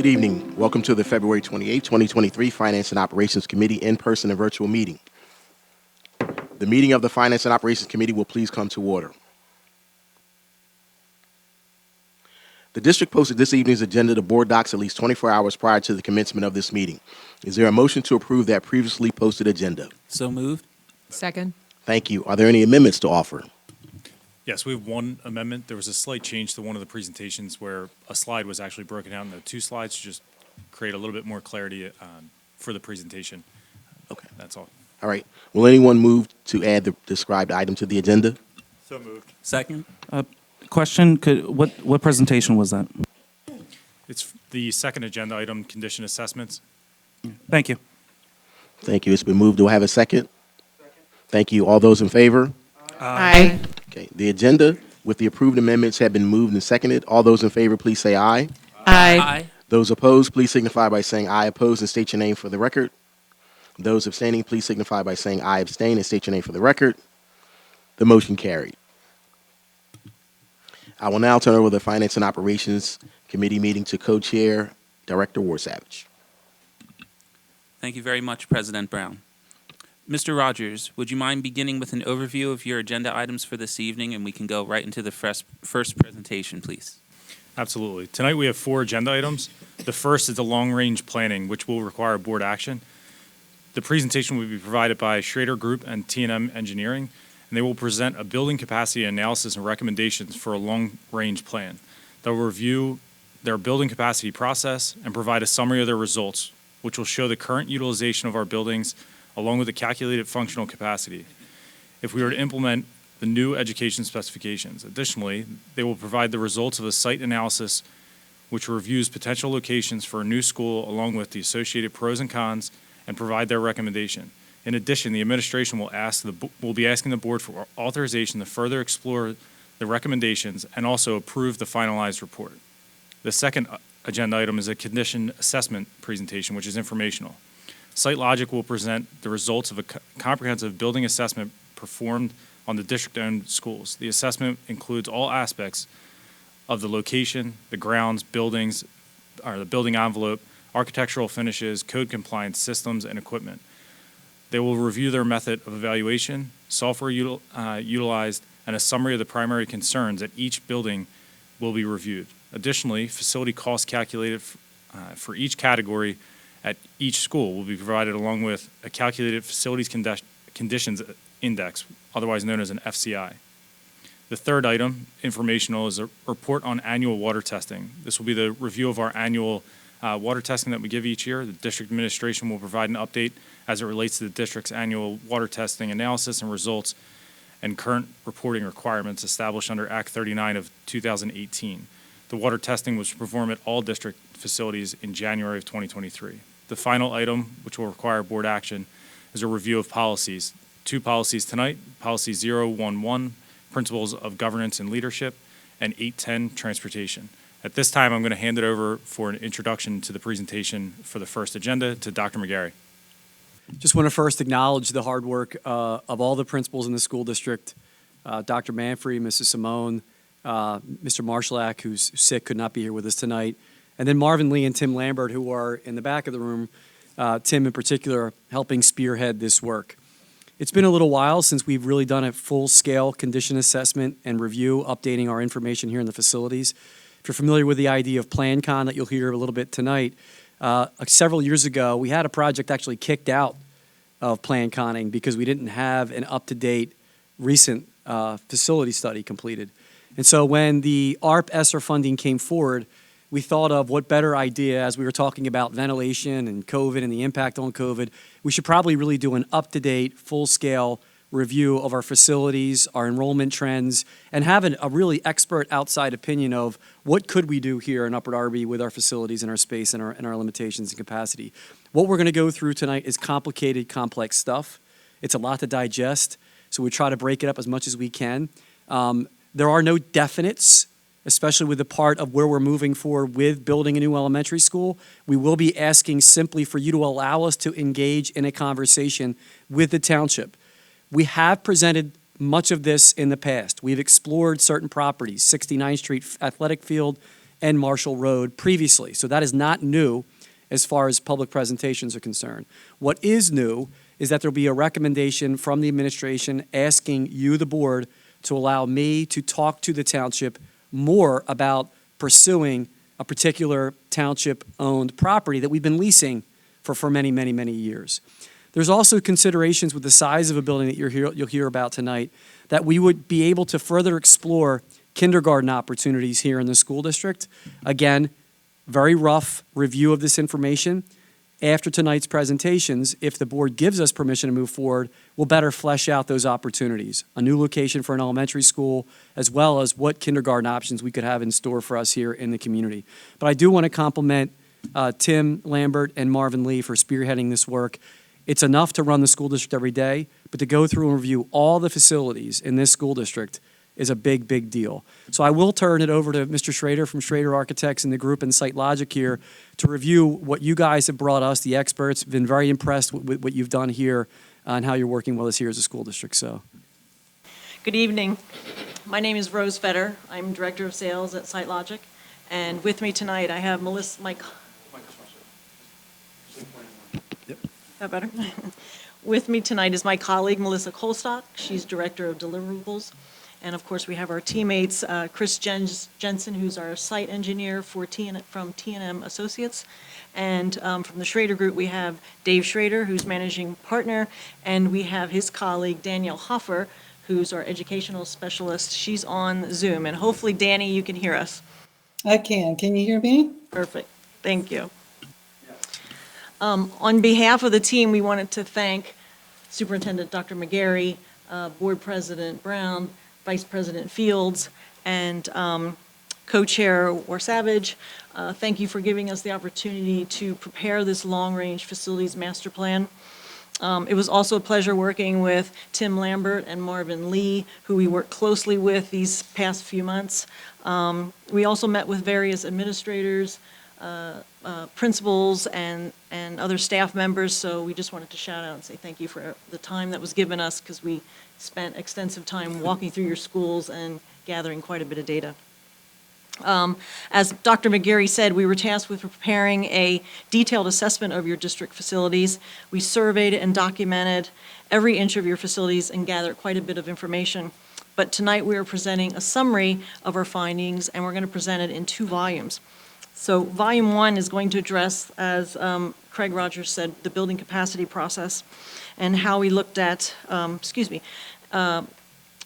Good evening. Welcome to the February 28, 2023 Finance and Operations Committee in-person and virtual meeting. The meeting of the Finance and Operations Committee will please come to order. The district posted this evening's agenda to board docs at least 24 hours prior to the commencement of this meeting. Is there a motion to approve that previously posted agenda? So moved. Second. Thank you. Are there any amendments to offer? Yes, we have one amendment. There was a slight change to one of the presentations where a slide was actually broken out into two slides to just create a little bit more clarity for the presentation. Okay. That's all. All right. Will anyone move to add the described item to the agenda? So moved. Second. Question, what presentation was that? It's the second agenda item, condition assessments. Thank you. Thank you. It's been moved. Do I have a second? Thank you. All those in favor? Aye. Okay. The agenda with the approved amendments have been moved and seconded. All those in favor, please say aye. Aye. Those opposed, please signify by saying aye opposed and state your name for the record. Those abstaining, please signify by saying aye abstain and state your name for the record. The motion carried. I will now turn over the Finance and Operations Committee meeting to Co-Chair Director Warsavage. Thank you very much, President Brown. Mr. Rogers, would you mind beginning with an overview of your agenda items for this evening, and we can go right into the first presentation, please? Absolutely. Tonight we have four agenda items. The first is the long-range planning, which will require board action. The presentation will be provided by Schrader Group and T&M Engineering, and they will present a building capacity analysis and recommendations for a long-range plan. They'll review their building capacity process and provide a summary of their results, which will show the current utilization of our buildings along with the calculated functional capacity if we were to implement the new education specifications. Additionally, they will provide the results of a site analysis which reviews potential locations for a new school along with the associated pros and cons and provide their recommendation. In addition, the administration will be asking the board for authorization to further explore the recommendations and also approve the finalized report. The second agenda item is a condition assessment presentation, which is informational. SiteLogic will present the results of a comprehensive building assessment performed on the district-owned schools. The assessment includes all aspects of the location, the grounds, buildings, or the building envelope, architectural finishes, code compliance systems, and equipment. They will review their method of evaluation, software utilized, and a summary of the primary concerns that each building will be reviewed. Additionally, facility costs calculated for each category at each school will be provided along with a calculated facilities conditions index, otherwise known as an FCI. The third item, informational, is a report on annual water testing. This will be the review of our annual water testing that we give each year. The district administration will provide an update as it relates to the district's annual water testing analysis and results and current reporting requirements established under Act 39 of 2018. The water testing was performed at all district facilities in January of 2023. The final item, which will require board action, is a review of policies. Two policies tonight, Policy 011, Principles of Governance and Leadership, and 810, Transportation. At this time, I'm going to hand it over for an introduction to the presentation for the first agenda to Dr. McGarry. Just want to first acknowledge the hard work of all the principals in the school district, Dr. Manfrey, Mrs. Simone, Mr. Marshallak, who's sick, could not be here with us tonight, and then Marvin Lee and Tim Lambert, who are in the back of the room, Tim in particular, helping spearhead this work. It's been a little while since we've really done a full-scale condition assessment and review, updating our information here in the facilities. If you're familiar with the idea of PlanCon that you'll hear a little bit tonight, several years ago, we had a project actually kicked out of PlanConning because we didn't have an up-to-date recent facility study completed. And so when the ARP ESSER funding came forward, we thought of what better idea, as we were talking about ventilation and COVID and the impact on COVID, we should probably really do an up-to-date, full-scale review of our facilities, our enrollment trends, and have a really expert outside opinion of what could we do here in Upper Darby with our facilities and our space and our limitations and capacity. What we're going to go through tonight is complicated, complex stuff. It's a lot to digest, so we try to break it up as much as we can. There are no definites, especially with the part of where we're moving forward with building a new elementary school. We will be asking simply for you to allow us to engage in a conversation with the township. We have presented much of this in the past. We've explored certain properties, 69th Street Athletic Field and Marshall Road previously. So that is not new as far as public presentations are concerned. What is new is that there'll be a recommendation from the administration asking you, the board, to allow me to talk to the township more about pursuing a particular township-owned property that we've been leasing for many, many, many years. There's also considerations with the size of a building that you'll hear about tonight, that we would be able to further explore kindergarten opportunities here in the school district. Again, very rough review of this information. After tonight's presentations, if the board gives us permission to move forward, we'll better flesh out those opportunities. A new location for an elementary school, as well as what kindergarten options we could have in store for us here in the community. But I do want to compliment Tim Lambert and Marvin Lee for spearheading this work. It's enough to run the school district every day, but to go through and review all the facilities in this school district is a big, big deal. So I will turn it over to Mr. Schrader from Schrader Architects and the group in Site Logic here to review what you guys have brought us, the experts. Been very impressed with what you've done here and how you're working with us here as a school district. So, good evening. My name is Rose Fetter. I'm Director of Sales at Site Logic. And with me tonight, I have Melissa, that better? With me tonight is my colleague, Melissa Kolstock. She's Director of Deliverables. And of course, we have our teammates, Chris Jensen, who's our site engineer from T&M Associates. And from the Schrader Group, we have Dave Schrader, who's managing partner. And we have his colleague, Danielle Hoffer, who's our educational specialist. She's on Zoom. And hopefully, Danny, you can hear us. I can. Can you hear me? Perfect. Thank you. On behalf of the team, we wanted to thank Superintendent Dr. McGarry, Board President Brown, Vice President Fields, and Co-Chair Warsavage. Thank you for giving us the opportunity to prepare this long-range facilities master plan. It was also a pleasure working with Tim Lambert and Marvin Lee, who we worked closely with these past few months. We also met with various administrators, principals, and other staff members, so we just wanted to shout out and say thank you for the time that was given us, because we spent extensive time walking through your schools and gathering quite a bit of data. As Dr. McGarry said, we were tasked with preparing a detailed assessment of your district facilities. We surveyed and documented every inch of your facilities and gathered quite a bit of information. But tonight we are presenting a summary of our findings, and we're going to present it in 2 volumes. So volume 1 is going to address, as Craig Rogers said, the building capacity process and how we looked at,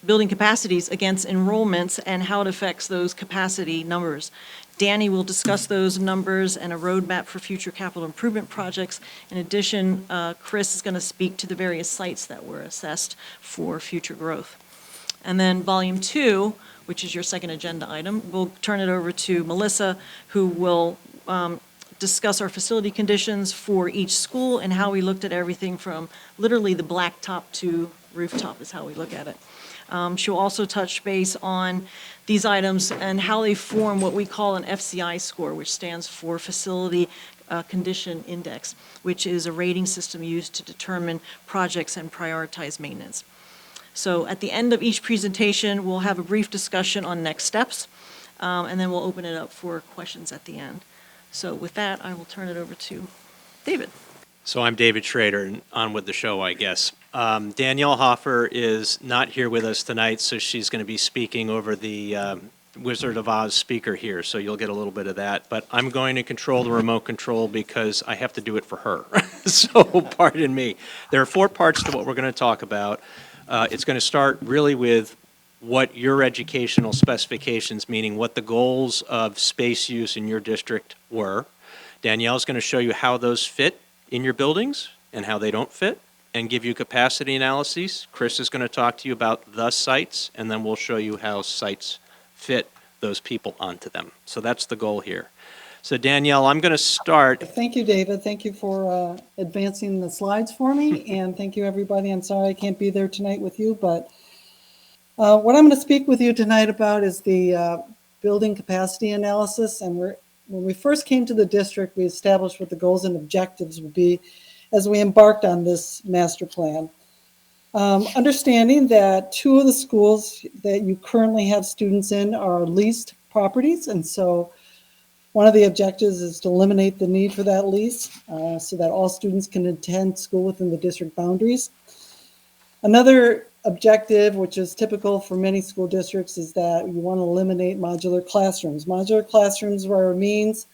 building capacities against enrollments and how it affects those capacity numbers. Danny will discuss those numbers and a roadmap for future capital improvement projects. In addition, Chris is going to speak to the various sites that were assessed for future growth. And then volume 2, which is your second agenda item, we'll turn it over to Melissa, who will discuss our facility conditions for each school and how we looked at everything from literally the blacktop to rooftop is how we look at it. She'll also touch base on these items and how they form what we call an FCI score, which stands for Facility Condition Index, which is a rating system used to determine projects and prioritize maintenance. So at the end of each presentation, we'll have a brief discussion on next steps, and then we'll open it up for questions at the end. So with that, I will turn it over to David. So I'm David Schrader, and on with the show, I guess. Danielle Hoffer is not here with us tonight, so she's going to be speaking over the Wizard of Oz speaker here, so you'll get a little bit of that. But I'm going to control the remote control because I have to do it for her. So pardon me. There are 4 parts to what we're going to talk about. It's going to start really with what your educational specifications, meaning what the goals of space use in your district were. Danielle's going to show you how those fit in your buildings and how they don't fit, and give you capacity analyses. Chris is going to talk to you about the sites, and then we'll show you how sites fit those people onto them. So that's the goal here. So Danielle, I'm going to start. Thank you, David. Thank you for advancing the slides for me, and thank you, everybody. I'm sorry I can't be there tonight with you, but what I'm going to speak with you tonight about is the building capacity analysis. And when we first came to the district, we established what the goals and objectives would be as we embarked on this master plan. Understanding that 2 of the schools that you currently have students in are leased properties, and so One of the objectives is to eliminate the need for that lease so that all students can attend school within the district boundaries. Another objective, which is typical for many school districts, is that you want to eliminate modular classrooms. Modular classrooms are a means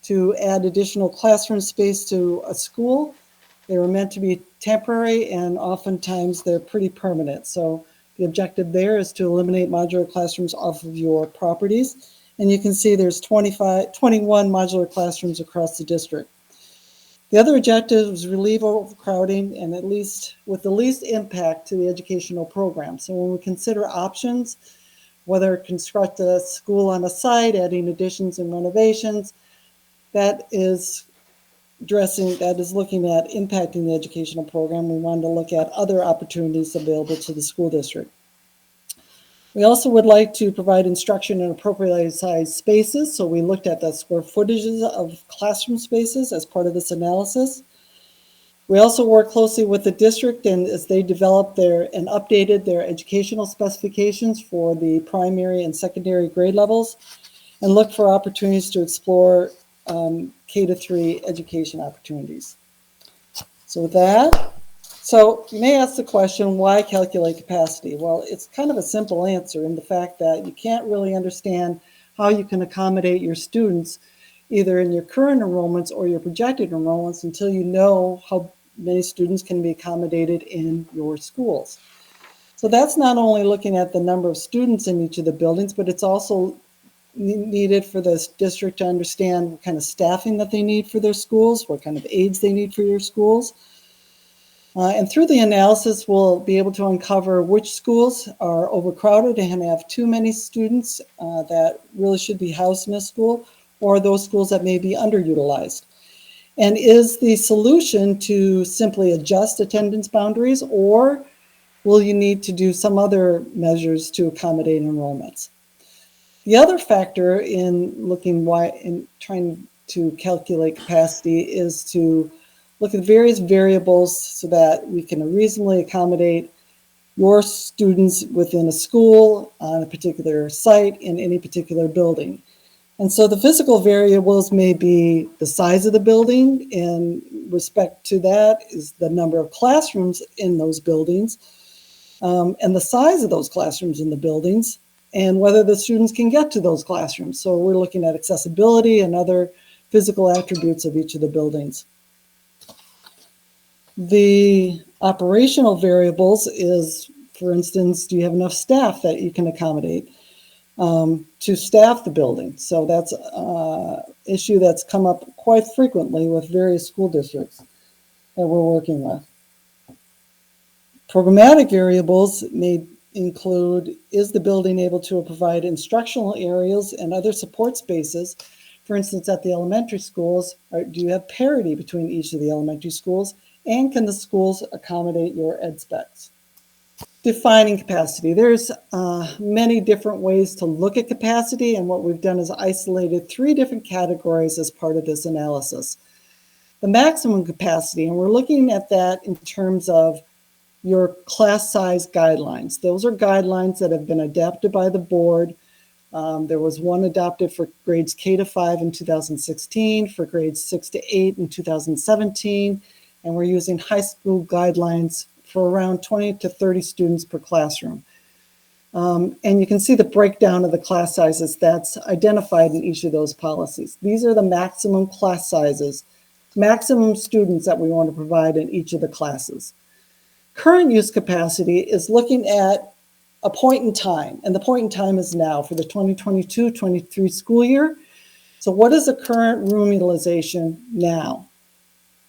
to add additional classroom space to a school. They were meant to be temporary, and oftentimes they're pretty permanent. So the objective there is to eliminate modular classrooms off of your properties. And you can see there's 21 modular classrooms across the district. The other objective is relieve overcrowding and at least with the least impact to the educational program. So when we consider options, whether construct a school on a site, adding additions and renovations, that is looking at impacting the educational program. We wanted to look at other opportunities available to the school district. We also would like to provide instruction in appropriately sized spaces. So we looked at the square footages of classroom spaces as part of this analysis. We also work closely with the district and as they developed and updated their educational specifications for the primary and secondary grade levels and look for opportunities to explore K-3 education opportunities. So with that, you may ask the question, why calculate capacity? Well, it's kind of a simple answer in the fact that you can't really understand how you can accommodate your students either in your current enrollments or your projected enrollments until you know how many students can be accommodated in your schools. So that's not only looking at the number of students in each of the buildings, but it's also needed for the district to understand what kind of staffing that they need for their schools, what kind of aides they need for your schools. And through the analysis, we'll be able to uncover which schools are overcrowded and have too many students that really should be housed in a school, or those schools that may be underutilized. And is the solution to simply adjust attendance boundaries, or will you need to do some other measures to accommodate enrollments? The other factor in trying to calculate capacity is to look at various variables so that we can reasonably accommodate your students within a school, on a particular site, in any particular building. And so the physical variables may be the size of the building. In respect to that is the number of classrooms in those buildings, and the size of those classrooms in the buildings, and whether the students can get to those classrooms. So we're looking at accessibility and other physical attributes of each of the buildings. The operational variables is, for instance, do you have enough staff that you can accommodate to staff the building? So that's an issue that's come up quite frequently with various school districts that we're working with. Programmatic variables may include, is the building able to provide instructional areas and other support spaces? For instance, at the elementary schools, do you have parity between each of the elementary schools? And can the schools accommodate your ed specs? Defining capacity. There's many different ways to look at capacity, and what we've done is isolated 3 different categories as part of this analysis. The maximum capacity, and we're looking at that in terms of your class size guidelines. Those are guidelines that have been adopted by the board. There was one adopted for grades K-5 in 2016, for grades 6 to 8 in 2017, and we're using high school guidelines for around 20 to 30 students per classroom. And you can see the breakdown of the class sizes that's identified in each of those policies. These are the maximum class sizes, maximum students that we want to provide in each of the classes. Current use capacity is looking at a point in time, and the point in time is now for the 2022-23 school year. So what is the current room utilization now?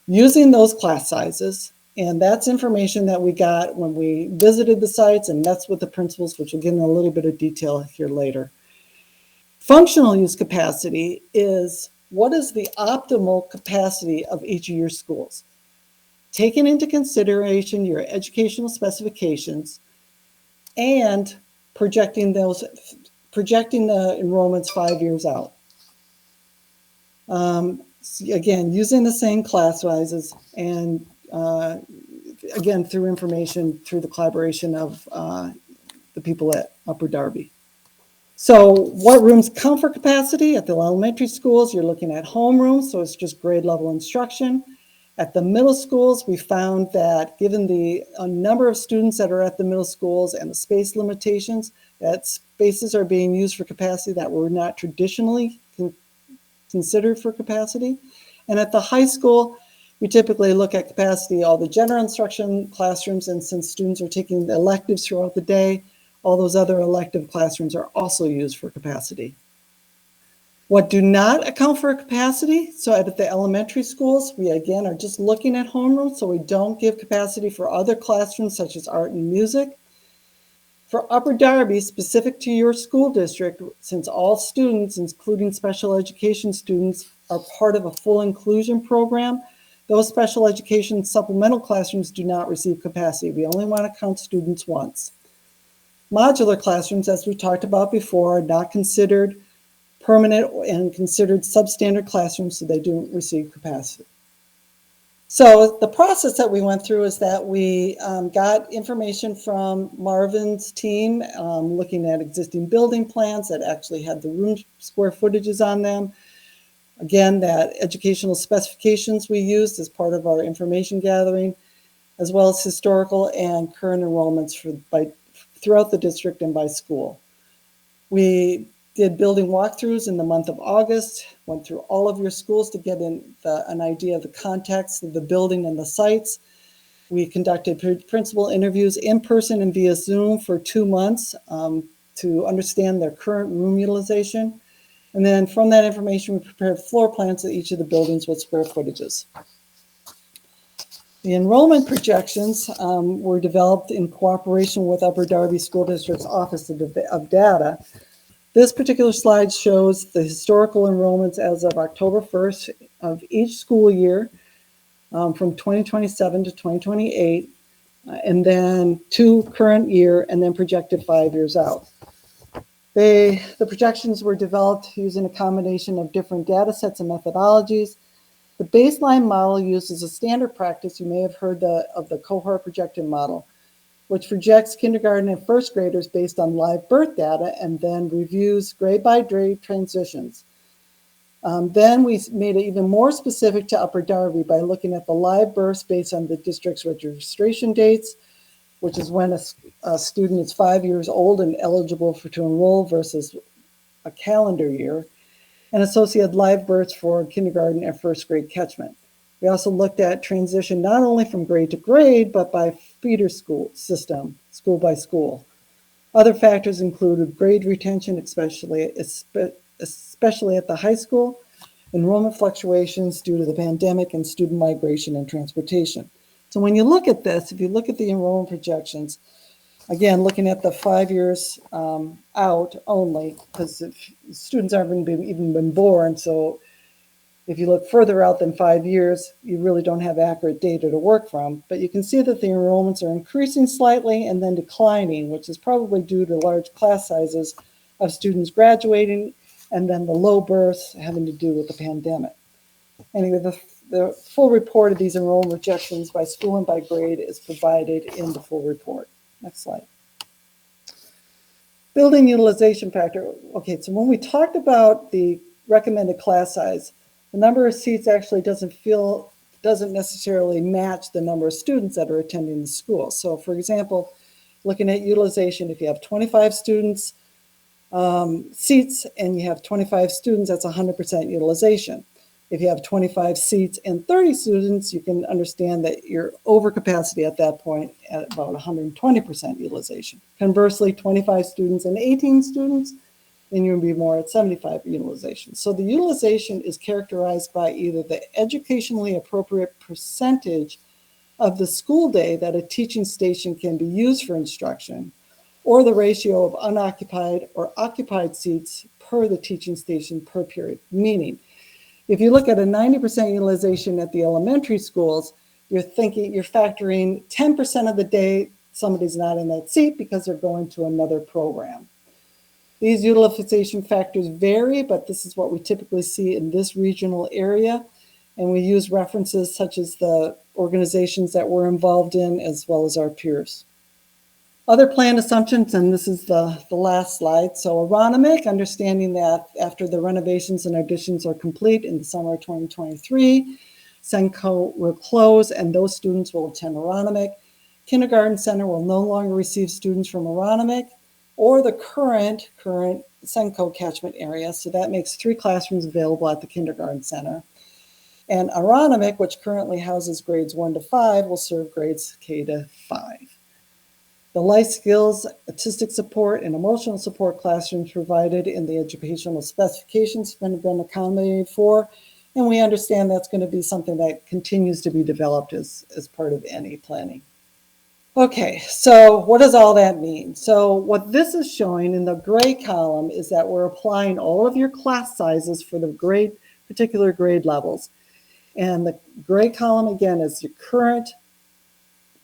Using those class sizes, and that's information that we got when we visited the sites, and that's with the principals, which we'll get in a little bit of detail here later. Functional use capacity is what is the optimal capacity of each of your schools? Taking into consideration your educational specifications and projecting the enrollments 5 years out. Again, using the same class sizes and again, through information, through the collaboration of the people at Upper Darby. So what rooms count for capacity? At the elementary schools, you're looking at homerooms, so it's just grade level instruction. At the middle schools, we found that given the number of students that are at the middle schools and the space limitations, that spaces are being used for capacity that were not traditionally considered for capacity. And at the high school, we typically look at capacity, all the general instruction classrooms, and since students are taking the electives throughout the day, all those other elective classrooms are also used for capacity. What do not account for capacity? So at the elementary schools, we again are just looking at homerooms, so we don't give capacity for other classrooms such as art and music. For Upper Darby, specific to your school district, since all students, including special education students, are part of a full inclusion program, those special education supplemental classrooms do not receive capacity. We only want to count students once. Modular classrooms, as we talked about before, are not considered permanent and considered substandard classrooms, so they don't receive capacity. So the process that we went through is that we got information from Marvin's team, looking at existing building plans that actually had the room square footages on them. Again, that educational specifications we used as part of our information gathering, as well as historical and current enrollments throughout the district and by school. We did building walkthroughs in the month of August, went through all of your schools to get an idea of the context of the building and the sites. We conducted principal interviews in person and via Zoom for 2 months to understand their current room utilization. And then from that information, we prepared floor plans of each of the buildings with square footages. The enrollment projections were developed in cooperation with Upper Darby School District's Office of Data. This particular slide shows the historical enrollments as of October 1st of each school year from 2027 to 2028, and then to current year, and then projected 5 years out. The projections were developed using a combination of different data sets and methodologies. The baseline model uses a standard practice. You may have heard of the cohort projection model, which projects kindergarten and first graders based on live birth data and then reviews grade by grade transitions. Then we made it even more specific to Upper Darby by looking at the live births based on the district's registration dates, which is when a student is 5 years old and eligible to enroll versus a calendar year, and associated live births for kindergarten and first grade catchment. We also looked at transition not only from grade to grade, but by feeder school system, school by school. Other factors included grade retention, especially at the high school, enrollment fluctuations due to the pandemic, and student migration and transportation. So when you look at this, if you look at the enrollment projections, again, looking at the 5 years out only, because students aren't even been born, so if you look further out than 5 years, you really don't have accurate data to work from. But you can see that the enrollments are increasing slightly and then declining, which is probably due to large class sizes of students graduating and then the low births having to do with the pandemic. Anyway, the full report of these enrollment projections by school and by grade is provided in the full report. Next slide. Building utilization factor. Okay, so when we talked about the recommended class size, the number of seats actually doesn't necessarily match the number of students that are attending the school. So for example, looking at utilization, if you have 25 students, seats, and you have 25 students, that's 100% utilization. If you have 25 seats and 30 students, you can understand that you're over capacity at that point at about 120% utilization. Conversely, 25 students and 18 students, then you'll be more at 75 utilization. So the utilization is characterized by either the educationally appropriate percentage of the school day that a teaching station can be used for instruction, or the ratio of unoccupied or occupied seats per the teaching station per period. Meaning, if you look at a 90% utilization at the elementary schools, you're factoring 10% of the day somebody's not in that seat because they're going to another program. These utilization factors vary, but this is what we typically see in this regional area. And we use references such as the organizations that we're involved in, as well as our peers. Other planned assumptions, and this is the last slide. So Aronimink, understanding that after the renovations and additions are complete in the summer of 2023, Senko will close and those students will attend Aronimink. Kindergarten Center will no longer receive students from Aronimink or the current Senko catchment area. So that makes 3 classrooms available at the Kindergarten Center. And Aronimink, which currently houses grades 1 to 5, will serve grades K to 5. The life skills, artistic support, and emotional support classrooms provided in the educational specifications have been accommodated for, and we understand that's going to be something that continues to be developed as part of any planning. Okay, so what does all that mean? So what this is showing in the gray column is that we're applying all of your class sizes for the particular grade levels. And the gray column, again, is your current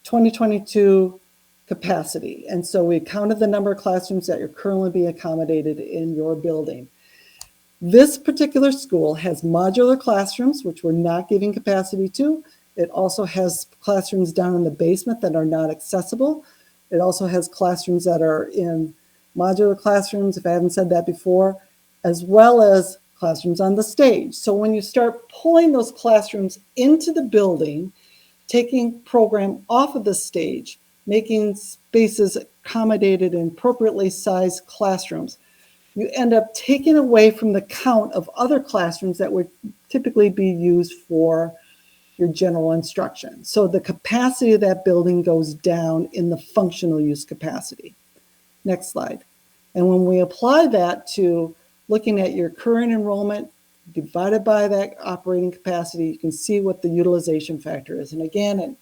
2022 capacity. And so we counted the number of classrooms that are currently being accommodated in your building. This particular school has modular classrooms, which we're not giving capacity to. It also has classrooms down in the basement that are not accessible. It also has classrooms that are in modular classrooms, if I haven't said that before, as well as classrooms on the stage. So when you start pulling those classrooms into the building, taking program off of the stage, making spaces accommodated in appropriately sized classrooms, you end up taking away from the count of other classrooms that would typically be used for your general instruction. So the capacity of that building goes down in the functional use capacity. Next slide. And when we apply that to looking at your current enrollment divided by that operating capacity, you can see what the utilization factor is. And again, in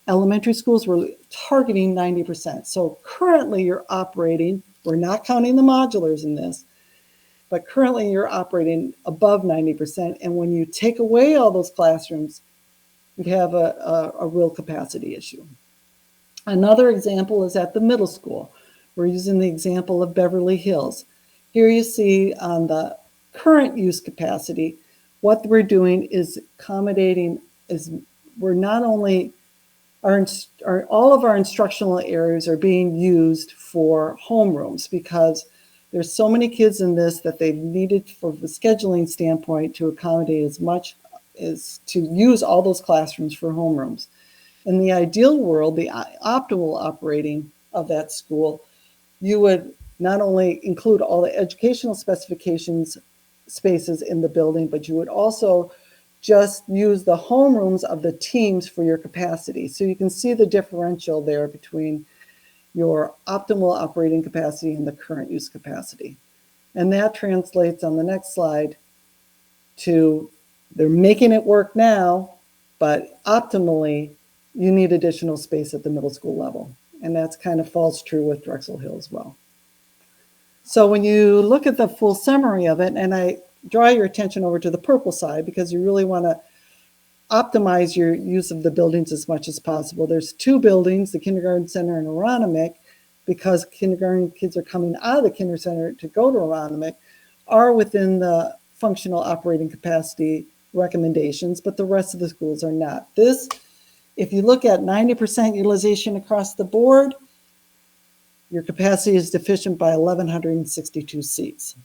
elementary schools, we're targeting 90%. So currently you're operating, we're not counting the modulars in this, but currently you're operating above 90%. And when you take away all those classrooms, you have a real capacity issue. Another example is at the middle school. We're using the example of Beverly Hills. Here you see on the current use capacity, what we're doing is accommodating, we're not only all of our instructional areas are being used for homerooms because there's so many kids in this that they've needed from the scheduling standpoint to accommodate as much as to use all those classrooms for homerooms. In the ideal world, the optimal operating of that school, you would not only include all the educational specifications spaces in the building, but you would also just use the homerooms of the teams for your capacity. So you can see the differential there between your optimal operating capacity and the current use capacity. And that translates on the next slide to they're making it work now, but optimally, you need additional space at the middle school level. And that's kind of falls true with Drexel Hill as well. So when you look at the full summary of it, and I draw your attention over to the purple side because you really want to optimize your use of the buildings as much as possible. There's 2 buildings, the Kindergarten Center and Aronimink, because kindergarten kids are coming out of the Kinder Center to go to Aronimink, are within the functional operating capacity recommendations, but the rest of the schools are not. This, if you look at 90% utilization across the board, your capacity is deficient by 1,162 seats.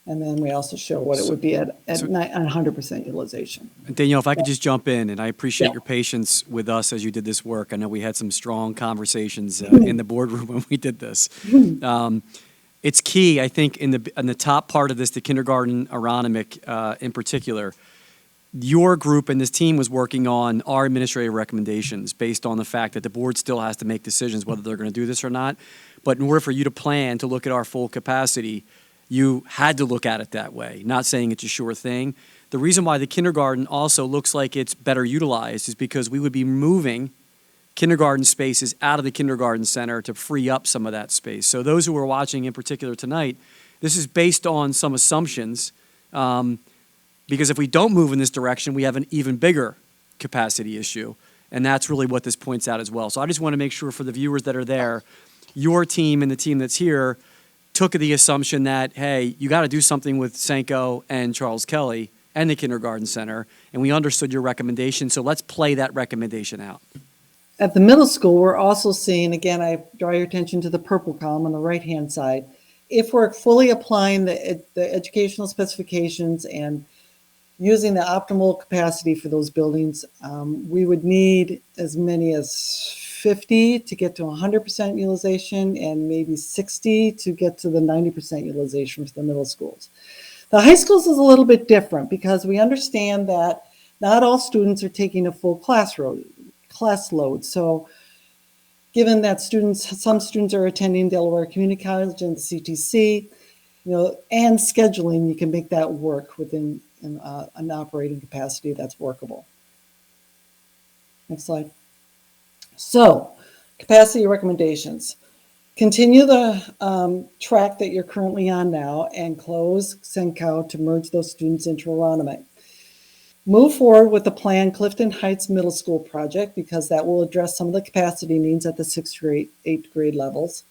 And then we also show what it would be at 100% utilization. Danielle, if I could just jump in, and I appreciate your patience with us as you did this work. I know we had some strong conversations in the boardroom when we did this. It's key, I think, in the top part of this, the kindergarten Aronimink in particular. Your group and this team was working on our administrative recommendations based on the fact that the board still has to make decisions whether they're going to do this or not. But in order for you to plan to look at our full capacity, you had to look at it that way, not saying it's a sure thing. The reason why the kindergarten also looks like it's better utilized is because we would be moving kindergarten spaces out of the kindergarten center to free up some of that space. So those who are watching in particular tonight, this is based on some assumptions, because if we don't move in this direction, we have an even bigger capacity issue. And that's really what this points out as well. So I just want to make sure for the viewers that are there, your team and the team that's here took the assumption that, hey, you got to do something with Senko and Charles Kelly and the kindergarten center, and we understood your recommendation, so let's play that recommendation out. At the middle school, we're also seeing, again, I draw your attention to the purple column on the right-hand side. If we're fully applying the educational specifications and using the optimal capacity for those buildings, we would need as many as 50 to get to 100% utilization and maybe 60 to get to the 90% utilization for the middle schools. The high schools is a little bit different because we understand that not all students are taking a full class load. So given that some students are attending Delaware Community College and the CTC, and scheduling, you can make that work within an operating capacity that's workable. Next slide. So, capacity recommendations. Continue the track that you're currently on now and close Sencow to merge those students into Aronimink. Move forward with the planned Clifton Heights Middle School project because that will address some of the capacity needs at the 6th grade, 8th grade levels.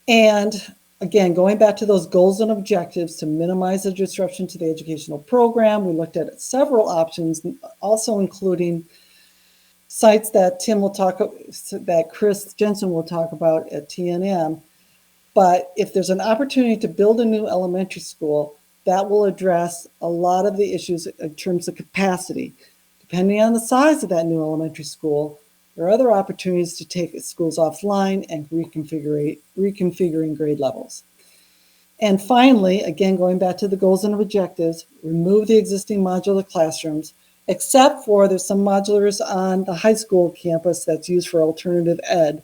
And again, going back to those goals and objectives to minimize the disruption to the educational program, we looked at several options, also including sites that that Chris Jensen will talk about at TNM. But if there's an opportunity to build a new elementary school, that will address a lot of the issues in terms of capacity. Depending on the size of that new elementary school, there are other opportunities to take schools offline and reconfiguring grade levels. And finally, again, going back to the goals and objectives, remove the existing modular classrooms, except for there's some modulars on the high school campus that's used for alternative ed.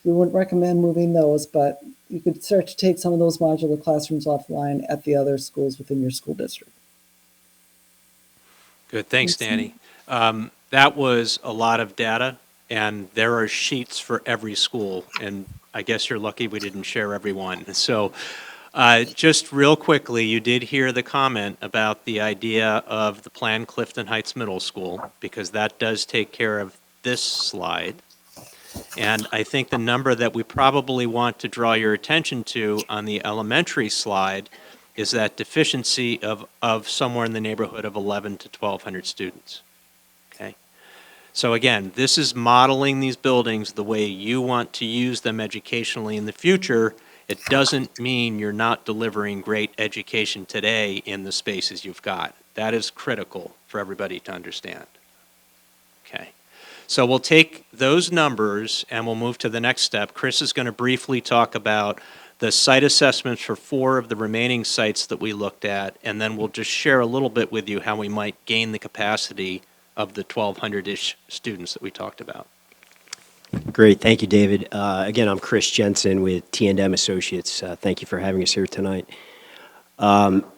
We wouldn't recommend moving those, but you could start to take some of those modular classrooms offline at the other schools within your school district. Good, thanks, Danny. That was a lot of data, and there are sheets for every school, and I guess you're lucky we didn't share every one. So just real quickly, you did hear the comment about the idea of the planned Clifton Heights Middle School, because that does take care of this slide. And I think the number that we probably want to draw your attention to on the elementary slide is that deficiency of somewhere in the neighborhood of 11 to 1,200 students. Okay. So again, this is modeling these buildings the way you want to use them educationally in the future. It doesn't mean you're not delivering great education today in the spaces you've got. That is critical for everybody to understand. Okay. So we'll take those numbers and we'll move to the next step. Chris is going to briefly talk about the site assessments for 4 of the remaining sites that we looked at, and then we'll just share a little bit with you how we might gain the capacity of the 1,200-ish students that we talked about. Great. Thank you, David. Again, I'm Chris Jensen with T&M Associates. Thank you for having us here tonight.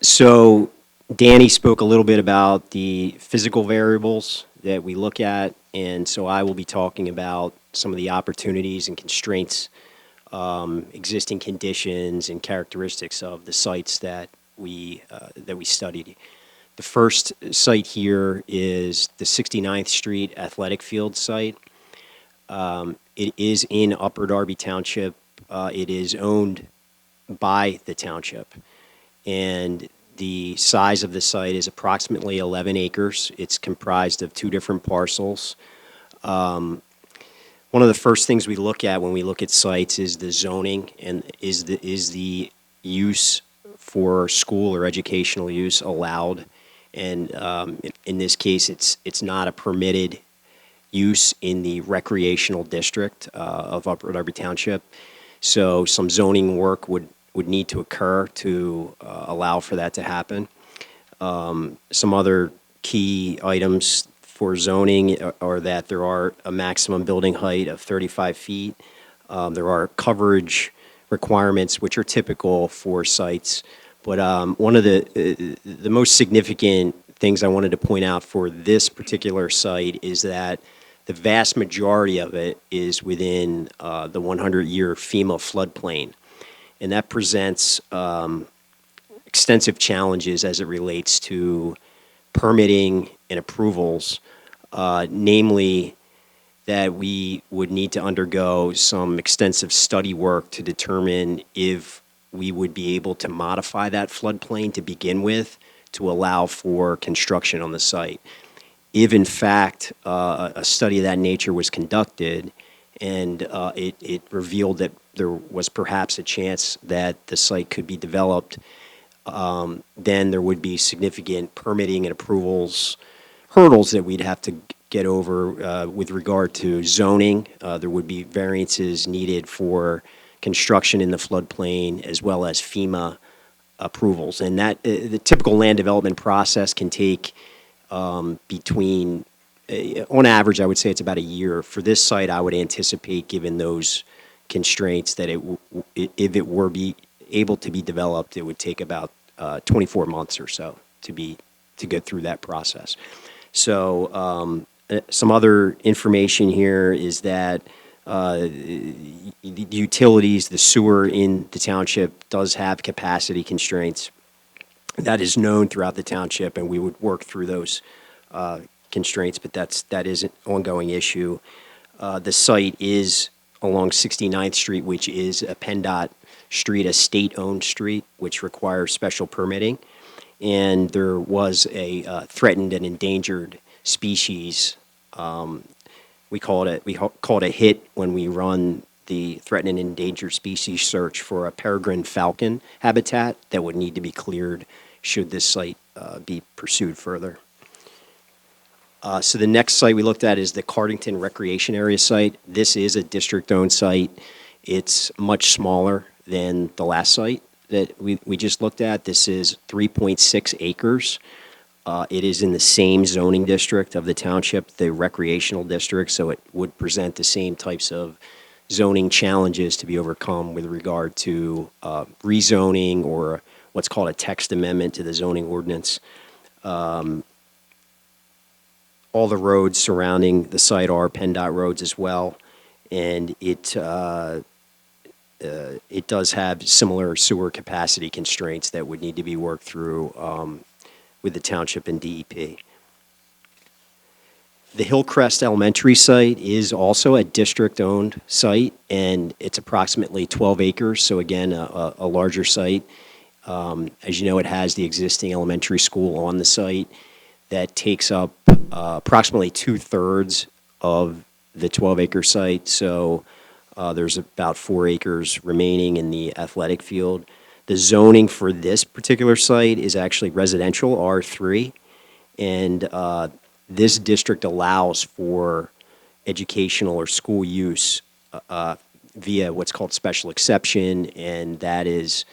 So Danny spoke a little bit about the physical variables that we look at, and so I will be talking about some of the opportunities and constraints, existing conditions and characteristics of the sites that we studied. The first site here is the 69th Street Athletic Field site. It is in Upper Darby Township. It is owned by the township, and the size of the site is approximately 11 acres. It's comprised of 2 different parcels. One of the first things we look at when we look at sites is the zoning, and is the use for school or educational use allowed. And in this case, it's not a permitted use in the recreational district of Upper Darby Township. So some zoning work would need to occur to allow for that to happen. Some other key items for zoning are that there are a maximum building height of 35 feet. There are coverage requirements, which are typical for sites. But one of the most significant things I wanted to point out for this particular site is that the vast majority of it is within the 100-year FEMA floodplain. And that presents extensive challenges as it relates to permitting and approvals, namely that we would need to undergo some extensive study work to determine if we would be able to modify that floodplain to begin with to allow for construction on the site. if in fact a study of that nature was conducted and it revealed that there was perhaps a chance that the site could be developed, then there would be significant permitting and approvals hurdles that we'd have to get over with regard to zoning. There would be variances needed for construction in the floodplain as well as FEMA approvals. And that the typical land development process can take between, on average, I would say it's about a year. For this site, I would anticipate, given those constraints, that if it were able to be developed, it would take about 24 months or so to get through that process. So some other information here is that the utilities, the sewer in the township does have capacity constraints. That is known throughout the township, and we would work through those constraints, but that is an ongoing issue. The site is along 69th Street, which is a PennDOT street, a state-owned street, which requires special permitting. And there was a threatened and endangered species. We call it a hit when we run the threatened and endangered species search for a peregrine falcon habitat that would need to be cleared should this site be pursued further. So the next site we looked at is the Cardington Recreation Area site. This is a district-owned site. It's much smaller than the last site that we just looked at. This is 3.6 acres. It is in the same zoning district of the township, the recreational district, so it would present the same types of zoning challenges to be overcome with regard to rezoning or what's called a text amendment to the zoning ordinance. All the roads surrounding the site are PennDOT roads as well, and it does have similar sewer capacity constraints that would need to be worked through with the township and DEP. The Hillcrest Elementary site is also a district-owned site, and it's approximately 12 acres, so again, a larger site. As you know, it has the existing elementary school on the site that takes up approximately 2/3 of the 12-acre site, so there's about 4 acres remaining in the athletic field. The zoning for this particular site is actually residential, R3, and this district allows for educational or school use via what's called special exception, and that is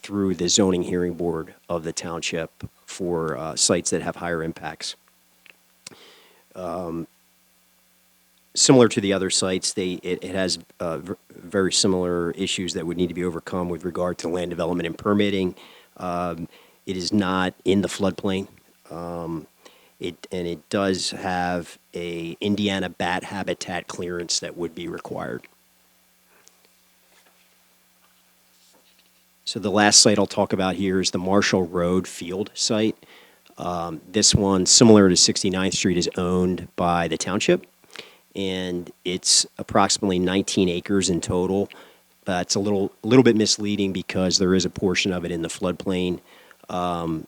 through the zoning hearing board of the township for sites that have higher impacts. Similar to the other sites, it has very similar issues that would need to be overcome with regard to land development and permitting. It is not in the floodplain. It does have a Indiana bat habitat clearance that would be required. So the last site I'll talk about here is the Marshall Road Field site. This one, similar to 69th Street, is owned by the township, and it's approximately 19 acres in total. It's a little bit misleading because there is a portion of it in the floodplain.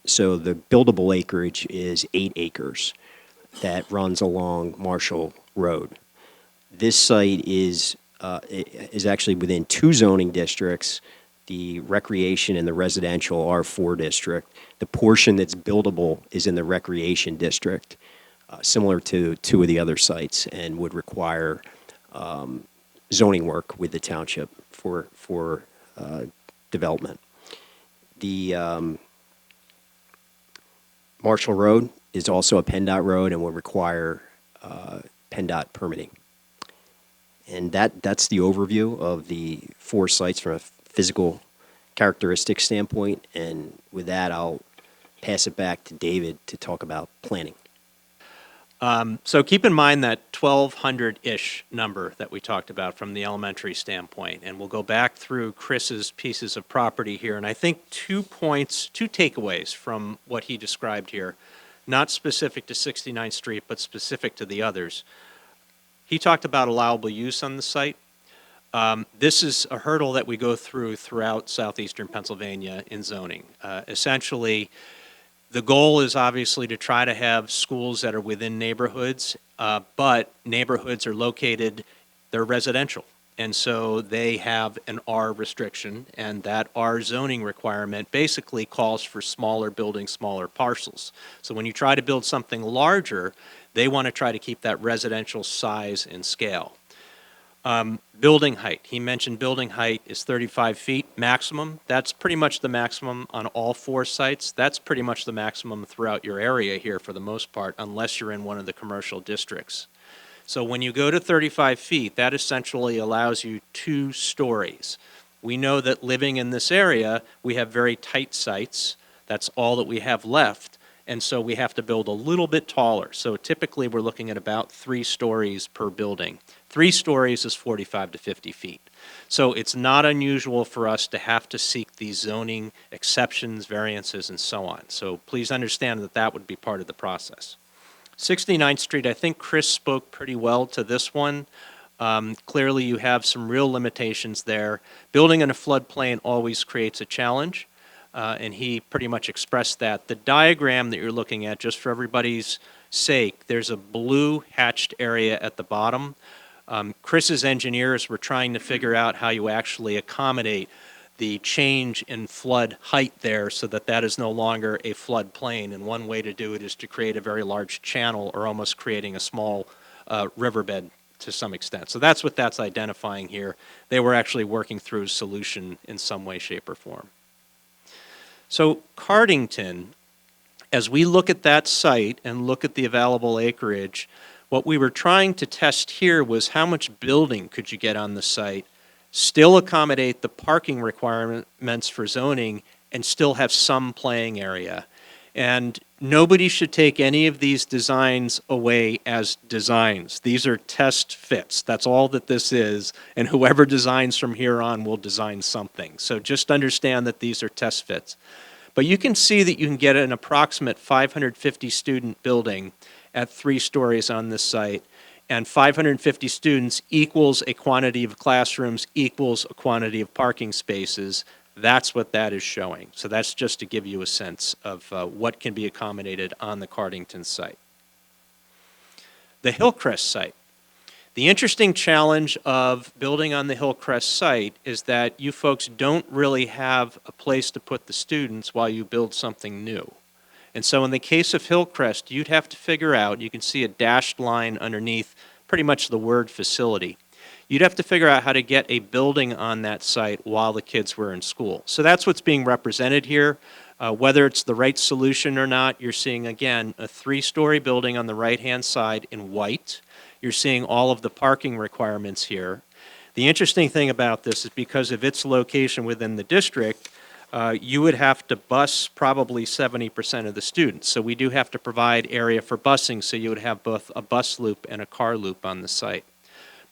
So the buildable acreage is 8 acres that runs along Marshall Road. This site is actually within 2 zoning districts, the recreation and the residential R4 district. The portion that's buildable is in the recreation district, similar to 2 of the other sites, and would require zoning work with the township for development. The Marshall Road is also a PennDOT road and will require PennDOT permitting. And that's the overview of the 4 sites from a physical characteristics standpoint. And with that, I'll pass it back to David to talk about planning. So keep in mind that 1,200-ish number that we talked about from the elementary standpoint, and we'll go back through Chris's pieces of property here, and I think 2 takeaways from what he described here, not specific to 69th Street, but specific to the others. He talked about allowable use on the site. This is a hurdle that we go throughout southeastern Pennsylvania in zoning. Essentially, The goal is obviously to try to have schools that are within neighborhoods, but neighborhoods are located, they're residential. And so they have an R restriction, and that R zoning requirement basically calls for smaller buildings, smaller parcels. So when you try to build something larger, they want to try to keep that residential size and scale. Building height. He mentioned building height is 35 feet maximum. That's pretty much the maximum on all 4 sites. That's pretty much the maximum throughout your area here for the most part, unless you're in one of the commercial districts. So when you go to 35 feet, that essentially allows you 2 stories. We know that living in this area, we have very tight sites. That's all that we have left. And so we have to build a little bit taller. So typically we're looking at about 3 stories per building. 3 stories is 45 to 50 feet. So it's not unusual for us to have to seek these zoning exceptions, variances, and so on. So please understand that that would be part of the process. 69th Street, I think Chris spoke pretty well to this one. Clearly you have some real limitations there. Building in a floodplain always creates a challenge. And he pretty much expressed that. The diagram that you're looking at, just for everybody's sake, there's a blue hatched area at the bottom. Chris's engineers were trying to figure out how you actually accommodate the change in flood height there so that that is no longer a flood plain. And one way to do it is to create a very large channel or almost creating a small riverbed to some extent. So that's what that's identifying here. They were actually working through a solution in some way, shape, or form. So Cardington, as we look at that site and look at the available acreage, what we were trying to test here was how much building could you get on the site, still accommodate the parking requirements for zoning, and still have some playing area. And nobody should take any of these designs away as designs. These are test fits. That's all that this is. And whoever designs from here on will design something. So just understand that these are test fits. But you can see that you can get an approximate 550 student building at 3 stories on this site. And 550 students equals a quantity of classrooms equals a quantity of parking spaces. That's what that is showing. So that's just to give you a sense of what can be accommodated on the Cardington site. The Hillcrest site. The interesting challenge of building on the Hillcrest site is that you folks don't really have a place to put the students while you build something new. And so in the case of Hillcrest, you'd have to figure out, you can see a dashed line underneath pretty much the word facility. You'd have to figure out how to get a building on that site while the kids were in school. So that's what's being represented here. Whether it's the right solution or not, you're seeing, again, a 3-story building on the right-hand side in white. You're seeing all of the parking requirements here. The interesting thing about this is because of its location within the district, you would have to bus probably 70% of the students. So we do have to provide area for busing, so you would have both a bus loop and a car loop on the site.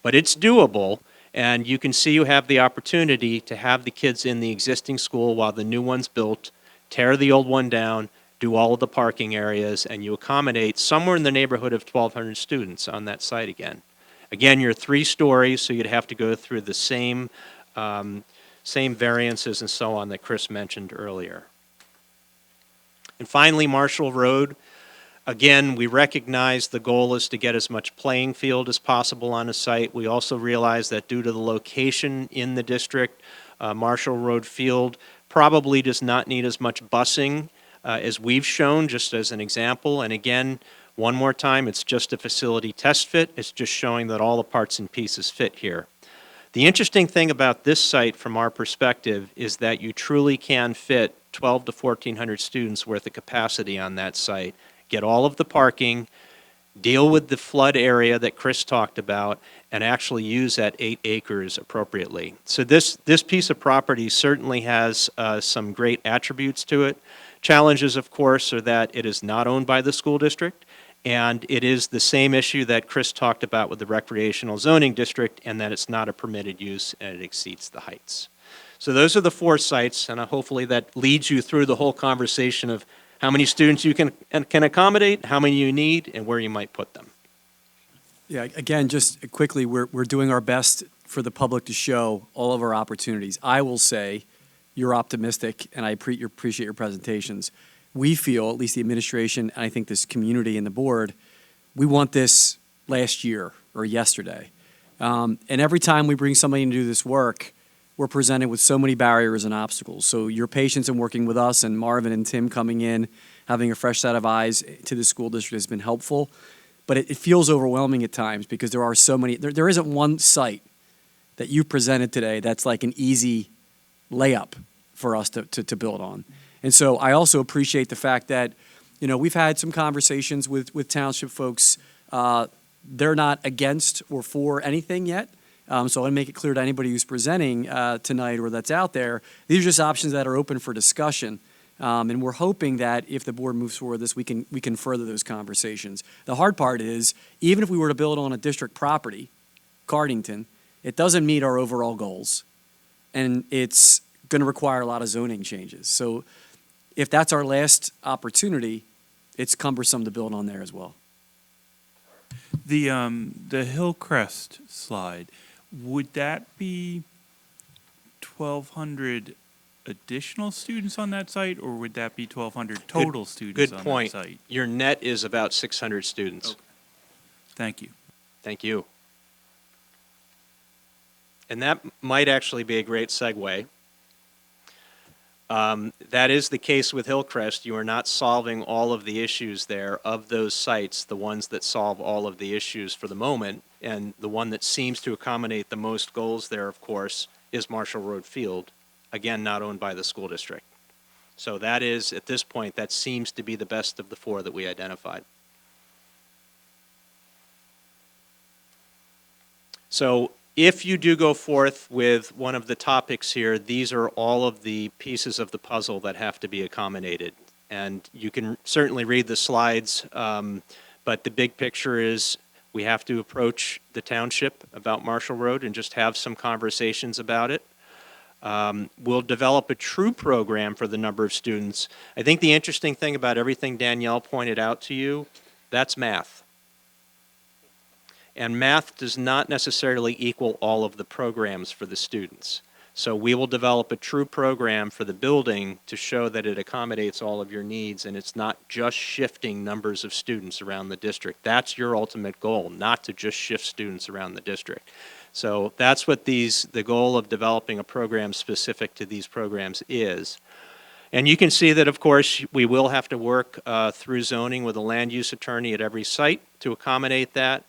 But it's doable, and you can see you have the opportunity to have the kids in the existing school while the new one's built, tear the old one down, do all of the parking areas, and you accommodate somewhere in the neighborhood of 1,200 students on that site again. Again, you're 3 stories, so you'd have to go through the same variances and so on that Chris mentioned earlier. And finally, Marshall Road. Again, we recognize the goal is to get as much playing field as possible on a site. We also realize that due to the location in the district, Marshall Road Field probably does not need as much busing as we've shown, just as an example. And again, one more time, it's just a facility test fit. It's just showing that all the parts and pieces fit here. The interesting thing about this site from our perspective is that you truly can fit 12 to 1,400 students worth of capacity on that site. Get all of the parking, deal with the flood area that Chris talked about, and actually use that 8 acres appropriately. So this piece of property certainly has some great attributes to it. Challenges, of course, are that it is not owned by the school district, and it is the same issue that Chris talked about with the recreational zoning district, and that it's not a permitted use and it exceeds the heights. So those are the 4 sites, and hopefully that leads you through the whole conversation of how many students you can accommodate, how many you need, and where you might put them. Yeah, again, just quickly, we're doing our best for the public to show all of our opportunities. I will say you're optimistic, and I appreciate your presentations. we feel, at least the administration, and I think this community and the board, we want this last year or yesterday. And every time we bring somebody in to do this work, we're presented with so many barriers and obstacles. So your patience in working with us and Marvin and Tim coming in, having a fresh set of eyes to the school district has been helpful. But it feels overwhelming at times because there are so many, there isn't one site that you presented today that's like an easy layup for us to build on. And so I also appreciate the fact that, you know, we've had some conversations with township folks. They're not against or for anything yet. So I want to make it clear to anybody who's presenting tonight or that's out there, these are just options that are open for discussion. And we're hoping that if the board moves forward with this, we can further those conversations. The hard part is, even if we were to build on a district property, Cardington, it doesn't meet our overall goals. And it's going to require a lot of zoning changes. So if that's our last opportunity, it's cumbersome to build on there as well. The Hillcrest slide, would that be 1,200 additional students on that site, or would that be 1,200 total students Good on point. that site? Your net is about 600 students. Okay. Thank you. Thank you. And that might actually be a great segue. That is the case with Hillcrest. You are not solving all of the issues there of those sites, the ones that solve all of the issues for the moment. And the one that seems to accommodate the most goals there, of course, is Marshall Road Field, again, not owned by the school district. So that is, at this point, that seems to be the best of the four that we identified. So if you do go forth with one of the topics here, these are all of the pieces of the puzzle that have to be accommodated. And you can certainly read the slides, but the big picture is we have to approach the township about Marshall Road and just have some conversations about it. We'll develop a true program for the number of students. I think the interesting thing about everything Danielle pointed out to you, that's math. And math does not necessarily equal all of the programs for the students. So we will develop a true program for the building to show that it accommodates all of your needs, and it's not just shifting numbers of students around the district. That's your ultimate goal, not to just shift students around the district. So that's what the goal of developing a program specific to these programs is. And you can see that, of course, we will have to work through zoning with a land use attorney at every site to accommodate that.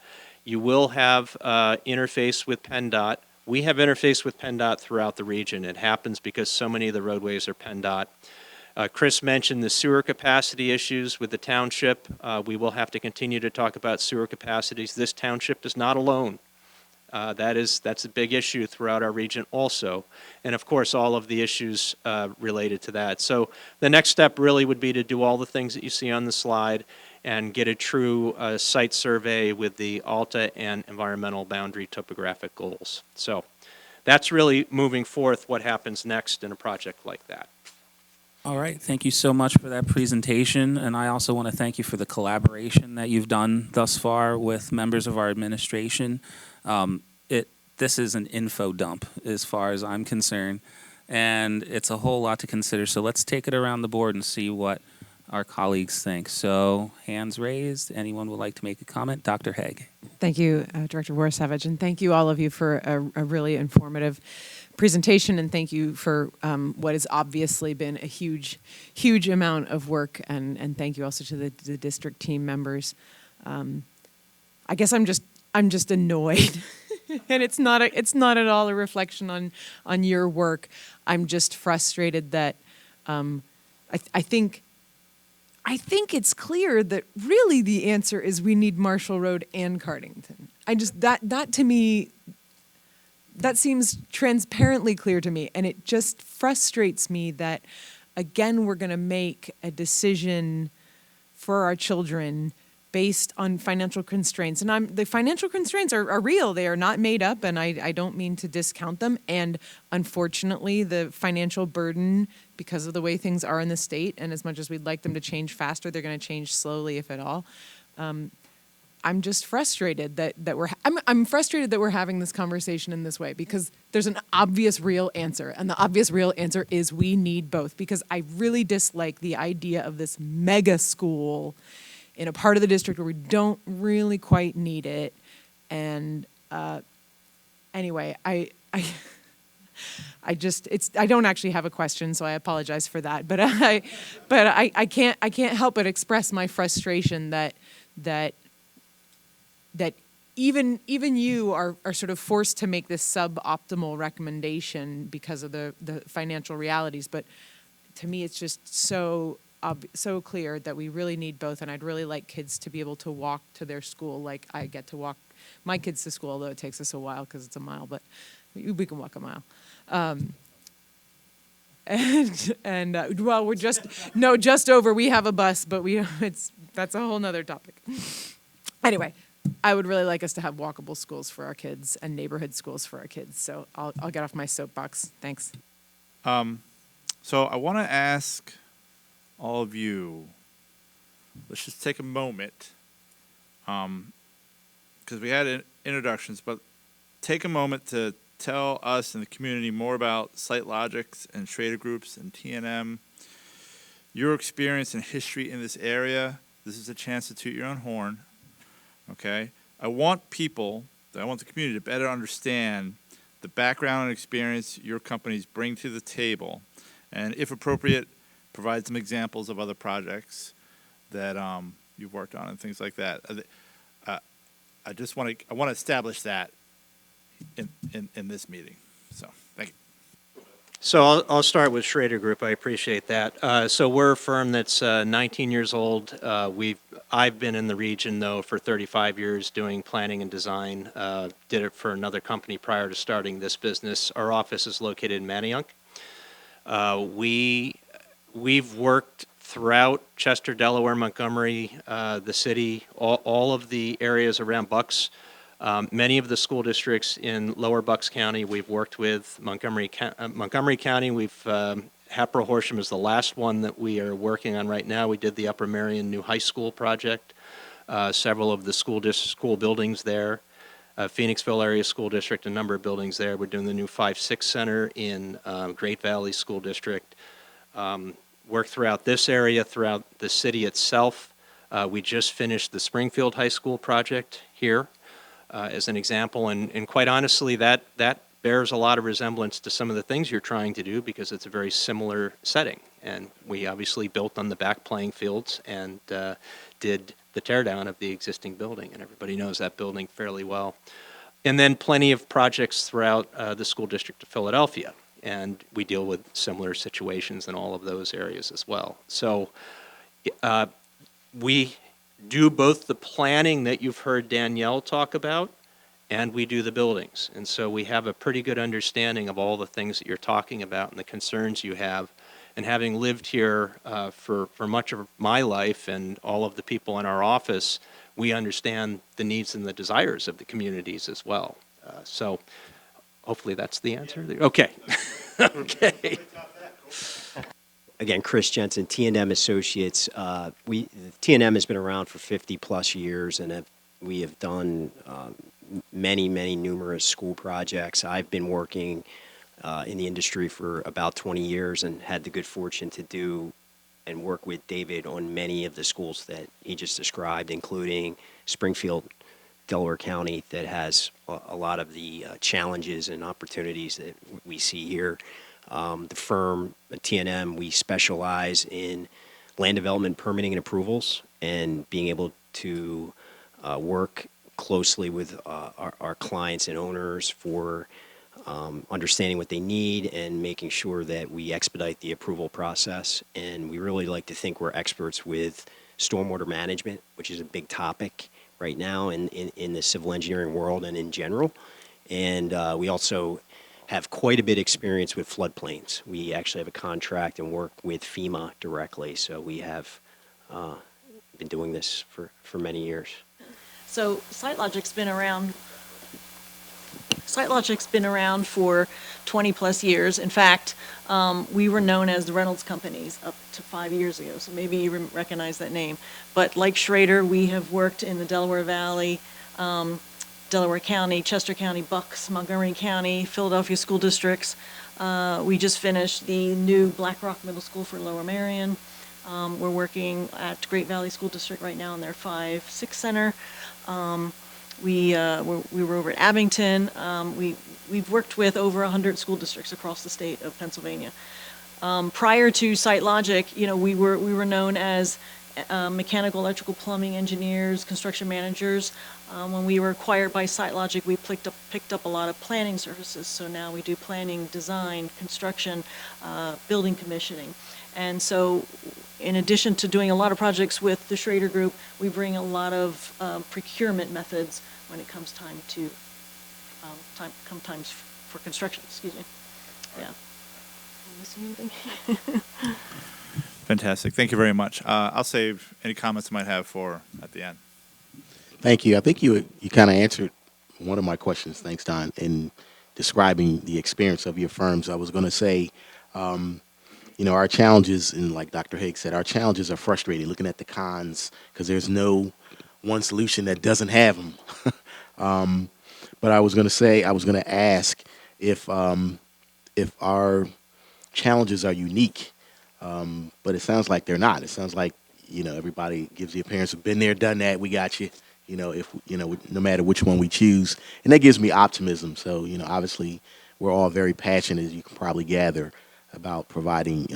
You will have interface with PennDOT. We have interface with PennDOT throughout the region. It happens because so many of the roadways are PennDOT. Chris mentioned the sewer capacity issues with the township. We will have to continue to talk about sewer capacities. This township is not alone. That's a big issue throughout our region also. And of course, all of the issues related to that. So the next step really would be to do all the things that you see on the slide and get a true site survey with the ALTA and environmental boundary topographic goals. So that's really moving forth what happens next in a project like that. All right, thank you so much for that presentation, and I also want to thank you for the collaboration that you've done thus far with members of our administration. This is an info dump as far as I'm concerned, and it's a whole lot to consider. So let's take it around the board and see what our colleagues think. So hands raised. Anyone would like to make a comment? Dr. Haig. Thank you, Director Warasavage, and thank you all of you for a really informative presentation, and thank you for what has obviously been a huge amount of work, and thank you also to the district team members. I guess I'm just annoyed, and it's not at all a reflection on your work. I'm just frustrated that I think it's clear that really the answer is we need Marshall Road and Cardington. That to me, that seems transparently clear to me, and it just frustrates me that, again, we're going to make a decision for our children based on financial constraints. And the financial constraints are real. They are not made up, and I don't mean to discount them. And unfortunately, the financial burden, because of the way things are in the state, and as much as we'd like them to change faster, they're going to change slowly, if at all. I'm just frustrated that I'm frustrated that we're having this conversation in this way, because there's an obvious real answer, and the obvious real answer is we need both, because I really dislike the idea of this mega school in a part of the district where we don't really quite need it. And anyway, I don't actually have a question, so I apologize for that. But I can't help but express my frustration that even you are sort of forced to make this suboptimal recommendation because of the financial realities. But to me, it's just so clear that we really need both, and I'd really like kids to be able to walk to their school like I get to walk my kids to school, although it takes us a while because it's a mile, but we can walk a mile. Well, we're just over. We have a bus, but that's a whole nother topic. Anyway, I would really like us to have walkable schools for our kids and neighborhood schools for our kids. So I'll get off my soapbox. Thanks. So I want to ask all of you, let's just take a moment, because we had introductions, but take a moment to tell us and the community more about SiteLogics and Schrader Groups and TNM, your experience and history in this area. This is a chance to toot your own horn, okay? I want the community to better understand the background and experience your companies bring to the table, and if appropriate, provide some examples of other projects that you've worked on and things like that. I want to establish that in this meeting. So, thank you. So I'll start with Schrader Group. I appreciate that. So we're a firm that's 19 years old. I've been in the region, though, for 35 years doing planning and design. Did it for another company prior to starting this business. Our office is located in Manayunk. We've worked throughout Chester, Delaware, Montgomery, the city, all of the areas around Bucks. Many of the school districts in Lower Bucks County we've worked with. Montgomery County, Hatboro Horsham is the last one that we are working on right now. We did the Upper Marion New High School project, several of the school buildings there. Phoenixville Area School District, a number of buildings there. We're doing the new 5-6 Center in Great Valley School District. Work throughout this area, throughout the city itself. We just finished the Springfield High School project here as an example, and quite honestly, that bears a lot of resemblance to some of the things you're trying to do because it's a very similar setting. And we obviously built on the back playing fields and did the tear down of the existing building, and everybody knows that building fairly well. And then plenty of projects throughout the school district of Philadelphia, and we deal with similar situations in all of those areas as well. So we do both the planning that you've heard Danielle talk about, and we do the buildings. And so we have a pretty good understanding of all the things that you're talking about and the concerns you have. And having lived here for much of my life and all of the people in our office, we understand the needs and the desires of the communities as well. So hopefully that's the answer. Okay. Okay. Again, Chris Jensen, T&M Associates. T&M has been around for 50 plus years, and we have done many numerous school projects. I've been working in the industry for about 20 years and had the good fortune to do and work with David on many of the schools that he just described, including Springfield, Delaware County, that has a lot of the challenges and opportunities that we see here. The firm, T&M, we specialize in land development permitting and approvals and being able to work closely with our clients and owners for understanding what they need and making sure that we expedite the approval process. And we really like to think we're experts with stormwater management, which is a big topic right now in the civil engineering world and in general. And we also have quite a bit of experience with floodplains. We actually have a contract and work with FEMA directly, so we have been doing this for many years. So SiteLogic's been around SiteLogic's been around for 20-plus years. In fact, we were known as the Reynolds Companies up to 5 years ago, so maybe you recognize that name. But like Schrader, we have worked in the Delaware Valley, Delaware County, Chester County, Bucks, Montgomery County, Philadelphia school districts. We just finished the new Black Rock Middle School for Lower Merion. We're working at Great Valley School District right now in their 5-6 center. We were over at Abington. We've worked with over 100 school districts across the state of Pennsylvania. Prior to SiteLogic, we were known as mechanical, electrical, plumbing engineers, construction managers. When we were acquired by SiteLogic, we picked up a lot of planning services. So now we do planning, design, construction, building commissioning. And so in addition to doing a lot of projects with the Schrader Group, we bring a lot of procurement methods when it comes time for construction, excuse me. Yeah. Am I missing anything? Fantastic. Thank you very much. I'll save any comments I might have for at the end. Thank you. I think you kind of answered one of my questions, thanks, Don, in describing the experience of your firms. I was going to say, our challenges, and like Dr. Higgs said, our challenges are frustrating, looking at the cons, because there's no one solution that doesn't have them. But I was going to ask if our challenges are unique, but it sounds like they're not. It sounds like, everybody gives the appearance of been there, done that, we got you, no matter which one we choose. And that gives me optimism. So, obviously we're all very passionate, as you can probably gather, about providing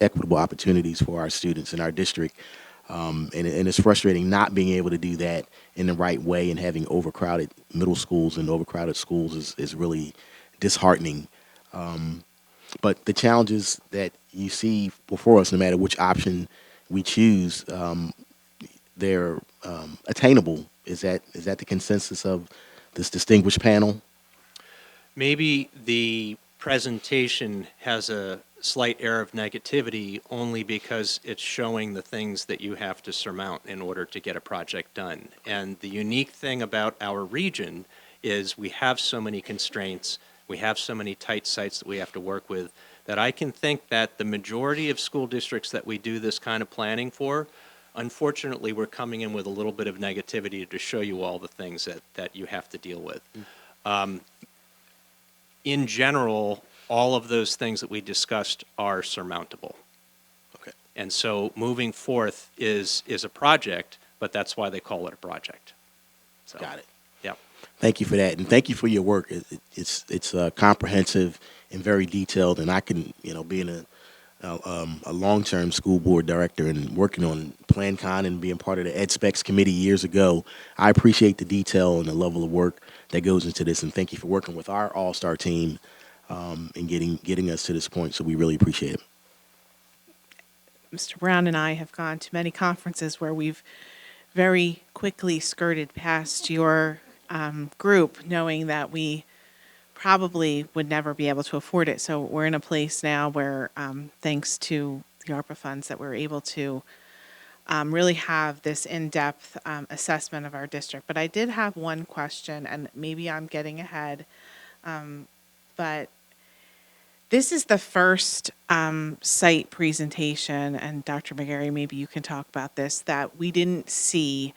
equitable opportunities for our students in our district. And it's frustrating not being able to do that in the right way, and having overcrowded middle schools and overcrowded schools is really disheartening. But the challenges that you see before us, no matter which option we choose, they're attainable. Is that the consensus of this distinguished panel? Maybe the presentation has a slight air of negativity only because it's showing the things that you have to surmount in order to get a project done. And the unique thing about our region is we have so many constraints, we have so many tight sites that we have to work with, that I can think that the majority of school districts that we do this kind of planning for, unfortunately, we're coming in with a little bit of negativity to show you all the things that you have to deal with. In general, all of those things that we discussed are surmountable. Okay. And so moving forth is a project, but that's why they call it a project. So, Got it. Yeah. Thank you for that, and thank you for your work. It's comprehensive and very detailed, and I can, being a long-term school board director and working on PlanCon and being part of the EdSpecs committee years ago, I appreciate the detail and the level of work that goes into this, and thank you for working with our all-star team and getting us to this point. So we really appreciate it. Mr. Brown and I have gone to many conferences where we've very quickly skirted past your group, knowing that we probably would never be able to afford it. So we're in a place now where, thanks to the ARPA funds, that we're able to really have this in-depth assessment of our district. But I did have one question, and maybe I'm getting ahead, but this is the first site presentation, and Dr. McGarry, maybe you can talk about this, that we didn't see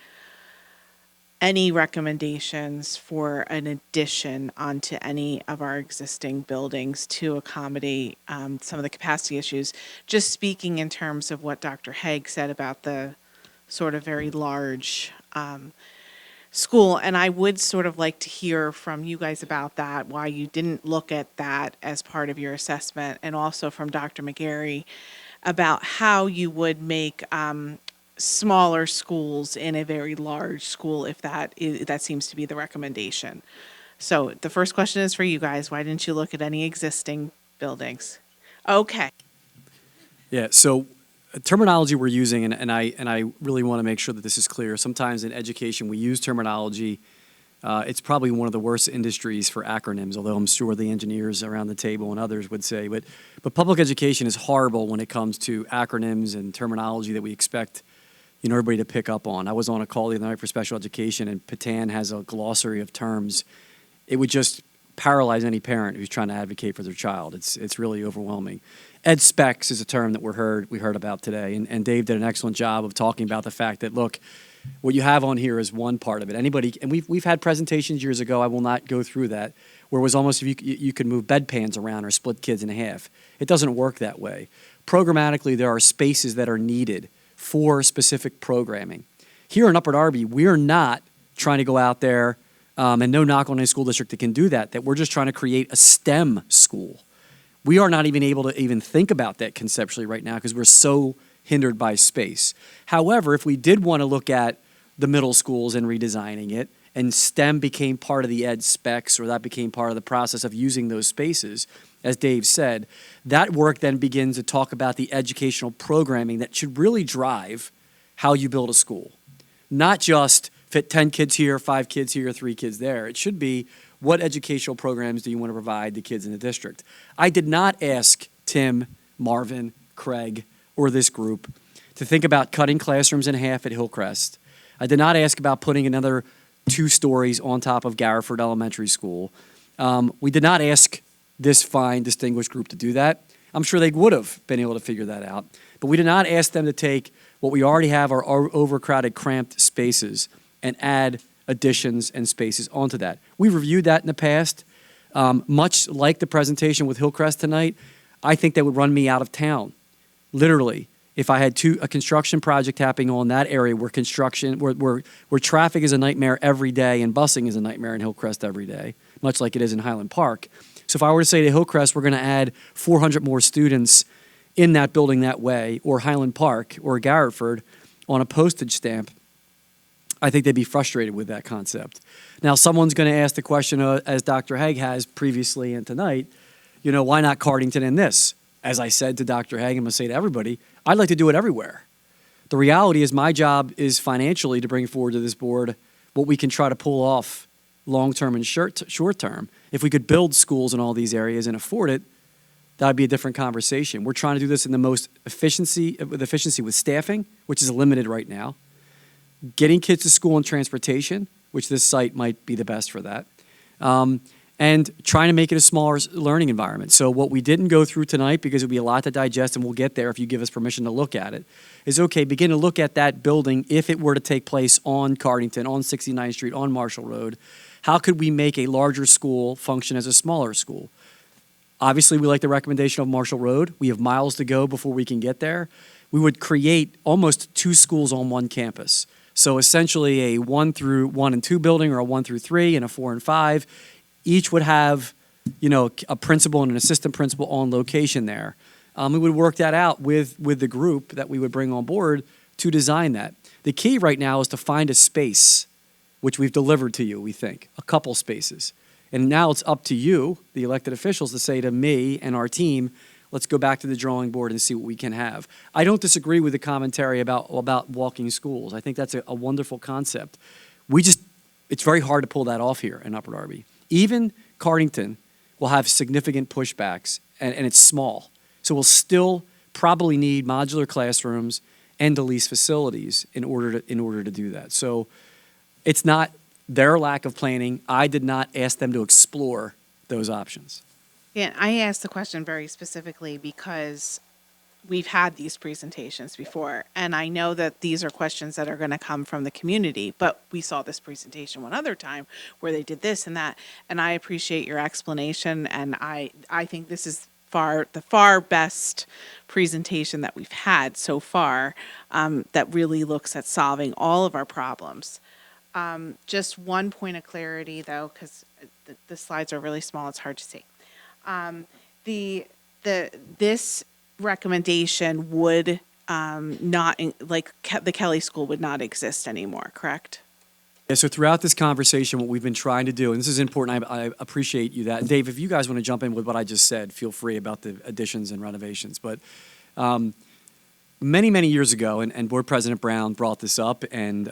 any recommendations for an addition onto any of our existing buildings to accommodate some of the capacity issues. Just speaking in terms of what Dr. Haig said about the sort of very large school, and I would sort of like to hear from you guys about that, why you didn't look at that as part of your assessment, and also from Dr. McGarry about how you would make smaller schools in a very large school if that seems to be the recommendation. So the first question is for you guys. Why didn't you look at any existing buildings? Okay. Yeah, so terminology we're using, and I really want to make sure that this is clear. Sometimes in education we use terminology. It's probably one of the worst industries for acronyms, although I'm sure the engineers around the table and others would say. But public education is horrible when it comes to acronyms and terminology that we expect everybody to pick up on. I was on a call the other night for special education, and Patan has a glossary of terms, it would just paralyze any parent who's trying to advocate for their child. It's really overwhelming. Ed specs is a term that we heard about today, and Dave did an excellent job of talking about the fact that, look, what you have on here is one part of it. Anybody, and we've had presentations years ago, I will not go through that, where it was almost if you could move bedpans around or split kids in half. It doesn't work that way. Programmatically, there are spaces that are needed for specific programming. Here in Upper Darby, we're not trying to go out there, and no knock on any school district that can do that we're just trying to create a STEM school. We are not even able to even think about that conceptually right now because we're so hindered by space. However, if we did want to look at the middle schools and redesigning it, and STEM became part of the ed specs, or that became part of the process of using those spaces, as Dave said, that work then begins to talk about the educational programming that should really drive how you build a school. Not just fit 10 kids here, 5 kids here, 3 kids there. It should be, what educational programs do you want to provide the kids in the district? I did not ask Tim, Marvin, Craig, or this group to think about cutting classrooms in half at Hillcrest. I did not ask about putting another 2 stories on top of Garriford Elementary School. We did not ask this fine, distinguished group to do that. I'm sure they would have been able to figure that out. But we did not ask them to take what we already have, our overcrowded, cramped spaces, and add additions and spaces onto that. We reviewed that in the past. Much like the presentation with Hillcrest tonight, I think that would run me out of town. Literally, if I had a construction project happening on that area where traffic is a nightmare every day and busing is a nightmare in Hillcrest every day, much like it is in Highland Park. So if I were to say to Hillcrest, we're going to add 400 more students in that building that way, or Highland Park or Garriford on a postage stamp, I think they'd be frustrated with that concept. Now, someone's going to ask the question, as Dr. Haig has previously and tonight, why not Cardington in this? As I said to Dr. Haig, I'm going to say to everybody, I'd like to do it everywhere. The reality is my job is financially to bring forward to this board what we can try to pull off long-term and short-term. If we could build schools in all these areas and afford it, that would be a different conversation. We're trying to do this in the most efficiency with staffing, which is limited right now, getting kids to school and transportation, which this site might be the best for that, and trying to make it a smaller learning environment. So what we didn't go through tonight, because it would be a lot to digest, and we'll get there if you give us permission to look at it, is begin to look at that building if it were to take place on Cardington, on 69th Street, on Marshall Road. How could we make a larger school function as a smaller school? Obviously, we like the recommendation of Marshall Road. We have miles to go before we can get there. We would create almost 2 schools on one campus. So essentially a 1 through 1 and 2 building, or a 1 through 3 and a 4 and 5. Each would have, a principal and an assistant principal on location there. We would work that out with the group that we would bring on board to design that. The key right now is to find a space, which we've delivered to you, we think, a couple spaces. And now it's up to you, the elected officials, to say to me and our team, let's go back to the drawing board and see what we can have. I don't disagree with the commentary about walking schools. I think that's a wonderful concept. It's very hard to pull that off here in Upper Darby. Even Cardington will have significant pushbacks, and it's small. So we'll still probably need modular classrooms and lease facilities in order to do that. So it's not their lack of planning. I did not ask them to explore those options. Yeah, I asked the question very specifically because we've had these presentations before, and I know that these are questions that are going to come from the community, but we saw this presentation one other time where they did this and that, and I appreciate your explanation, and I think this is the far best presentation that we've had so far, that really looks at solving all of our problems. Just one point of clarity, though, because the slides are really small, it's hard to see. This recommendation would not, the Kelly School would not exist anymore, correct? Yeah, so throughout this conversation, what we've been trying to do, and this is important, I appreciate you that. Dave, if you guys want to jump in with what I just said, feel free about the additions and renovations. But many, many years ago, and Board President Brown brought this up, and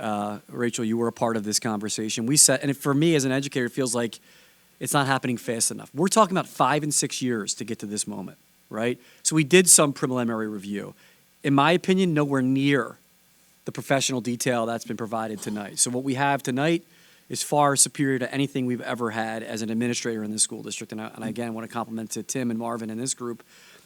Rachel, you were a part of this conversation. We said, and for me as an educator, it feels like it's not happening fast enough. We're talking about 5 and 6 years to get to this moment, right? So we did some preliminary review. In my opinion, nowhere near the professional detail that's been provided tonight. So what we have tonight is far superior to anything we've ever had as an administrator in this school district. And I again want to compliment to Tim and Marvin and this group.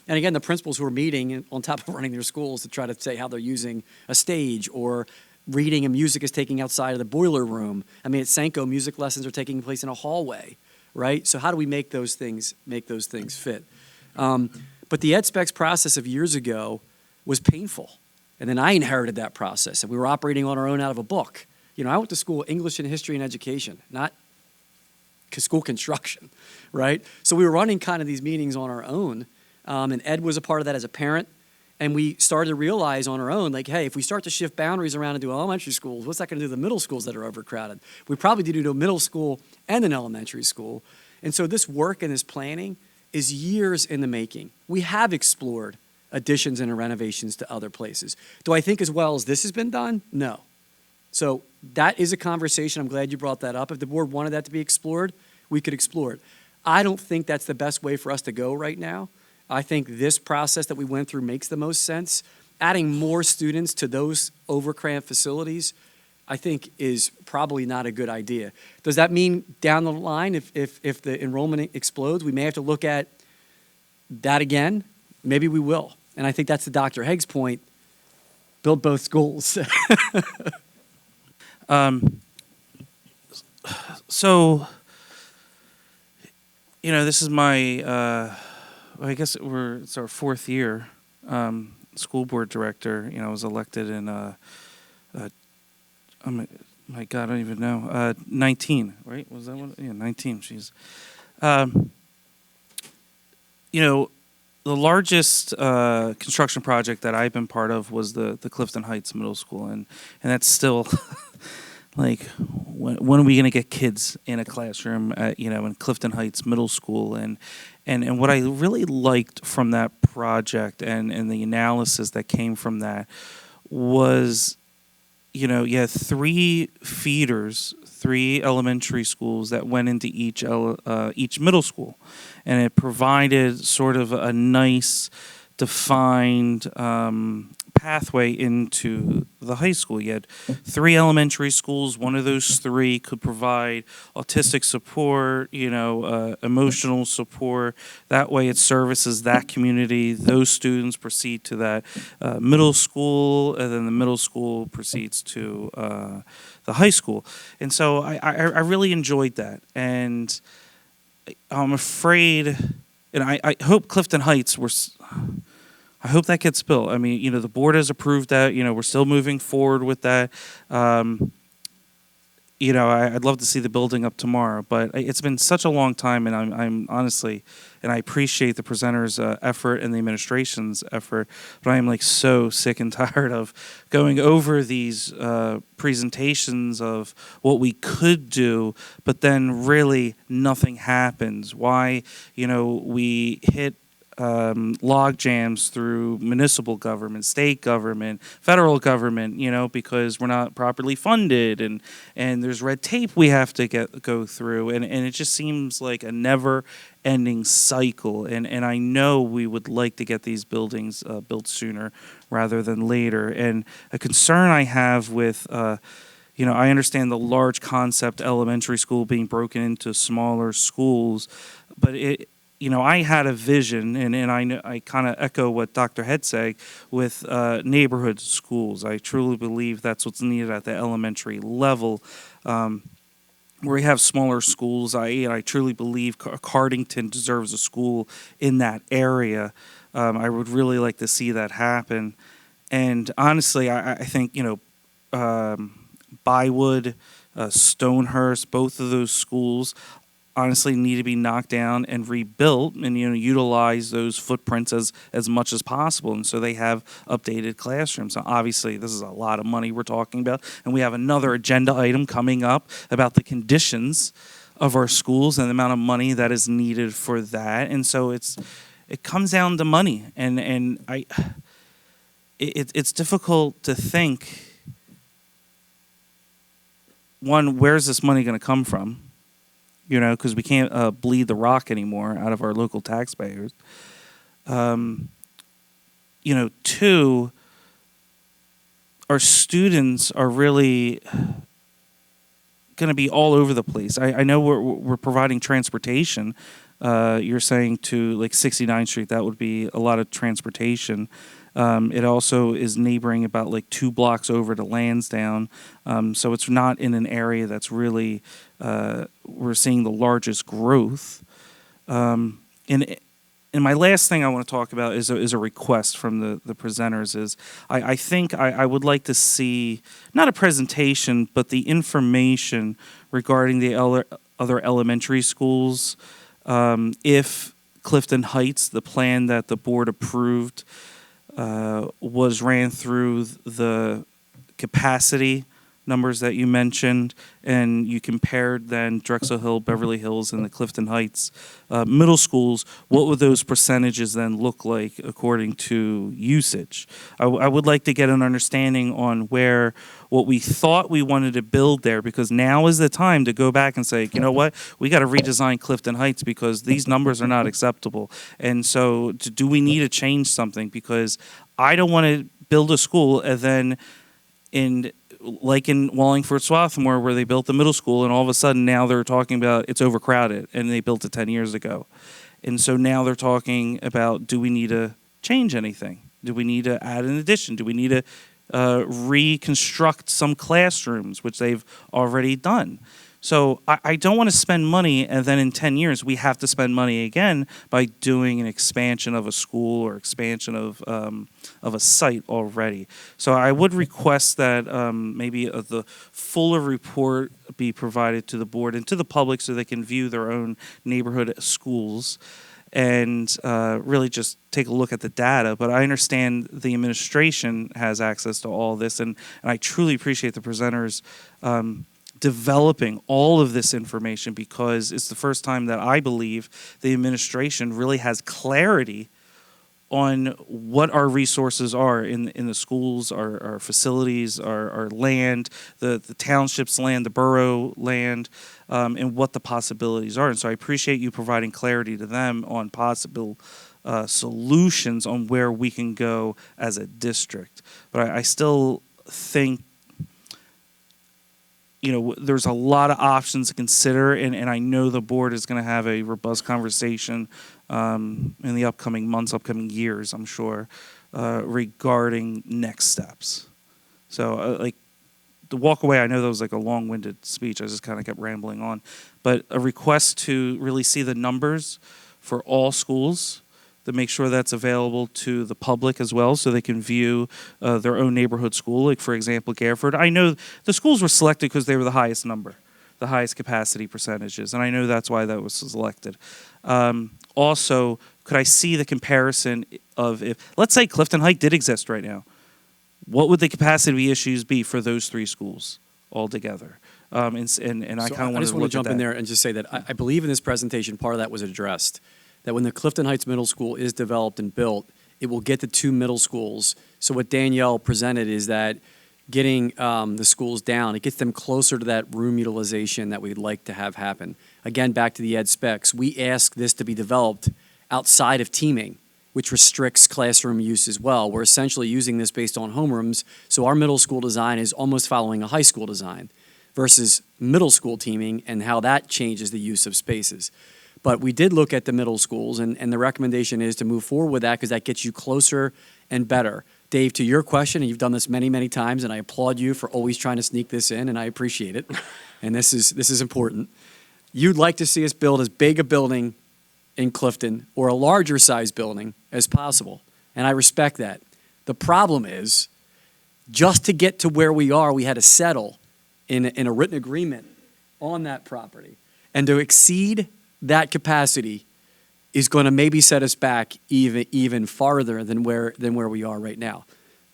And again, the principals who are meeting on top of running their schools to try to say how they're using a stage or reading and music is taking outside of the boiler room. I mean, at Senko, music lessons are taking place in a hallway, right? So how do we make those things fit? But the EdSpecs process of years ago was painful. And then I inherited that process, and we were operating on our own out of a book. You know, I went to school English and history and education, not school construction, right? So we were running kind of these meetings on our own, and Ed was a part of that as a parent. And we started to realize on our own, like, hey, if we start to shift boundaries around and do elementary schools, what's that going to do to the middle schools that are overcrowded? We probably need to do a middle school and an elementary school. And so this work and this planning is years in the making. We have explored additions and renovations to other places. Do I think as well as this has been done? No. So that is a conversation. I'm glad you brought that up. If the board wanted that to be explored, we could explore it. I don't think that's the best way for us to go right now. I think this process that we went through makes the most sense. Adding more students to those overcramped facilities, I think, is probably not a good idea. Does that mean down the line, if the enrollment explodes, we may have to look at that again? Maybe we will. And I think that's to Dr. Haig's point, build both schools. So, you know, this is my, I guess it's our fourth year, school board director. You know, I was elected in, oh my God, I don't even know, 19, right? Was that one? Yeah, 19, jeez. You know, the largest construction project that I've been part of was the Clifton Heights Middle School, and that's still like, when are we going to get kids in a classroom at, you know, in Clifton Heights Middle School? And what I really liked from that project and the analysis that came from that was, you know, you had 3 feeders, 3 elementary schools that went into each middle school, and it provided sort of a nice, defined pathway into the high school. You had 3 elementary schools. One of those 3 could provide autistic support, you know, emotional support. That way it services that community. Those students proceed to that middle school, and then the middle school proceeds to the high school. And so I really enjoyed that. And I'm afraid, and I hope Clifton Heights I hope that gets built. I mean, you know, the board has approved that. You know, we're still moving forward with that. You know, I'd love to see the building up tomorrow, but it's been such a long time, and I'm honestly, and I appreciate the presenter's effort and the administration's effort, but I am like so sick and tired of going over these presentations of what we could do, but then really nothing happens. Why, you know, we hit log jams through municipal government, state government, federal government, you know, because we're not properly funded, and there's red tape we have to go through, and it just seems like a never-ending cycle. And I know we would like to get these buildings built sooner rather than later. And a concern I have with you know, I understand the large concept elementary school being broken into smaller schools, but you know, I had a vision, and I kind of echo what Dr. Head said with neighborhood schools. I truly believe that's what's needed at the elementary level. Where we have smaller schools, I truly believe Cardington deserves a school in that area. I would really like to see that happen. And honestly, I think, you know, Bywood, Stonehurst, both of those schools honestly need to be knocked down and rebuilt, and, you know, utilize those footprints as much as possible. And so they have updated classrooms. Now, obviously, this is a lot of money we're talking about, and we have another agenda item coming up about the conditions of our schools and the amount of money that is needed for that. And so it comes down to money, and it's difficult to think, one, where's this money going to come from? You know, because we can't bleed the rock anymore out of our local taxpayers. You know, 2, our students are really going to be all over the place. I know we're providing transportation. You're saying to like 69th Street, that would be a lot of transportation. It also is neighboring about like 2 blocks over to Lansdowne. So it's not in an area that's really, we're seeing the largest growth. And my last thing I want to talk about is a request from the presenters. Is I think I would like to see, not a presentation, but the information regarding the other elementary schools. If Clifton Heights, the plan that the board approved, was ran through the capacity numbers that you mentioned, and you compared then Drexel Hill, Beverly Hills, and the Clifton Heights middle schools, what would those percentages then look like according to usage? I would like to get an understanding on where what we thought we wanted to build there, because now is the time to go back and say, you know what, we got to redesign Clifton Heights because these numbers are not acceptable. And so do we need to change something? Because I don't want to build a school and then like in Wallingford Swarthmore, where they built the middle school, and all of a sudden now they're talking about it's overcrowded, and they built it 10 years ago. And so now they're talking about, do we need to change anything? Do we need to add an addition? Do we need to reconstruct some classrooms, which they've already done? So I don't want to spend money, and then in 10 years we have to spend money again by doing an expansion of a school or expansion of a site already. So I would request that maybe the fuller report be provided to the board and to the public so they can view their own neighborhood schools and really just take a look at the data. But I understand the administration has access to all this, and I truly appreciate the presenters developing all of this information, because it's the first time that I believe the administration really has clarity on what our resources are in the schools, our facilities, our land, the township's land, the borough land, and what the possibilities are. And so I appreciate you providing clarity to them on possible solutions on where we can go as a district. But I still think, you know, there's a lot of options to consider, and I know the board is going to have a robust conversation in the upcoming months, upcoming years, I'm sure, regarding next steps. So, like, the walk away, I know that was like a long-winded speech. I just kind of kept rambling on. But a request to really see the numbers for all schools, to make sure that's available to the public as well, so they can view their own neighborhood school. Like, for example, Gareford. I know the schools were selected because they were the highest number, the highest capacity percentages, and I know that's why that was selected. Also, could I see the comparison of, if, let's say Clifton Heights did exist right now, what would the capacity issues be for those 3 schools altogether? And I So kind of I want just to want to jump in there and just say that I believe in this presentation, part of that was addressed, that when the Clifton Heights Middle School is developed and built, it will get the 2 middle schools. So what Danielle presented is that getting the schools down, it gets them closer to that room utilization that we'd like to have happen. Again, back to the ed specs, we ask this to be developed outside of teaming, which restricts classroom use as well. We're essentially using this based on homerooms, so our middle school design is almost following a high school design versus middle school teaming and how that changes the use of spaces. But we did look at the middle schools, and the recommendation is to move forward with that because that gets you closer and better. Dave, to your question, and you've done this many, many times, and I applaud you for always trying to sneak this in, and I appreciate it. And this is important. You'd like to see us build as big a building in Clifton or a larger size building as possible, and I respect that. The problem is, just to get to where we are, we had to settle in a written agreement on that property, and to exceed that capacity is going to maybe set us back even farther than where we are right now.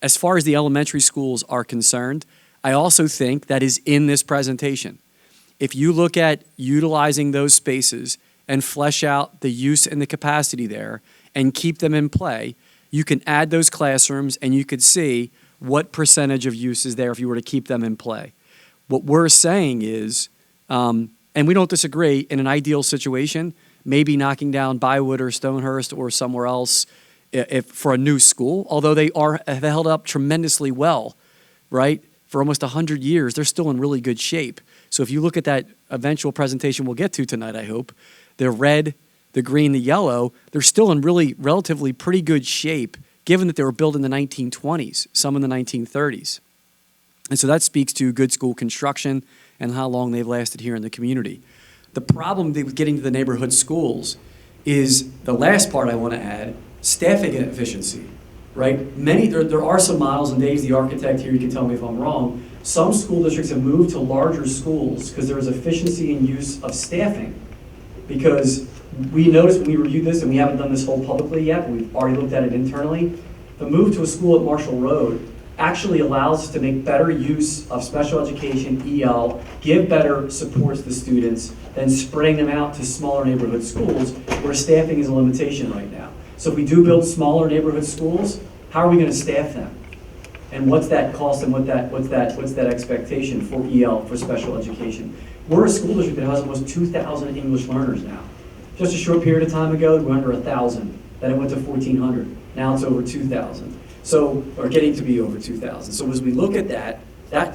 As far as the elementary schools are concerned, I also think that is in this presentation. If you look at utilizing those spaces and flesh out the use and the capacity there and keep them in play, you can add those classrooms and you could see what percentage of use is there if you were to keep them in play. What we're saying is, and we don't disagree, in an ideal situation, maybe knocking down Bywood or Stonehurst or somewhere else for a new school, although they have held up tremendously well, right, for almost 100 years, they're still in really good shape. So if you look at that eventual presentation we'll get to tonight, I hope, the red, the green, the yellow, they're still in really relatively pretty good shape, given that they were built in the 1920s, some in the 1930s. And so that speaks to good school construction and how long they've lasted here in the community. The problem with getting to the neighborhood schools is the last part I want to add, staffing and efficiency, right? There are some models, and Dave's the architect here, you can tell me if I'm wrong. Some school districts have moved to larger schools because there is efficiency in use of staffing. Because we noticed when we reviewed this, and we haven't done this whole publicly yet, but we've already looked at it internally, the move to a school at Marshall Road actually allows us to make better use of special education, EL, give better support to the students than spreading them out to smaller neighborhood schools where staffing is a limitation right now. So if we do build smaller neighborhood schools, how are we going to staff them? And what's that cost and what's that expectation for EL, for special education? We're a school district that has almost 2,000 English learners now. Just a short period of time ago, we were under 1,000. Then it went to 1,400. Now it's over 2,000. So, or getting to be over 2,000. So as we look at that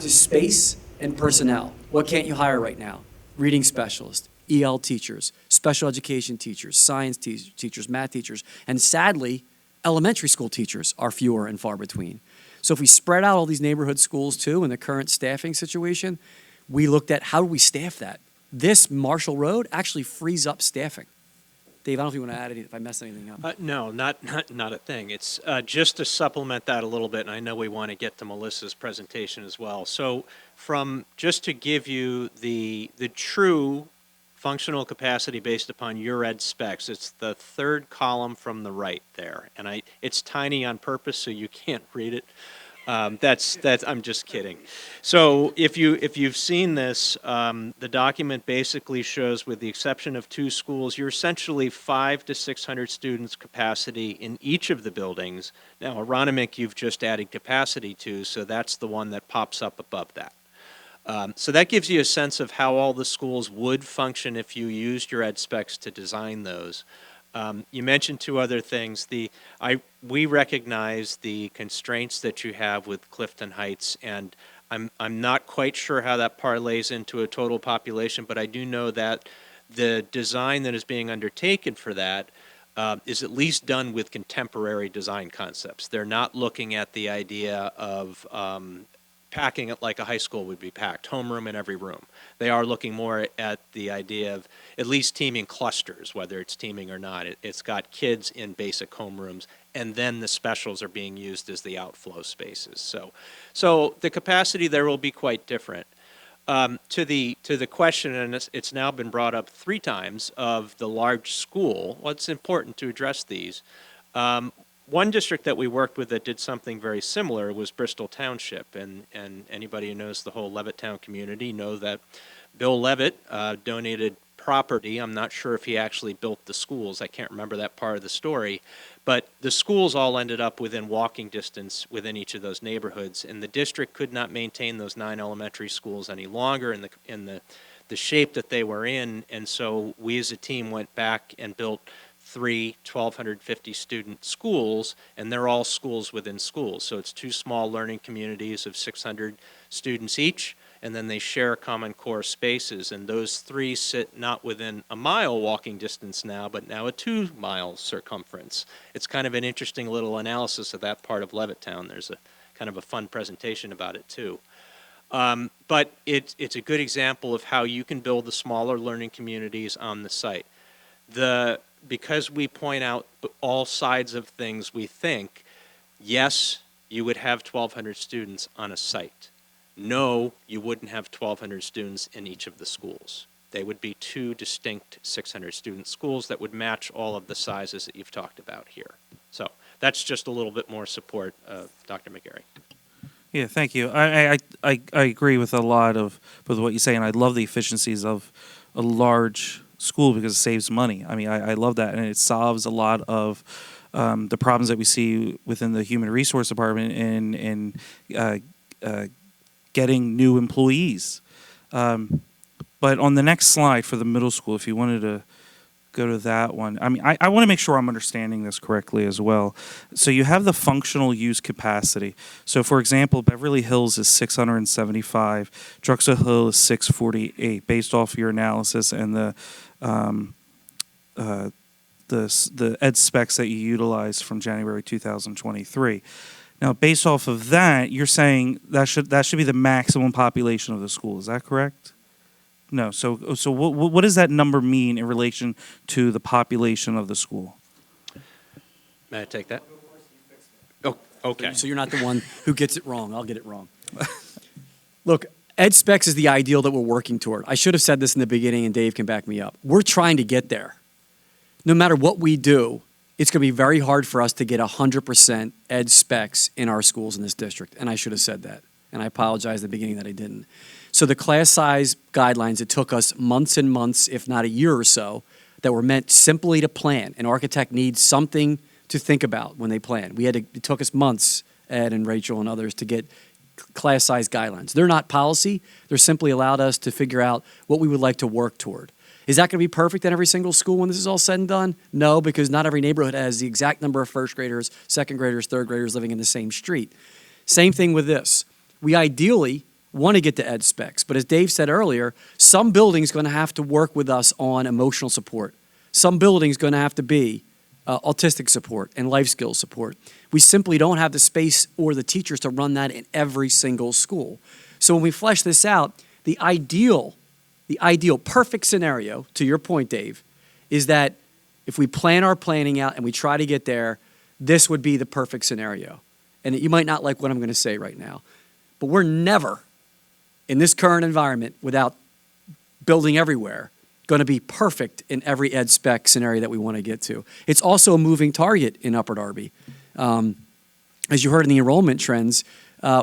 just space and personnel. What can't you hire right now? Reading specialists, EL teachers, special education teachers, science teachers, math teachers, and sadly, elementary school teachers are fewer and far between. So if we spread out all these neighborhood schools too in the current staffing situation, we looked at how do we staff that? This Marshall Road actually frees up staffing. Dave, I don't know if you want to add anything, if I messed anything up. No, not a thing. It's just to supplement that a little bit, and I know we want to get to Melissa's presentation as well. So just to give you the true functional capacity based upon your ed specs, it's the third column from the right there. And it's tiny on purpose so you can't read it. That's I'm just kidding. So if you've seen this, the document basically shows, with the exception of 2 schools, you're essentially 500 to 600 students capacity in each of the buildings. Now, Aronimink you've just added capacity to, so that's the one that pops up above that. So that gives you a sense of how all the schools would function if you used your ed specs to design those. You mentioned 2 other things. We recognize the constraints that you have with Clifton Heights, and I'm not quite sure how that parlays into a total population, but I do know that the design that is being undertaken for that is at least done with contemporary design concepts. They're not looking at the idea of packing it like a high school would be packed, homeroom in every room. They are looking more at the idea of at least teaming clusters, whether it's teaming or not. It's got kids in basic homerooms, and then the specials are being used as the outflow spaces. So the capacity there will be quite different. To the question, and it's now been brought up 3 times, of the large school, well, it's important to address these. One district that we worked with that did something very similar was Bristol Township, and anybody who knows the whole Levittown community know that Bill Levitt donated property. I'm not sure if he actually built the schools. I can't remember that part of the story, but the schools all ended up within walking distance within each of those neighborhoods, and the district could not maintain those 9 elementary schools any longer in the shape that they were in, and so we as a team went back and built 3 1,250 student schools, and they're all schools within schools. So it's 2 small learning communities of 600 students each, and then they share common core spaces. And those 3 sit not within a mile walking distance now, but now a 2-mile circumference. It's kind of an interesting little analysis of that part of Levittown. There's a kind of a fun presentation about it too. But it's a good example of how you can build the smaller learning communities on the site. Because we point out all sides of things, we think, yes, you would have 1,200 students on a site. No, you wouldn't have 1,200 students in each of the schools. They would be 2 distinct 600-student schools that would match all of the sizes that you've talked about here. So that's just a little bit more support, Dr. McGarry. Yeah, thank you. I agree with a lot of what you say, and I love the efficiencies of a large school because it saves money. I mean, I love that, and it solves a lot of the problems that we see within the human resource department in getting new employees. But on the next slide for the middle school, if you wanted to go to that one. I mean, I want to make sure I'm understanding this correctly as well. So you have the functional use capacity. So, for example, Beverly Hills is 675, Drexel Hill is 648, based off your analysis and the ed specs that you utilized from January 2023. Now, based off of that, you're saying that should be the maximum population of the school. Is that correct? No. So what does that number mean in relation to the population of the school? May I take that? Oh, okay. So you're not the one who gets it wrong. I'll get it wrong. Look, ed specs is the ideal that we're working toward. I should have said this in the beginning, and Dave can back me up. We're trying to get there. No matter what we do, it's going to be very hard for us to get 100% ed specs in our schools in this district, and I should have said that. And I apologize at the beginning that I didn't. So the class size guidelines, it took us months and months, if not a year or so, that were meant simply to plan. An architect needs something to think about when they plan. It took us months, Ed and Rachel and others, to get class size guidelines. They're not policy. They're simply allowed us to figure out what we would like to work toward. Is that going to be perfect in every single school when this is all said and done? No, because not every neighborhood has the exact number of first graders, second graders, third graders living in the same street. Same thing with this. We ideally want to get to ed specs, but as Dave said earlier, some buildings going to have to work with us on emotional support. Some buildings going to have to be autistic support and life skills support. We simply don't have the space or the teachers to run that in every single school. So when we flesh this out, the ideal perfect scenario, to your point, Dave, is that if we plan our planning out and we try to get there, this would be the perfect scenario. And you might not like what I'm going to say right now, but we're never, in this current environment, without building everywhere, going to be perfect in every ed spec scenario that we want to get to. It's also a moving target in Upper Darby. As you heard in the enrollment trends,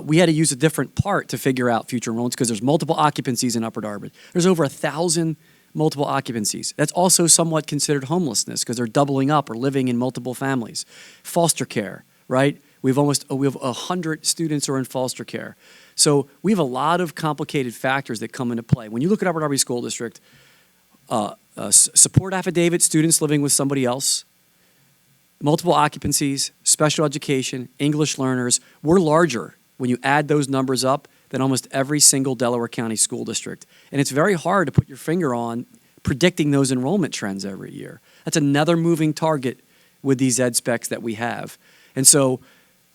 we had to use a different part to figure out future enrollments because there's multiple occupancies in Upper Darby. There's over 1,000 multiple occupancies. That's also somewhat considered homelessness because they're doubling up or living in multiple families. Foster care, right? We have 100 students who are in foster care. So we have a lot of complicated factors that come into play. When you look at Upper Darby School District, support affidavit, students living with somebody else, multiple occupancies, special education, English learners, we're larger when you add those numbers up than almost every single Delaware County school district. And it's very hard to put your finger on predicting those enrollment trends every year. That's another moving target with these ed specs that we have. And so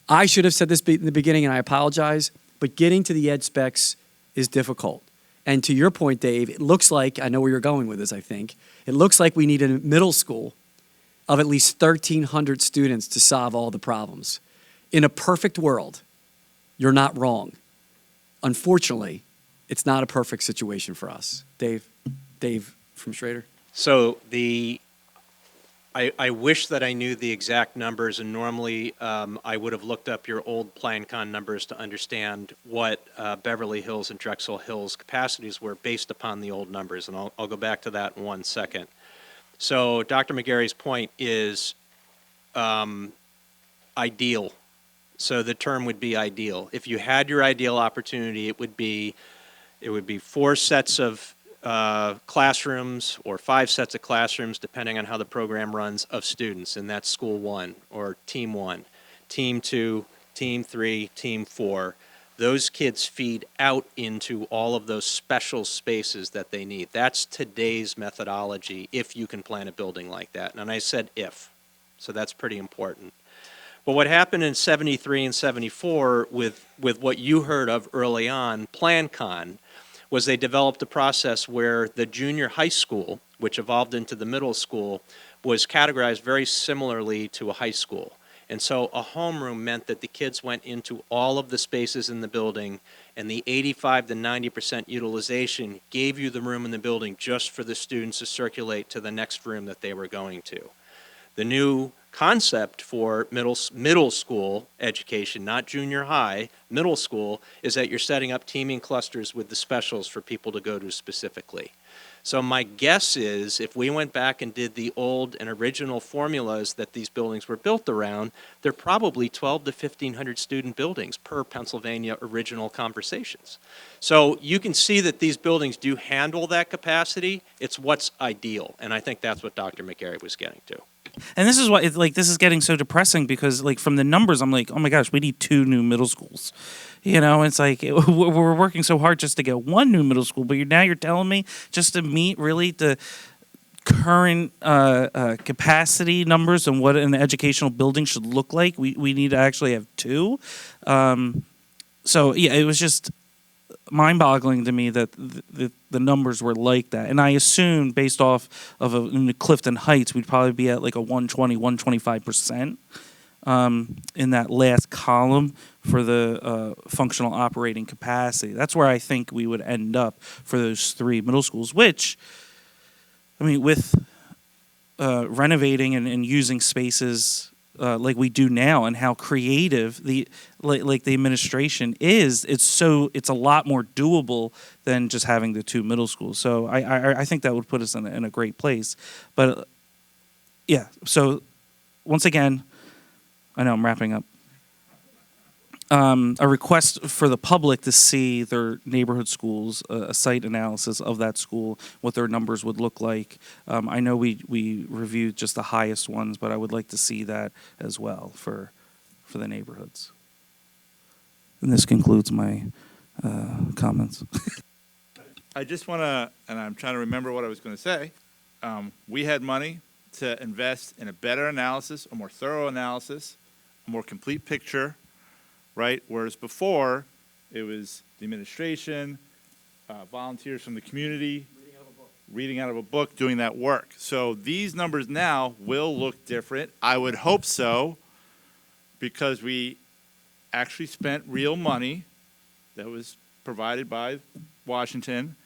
I should have said this in the beginning, and I apologize, but getting to the ed specs is difficult. And to your point, Dave, it looks like, I know where you're going with this, I think, it looks like we need a middle school of at least 1,300 students to solve all the problems. In a perfect world, you're not wrong. Unfortunately, it's not a perfect situation for us. Dave from Schrader. So I wish that I knew the exact numbers, and normally I would have looked up your old PlanCon numbers to understand what Beverly Hills and Drexel Hills capacities were based upon the old numbers, and I'll go back to that in 1 second. So Dr. McGarry's point is ideal. So the term would be ideal. If you had your ideal opportunity, it would be 4 sets of classrooms or 5 sets of classrooms, depending on how the program runs, of students, and that's school 1 or team 1, team 2, team 3, team 4. Those kids feed out into all of those special spaces that they need. That's today's methodology if you can plan a building like that. And I said if, so that's pretty important. But what happened in 73 and 74 with what you heard of early on, PlanCon, was they developed a process where the junior high school, which evolved into the middle school, was categorized very similarly to a high school. And so a homeroom meant that the kids went into all of the spaces in the building, and the 85 to 90% utilization gave you the room in the building just for the students to circulate to the next room that they were going to. The new concept for middle school education, not junior high, middle school, is that you're setting up teaming clusters with the specials for people to go to specifically. So my guess is if we went back and did the old and original formulas that these buildings were built around, they're probably 12 to 1,500 student buildings per Pennsylvania original conversations. So you can see that these buildings do handle that capacity. It's what's ideal, and I think that's what Dr. McGarry was getting to. And this is why this is getting so depressing, because like from the numbers, I'm like, oh my gosh, we need 2 new middle schools. It's like we're working so hard just to get 1 new middle school, but now you're telling me just to meet really the current capacity numbers and what an educational building should look like, we need to actually have 2. So yeah, it was just mind-boggling to me that the numbers were like that. And I assumed, based off of in Clifton Heights, we'd probably be at like a 120, 125% in that last column for the functional operating capacity. That's where I think we would end up for those 3 middle schools, which, I mean, with renovating and using spaces like we do now, and how creative the administration is, it's a lot more doable than just having the 2 middle schools. So I think that would put us in a great place. But yeah, so once again, I know I'm wrapping up. A request for the public to see their neighborhood schools, a site analysis of that school, what their numbers would look like. I know we reviewed just the highest ones, but I would like to see that as well for the neighborhoods. And this concludes my comments. I just want to, and I'm trying to remember what I was going to say. We had money to invest in a better analysis, a more thorough analysis, a more complete picture, right? Whereas before, it was the administration, volunteers from the community, reading out of a book, doing that work. So these numbers now will look different. I would hope so, because we actually spent real money that was provided by Washington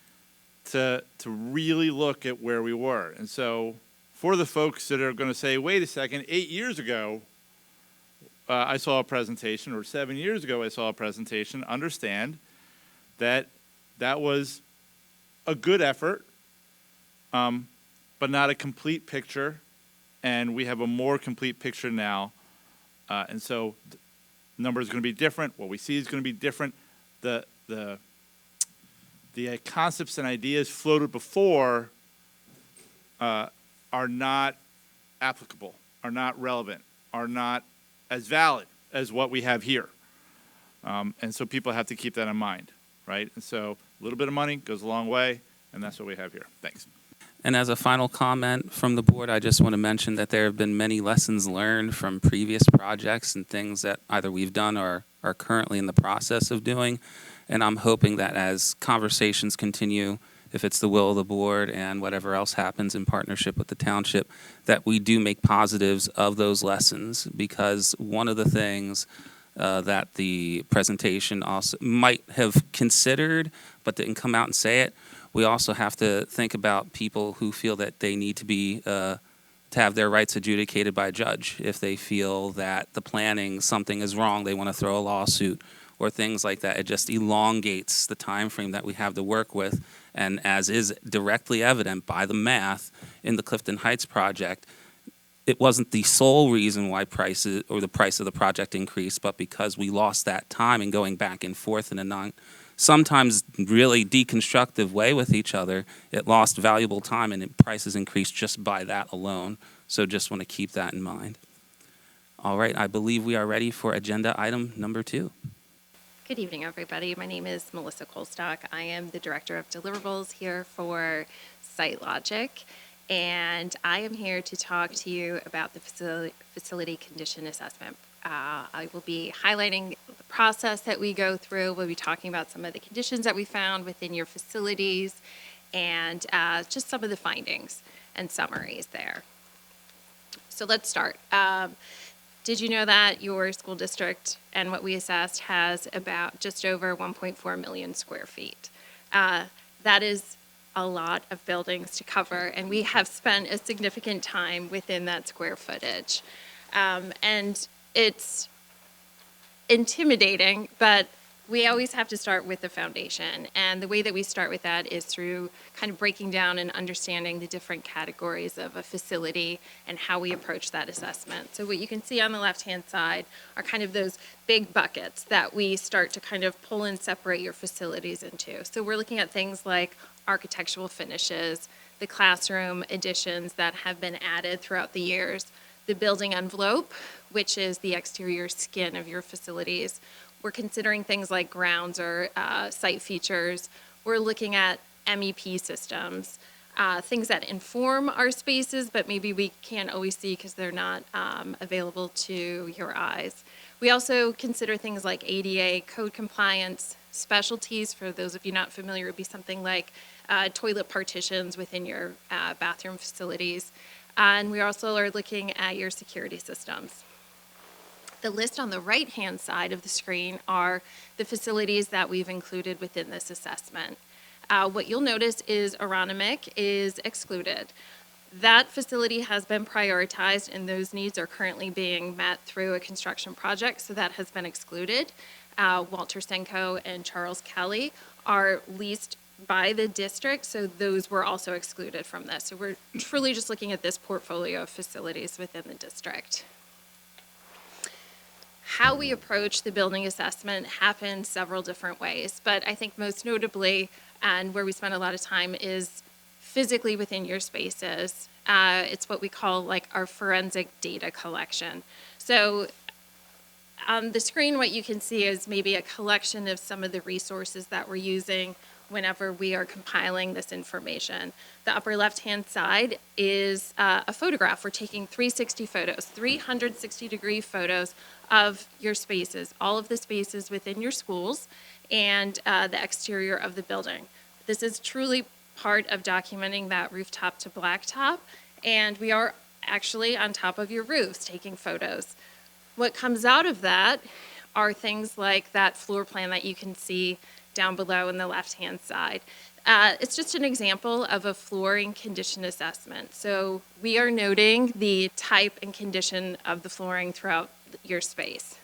to really look at where we were. And so for the folks that are going to say, wait a second, 8 years ago, I saw a presentation, or 7 years ago I saw a presentation, understand that that was a good effort, but not a complete picture, and we have a more complete picture now. And so numbers are going to be different. What we see is going to be different. The concepts and ideas floated before are not applicable, are not relevant, are not as valid as what we have here. And so people have to keep that in mind, right? And so a little bit of money goes a long way, and that's what we have here. Thanks. And as a final comment from the board, I just want to mention that there have been many lessons learned from previous projects and things that either we've done or are currently in the process of doing. And I'm hoping that as conversations continue, if it's the will of the board and whatever else happens in partnership with the township, that we do make positives of those lessons, because one of the things that the presentation also might have considered but didn't come out and say it, we also have to think about people who feel that they need to be to have their rights adjudicated by a judge. If they feel that the planning, something is wrong, they want to throw a lawsuit or things like that. It just elongates the time frame that we have to work with. And as is directly evident by the math in the Clifton Heights project, it wasn't the sole reason why prices or the price of the project increased, but because we lost that time in going back and forth in a sometimes really deconstructive way with each other. It lost valuable time, and prices increased just by that alone. So just want to keep that in mind. All right, I believe we are ready for agenda item number 2. Good evening, everybody. My name is Melissa Kolstock. I am the Director of Deliverables here for SiteLogic, and I am here to talk to you about the facility condition assessment. I will be highlighting the process that we go through. We'll be talking about some of the conditions that we found within your facilities and just some of the findings and summaries there. So let's start. Did you know that your school district and what we assessed has about just over 1.4 million square feet? That is a lot of buildings to cover, and we have spent a significant time within that square footage. And it's intimidating, but we always have to start with the foundation. And the way that we start with that is through kind of breaking down and understanding the different categories of a facility and how we approach that assessment. So what you can see on the left-hand side are kind of those big buckets that we start to kind of pull and separate your facilities into. So we're looking at things like architectural finishes, the classroom additions that have been added throughout the years, the building envelope, which is the exterior skin of your facilities. We're considering things like grounds or site features. We're looking at MEP systems, things that inform our spaces, but maybe we can't always see because they're not available to your eyes. We also consider things like ADA, code compliance, specialties. For those of you not familiar, it would be something like toilet partitions within your bathroom facilities. And we also are looking at your security systems. The list on the right-hand side of the screen are the facilities that we've included within this assessment. What you'll notice is Aronimink is excluded. That facility has been prioritized, and those needs are currently being met through a construction project, so that has been excluded. Walter Senko and Charles Kelly are leased by the district, so those were also excluded from this. So we're truly just looking at this portfolio of facilities within the district. How we approach the building assessment happens several different ways, but I think most notably, and where we spend a lot of time, is physically within your spaces. It's what we call like our forensic data collection. So on the screen, what you can see is maybe a collection of some of the resources that we're using whenever we are compiling this information. The upper left-hand side is a photograph. We're taking 360 photos, 360-degree photos of your spaces, all of the spaces within your schools, and the exterior of the building. This is truly part of documenting that rooftop to blacktop, and we are actually on top of your roofs taking photos. What comes out of that are things like that floor plan that you can see down below in the left-hand side. It's just an example of a flooring condition assessment. So we are noting the type and condition of the flooring throughout your space.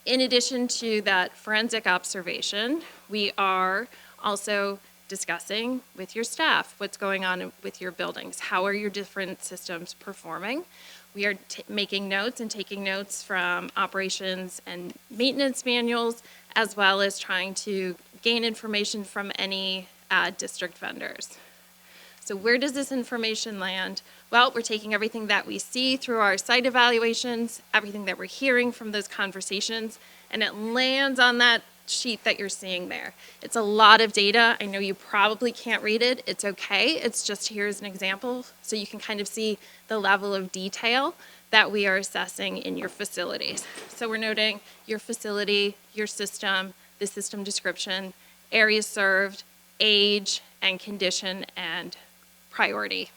In addition to that forensic observation, we are also discussing with your staff what's going on with your buildings. How are your different systems performing? We are making notes and taking notes from operations and maintenance manuals, as well as trying to gain information from any district vendors. So where does this information land? Well, we're taking everything that we see through our site evaluations, everything that we're hearing from those conversations, and it lands on that sheet that you're seeing there. It's a lot of data. I know you probably can't read it. It's okay. It's just here's an example so you can kind of see the level of detail that we are assessing in your facilities. So we're noting your facility, your system, the system description, areas served, age and condition, and priority.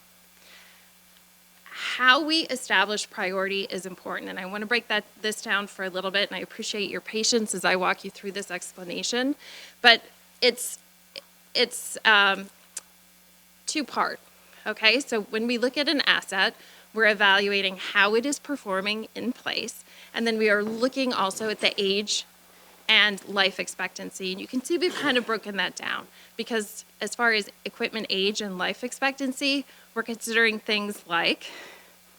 How we establish priority is important, and I want to break this down for a little bit, and I appreciate your patience as I walk you through this explanation, but it's two-part, okay? So when we look at an asset, we're evaluating how it is performing in place, and then we are looking also at the age and life expectancy, and you can see we've kind of broken that down, because as far as equipment age and life expectancy, we're considering things like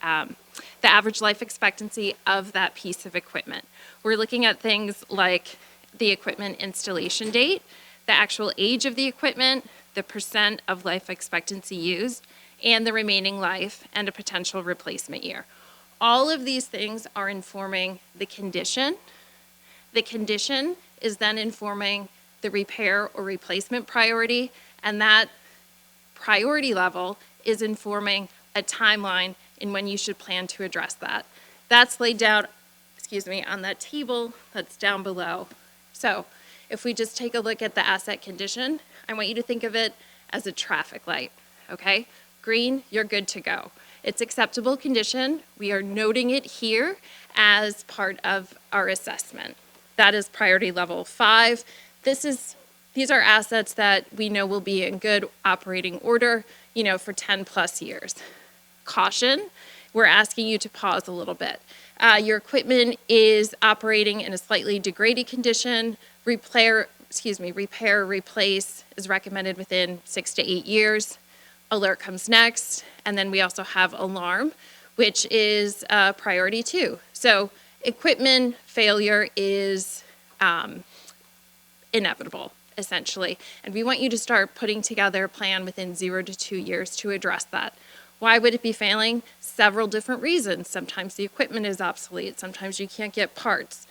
the average life expectancy of that piece of equipment. We're looking at things like the equipment installation date, the actual age of the equipment, the percent of life expectancy used, and the remaining life and a potential replacement year. All of these things are informing the condition. The condition is then informing the repair or replacement priority, and that priority level is informing a timeline in when you should plan to address that. That's laid down, on that table that's down below. So if we just take a look at the asset condition, I want you to think of it as a traffic light, okay? Green, you're good to go. It's acceptable condition. We are noting it here as part of our assessment. That is priority level 5. These are assets that we know will be in good operating order, for 10 plus years. Caution, we're asking you to pause a little bit. Your equipment is operating in a slightly degraded condition, repair, replace is recommended within 6 to 8 years. Alert comes next, and then we also have alarm, which is priority 2. So equipment failure is inevitable, essentially. And we want you to start putting together a plan within 0 to 2 years to address that. Why would it be failing? Several different reasons. Sometimes the equipment is obsolete. Sometimes you can't get parts.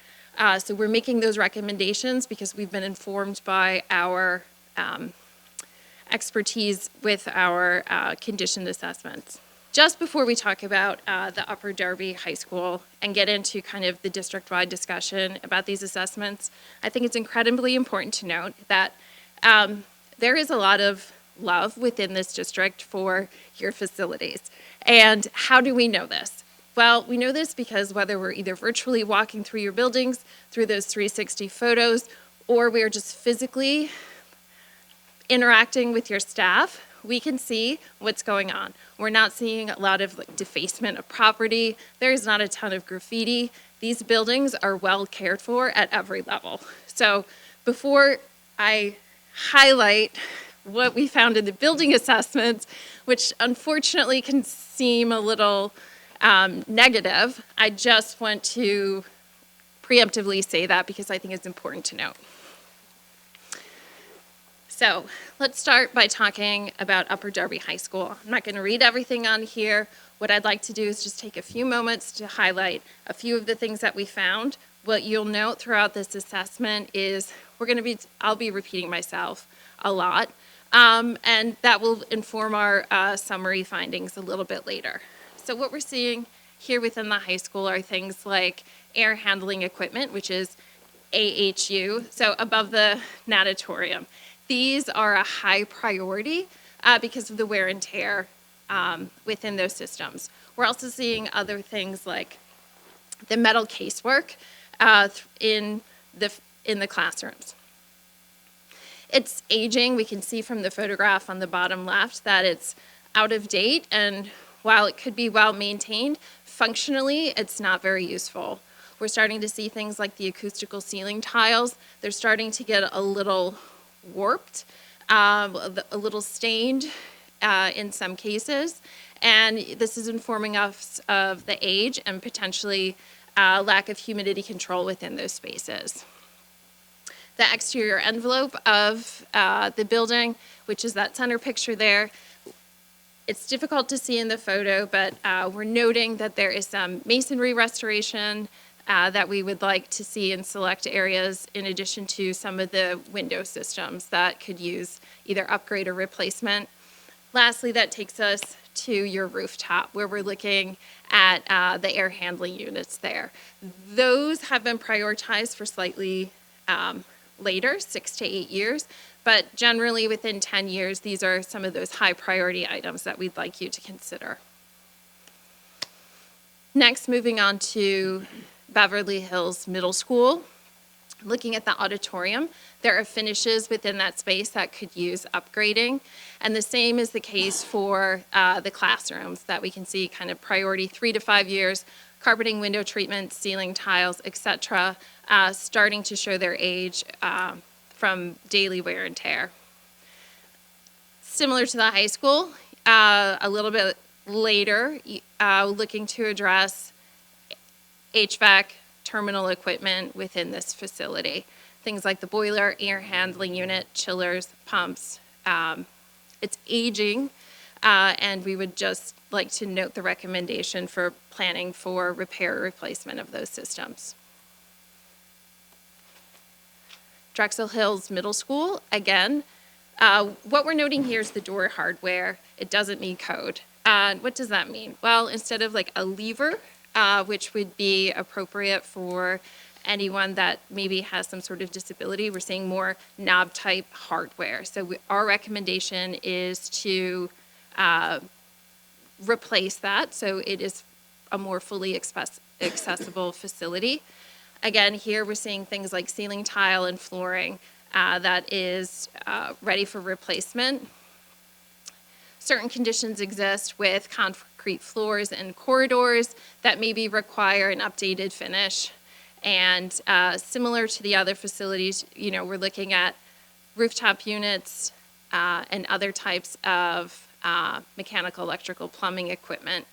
So we're making those recommendations because we've been informed by our expertise with our condition assessments. Just before we talk about the Upper Darby High School and get into kind of the district-wide discussion about these assessments, I think it's incredibly important to note that there is a lot of love within this district for your facilities. And how do we know this? Well, we know this because whether we're either virtually walking through your buildings, through those 360 photos, or we're just physically interacting with your staff, we can see what's going on. We're not seeing a lot of defacement of property. There's not a ton of graffiti. These buildings are well cared for at every level. So before I highlight what we found in the building assessments, which unfortunately can seem a little negative, I just want to preemptively say that because I think it's important to note. So let's start by talking about Upper Darby High School. I'm not going to read everything on here. What I'd like to do is just take a few moments to highlight a few of the things that we found. What you'll note throughout this assessment is I'll be repeating myself a lot, and that will inform our summary findings a little bit later. So what we're seeing here within the high school are things like air handling equipment, which is AHU, so above the natatorium. These are a high priority because of the wear and tear within those systems. We're also seeing other things like the metal casework in the classrooms. It's aging. We can see from the photograph on the bottom left that it's out of date, and while it could be well maintained, functionally it's not very useful. We're starting to see things like the acoustical ceiling tiles. They're starting to get a little warped, a little stained in some cases, and this is informing us of the age and potentially lack of humidity control within those spaces. The exterior envelope of the building, which is that center picture there, it's difficult to see in the photo, but we're noting that there is some masonry restoration that we would like to see in select areas, in addition to some of the window systems that could use either upgrade or replacement. Lastly, that takes us to your rooftop, where we're looking at the air handling units there. Those have been prioritized for slightly later, 6 to 8 years, but generally within 10 years, these are some of those high priority items that we'd like you to consider. Next, moving on to Beverly Hills Middle School. Looking at the auditorium, there are finishes within that space that could use upgrading, and the same is the case for the classrooms that we can see kind of priority 3 to 5 years, carpeting, window treatment, ceiling tiles, etc., starting to show their age from daily wear and tear. Similar to the high school, a little bit later, looking to address HVAC terminal equipment within this facility. Things like the boiler, air handling unit, chillers, pumps. It's aging, and we would just like to note the recommendation for planning for repair or replacement of those systems. Drexel Hills Middle School, again, what we're noting here is the door hardware. It doesn't meet code. What does that mean? Well, instead of like a lever, which would be appropriate for anyone that maybe has some sort of disability, we're seeing more knob-type hardware. So our recommendation is to replace that so it is a more fully accessible facility. Again, here we're seeing things like ceiling tile and flooring that is ready for replacement. Certain conditions exist with concrete floors and corridors that maybe require an updated finish. And similar to the other facilities, you know, we're looking at rooftop units and other types of mechanical, electrical, plumbing equipment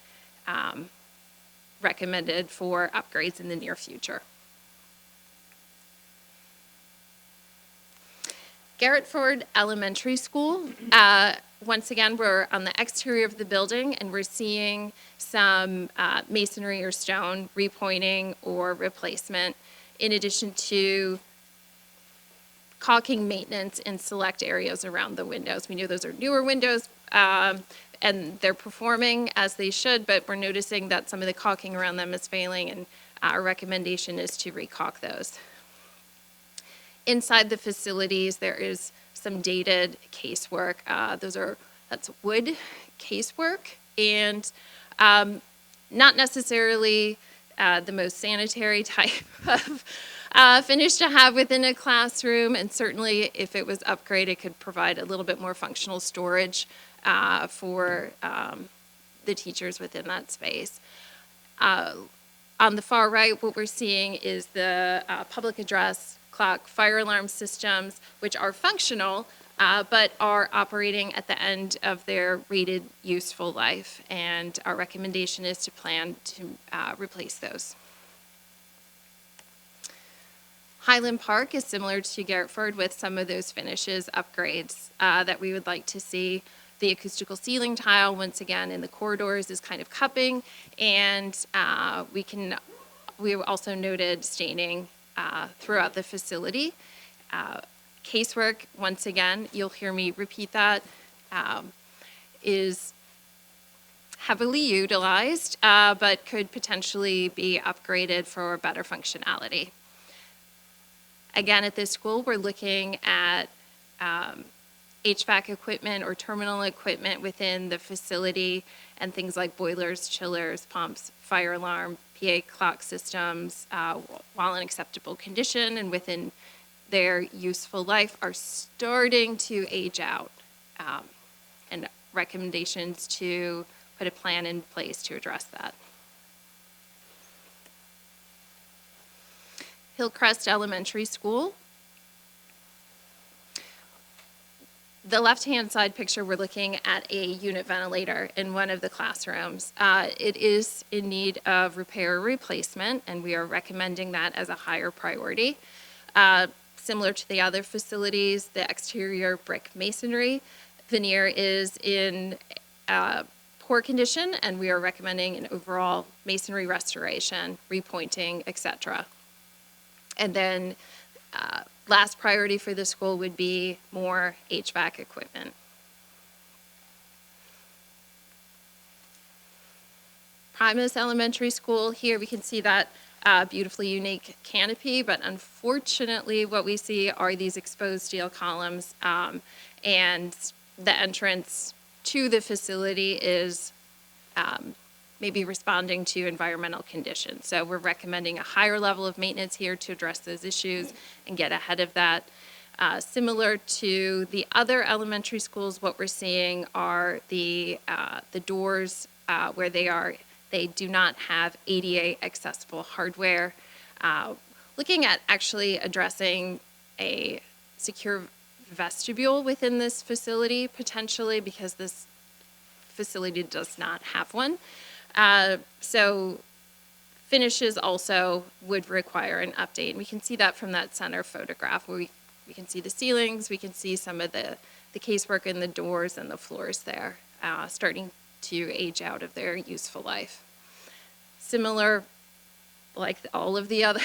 recommended for upgrades in the near future. Garrett Ford Elementary School, once again, we're on the exterior of the building and we're seeing some masonry or stone repointing or replacement, in addition to caulking maintenance in select areas around the windows. We know those are newer windows and they're performing as they should, but we're noticing that some of the caulking around them is failing, and our recommendation is to recaulk those. Inside the facilities, there is some dated casework. That's wood casework, and not necessarily the most sanitary type of finish to have within a classroom, and certainly if it was upgraded, could provide a little bit more functional storage for the teachers within that space. On the far right, what we're seeing is the public address, clock, fire alarm systems, which are functional, but are operating at the end of their rated useful life. And our recommendation is to plan to replace those. Highland Park is similar to Garrett Ford with some of those finishes, upgrades that we would like to see. The acoustical ceiling tile, once again, in the corridors is kind of cupping, and we also noted staining throughout the facility. Casework, once again, you'll hear me repeat that, is heavily utilized, but could potentially be upgraded for better functionality. Again, at this school, we're looking at HVAC equipment or terminal equipment within the facility, and things like boilers, chillers, pumps, fire alarm, PA clock systems, while in acceptable condition and within their useful life, are starting to age out, and recommendations to put a plan in place to address that. Hillcrest Elementary School. The left-hand side picture, we're looking at a unit ventilator in one of the classrooms. It is in need of repair or replacement, and we are recommending that as a higher priority. Similar to the other facilities, the exterior brick masonry veneer is in poor condition, and we are recommending an overall masonry restoration, repointing, etc. And then last priority for the school would be more HVAC equipment. Primus Elementary School, here we can see that beautifully unique canopy, but unfortunately what we see are these exposed steel columns, and the entrance to the facility is maybe responding to environmental conditions. So we're recommending a higher level of maintenance here to address those issues and get ahead of that. Similar to the other elementary schools, what we're seeing are the doors where they do not have ADA accessible hardware. Looking at actually addressing a secure vestibule within this facility, potentially, because this facility does not have one. So finishes also would require an update. And we can see that from that center photograph where we can see the ceilings, we can see some of the casework in the doors and the floors there, starting to age out of their useful life. Similar, like all of the other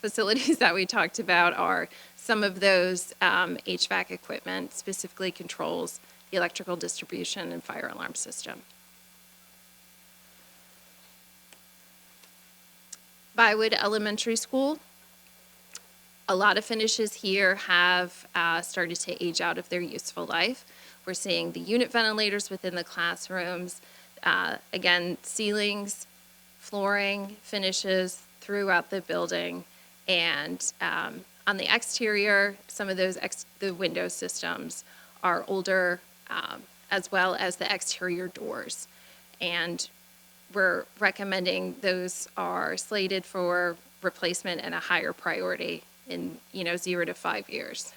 facilities that we talked about, are some of those HVAC equipment, specifically controls, the electrical distribution and fire alarm system. Bywood Elementary School. A lot of finishes here have started to age out of their useful life. We're seeing the unit ventilators within the classrooms, again, ceilings, flooring, finishes throughout the building, and on the exterior, some of those the window systems are older, as well as the exterior doors. And we're recommending those are slated for replacement and a higher priority in, 0 to 5 years.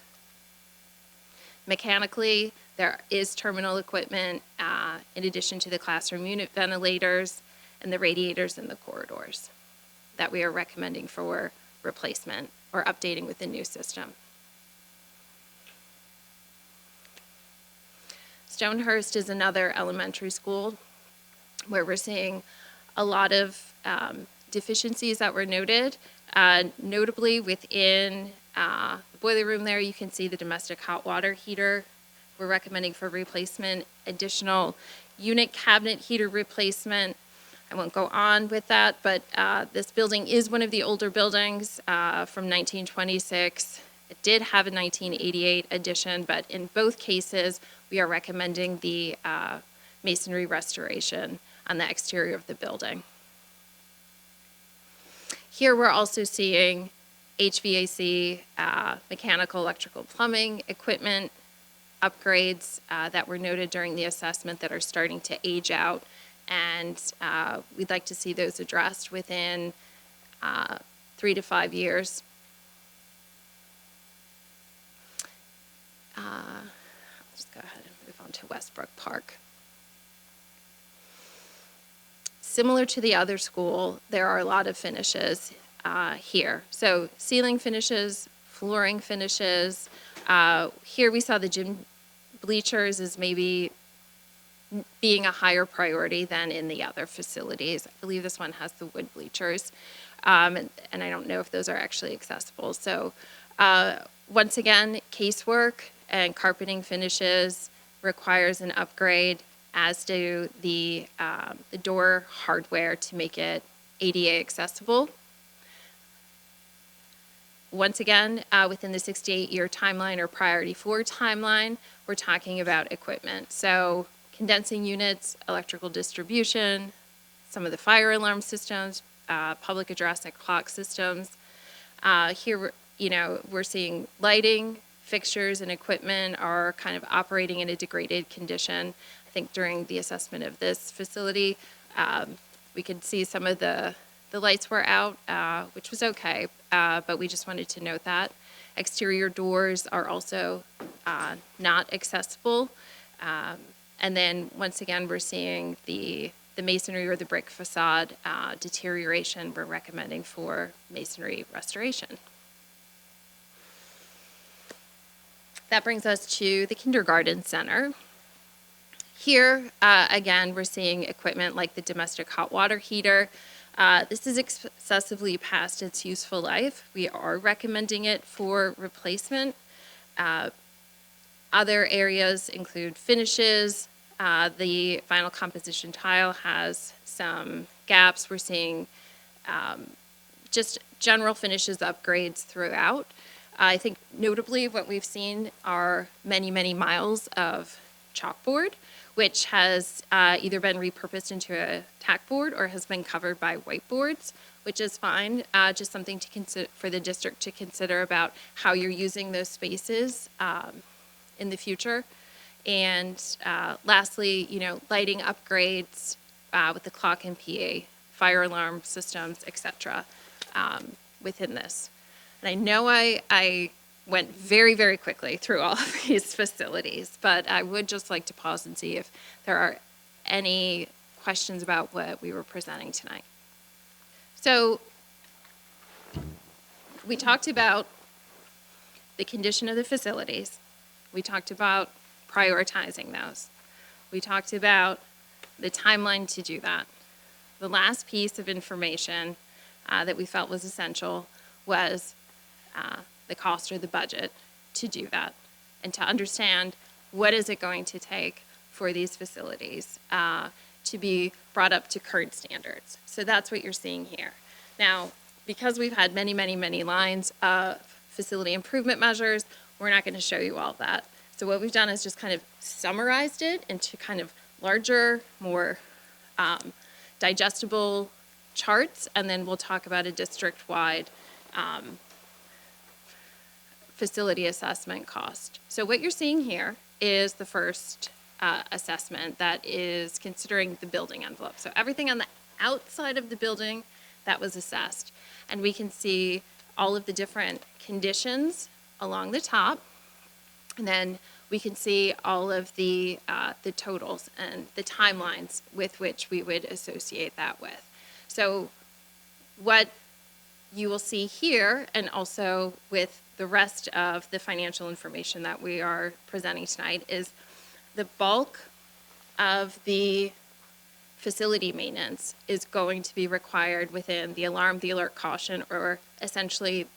Mechanically, there is terminal equipment in addition to the classroom unit ventilators and the radiators in the corridors that we are recommending for replacement or updating with the new system. Stonehurst is another elementary school where we're seeing a lot of deficiencies that were noted. Notably within the boiler room there, you can see the domestic hot water heater. We're recommending for replacement, additional unit cabinet heater replacement. I won't go on with that, but this building is one of the older buildings from 1926. It did have a 1988 addition, but in both cases, we are recommending the masonry restoration on the exterior of the building. Here we're also seeing HVAC, mechanical, electrical, plumbing equipment upgrades that were noted during the assessment that are starting to age out, and we'd like to see those addressed within 3 to 5 years. I'll just go ahead and move on to Westbrook Park. Similar to the other school, there are a lot of finishes here. So ceiling finishes, flooring finishes. Here we saw the gym bleachers as maybe being a higher priority than in the other facilities. I believe this one has the wood bleachers, and I don't know if those are actually accessible. So once again, casework and carpeting finishes requires an upgrade, as do the door hardware to make it ADA accessible. Once again, within the 68-year timeline or priority 4 timeline, we're talking about equipment. So condensing units, electrical distribution, some of the fire alarm systems, public address and clock systems. Here, we're seeing lighting, fixtures, and equipment are kind of operating in a degraded condition. I think during the assessment of this facility, we could see some of the lights were out, which was okay, but we just wanted to note that. Exterior doors are also not accessible. And then once again, we're seeing the masonry or the brick facade deterioration. We're recommending for masonry restoration. That brings us to the kindergarten center. Here, again, we're seeing equipment like the domestic hot water heater. This is excessively past its useful life. We are recommending it for replacement. Other areas include finishes. The vinyl composition tile has some gaps. We're seeing just general finishes upgrades throughout. I think notably what we've seen are many, many miles of chalkboard, which has either been repurposed into a tack board or has been covered by whiteboards, which is fine. Just something to consider for the district to consider about how you're using those spaces in the future. And lastly, lighting upgrades with the clock and PA, fire alarm systems, et cetera, within this. And I know I went very, very quickly through all of these facilities, but I would just like to pause and see if there are any questions about what we were presenting tonight. So we talked about the condition of the facilities. We talked about prioritizing those. We talked about the timeline to do that. The last piece of information that we felt was essential was the cost or the budget to do that, and to understand what is it going to take for these facilities to be brought up to current standards. So that's what you're seeing here. Now, because we've had many, many, many lines of facility improvement measures, we're not going to show you all of that. So what we've done is just kind of summarized it into kind of larger, more digestible charts, and then we'll talk about a district-wide facility assessment cost. So what you're seeing here is the first assessment that is considering the building envelope. So everything on the outside of the building that was assessed. and we can see all of the different conditions along the top. And then we can see all of the totals and the timelines with which we would associate that with. So what you will see here, and also with the rest of the financial information that we are presenting tonight, is the bulk of the facility maintenance is going to be required within the alarm, the alert, caution, or essentially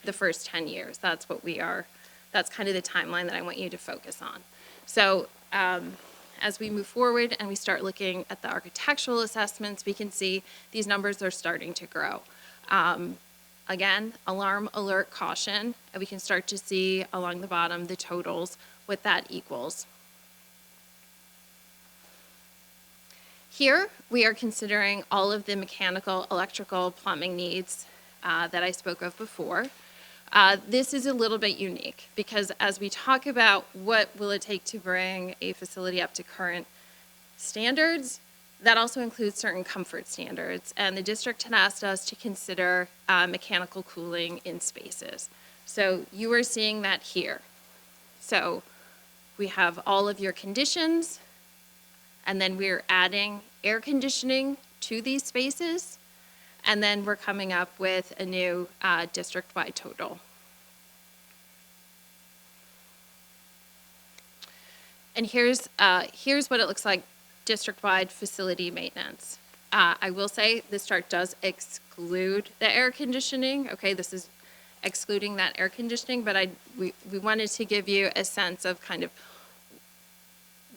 the first 10 years. That's kind of the timeline that I want you to focus on. So as we move forward and we start looking at the architectural assessments, we can see these numbers are starting to grow. Again, alarm, alert, caution, and we can start to see along the bottom the totals, what that equals. Here, we are considering all of the mechanical, electrical, plumbing needs that I spoke of before. This is a little bit unique because as we talk about what will it take to bring a facility up to current standards, that also includes certain comfort standards. And the district had asked us to consider mechanical cooling in spaces. So you are seeing that here. So we have all of your conditions, and then we're adding air conditioning to these spaces, and then we're coming up with a new district-wide total. And here's what it looks like district-wide facility maintenance. I will say this chart does exclude the air conditioning. Okay, this is excluding that air conditioning, but we wanted to give you a sense of kind of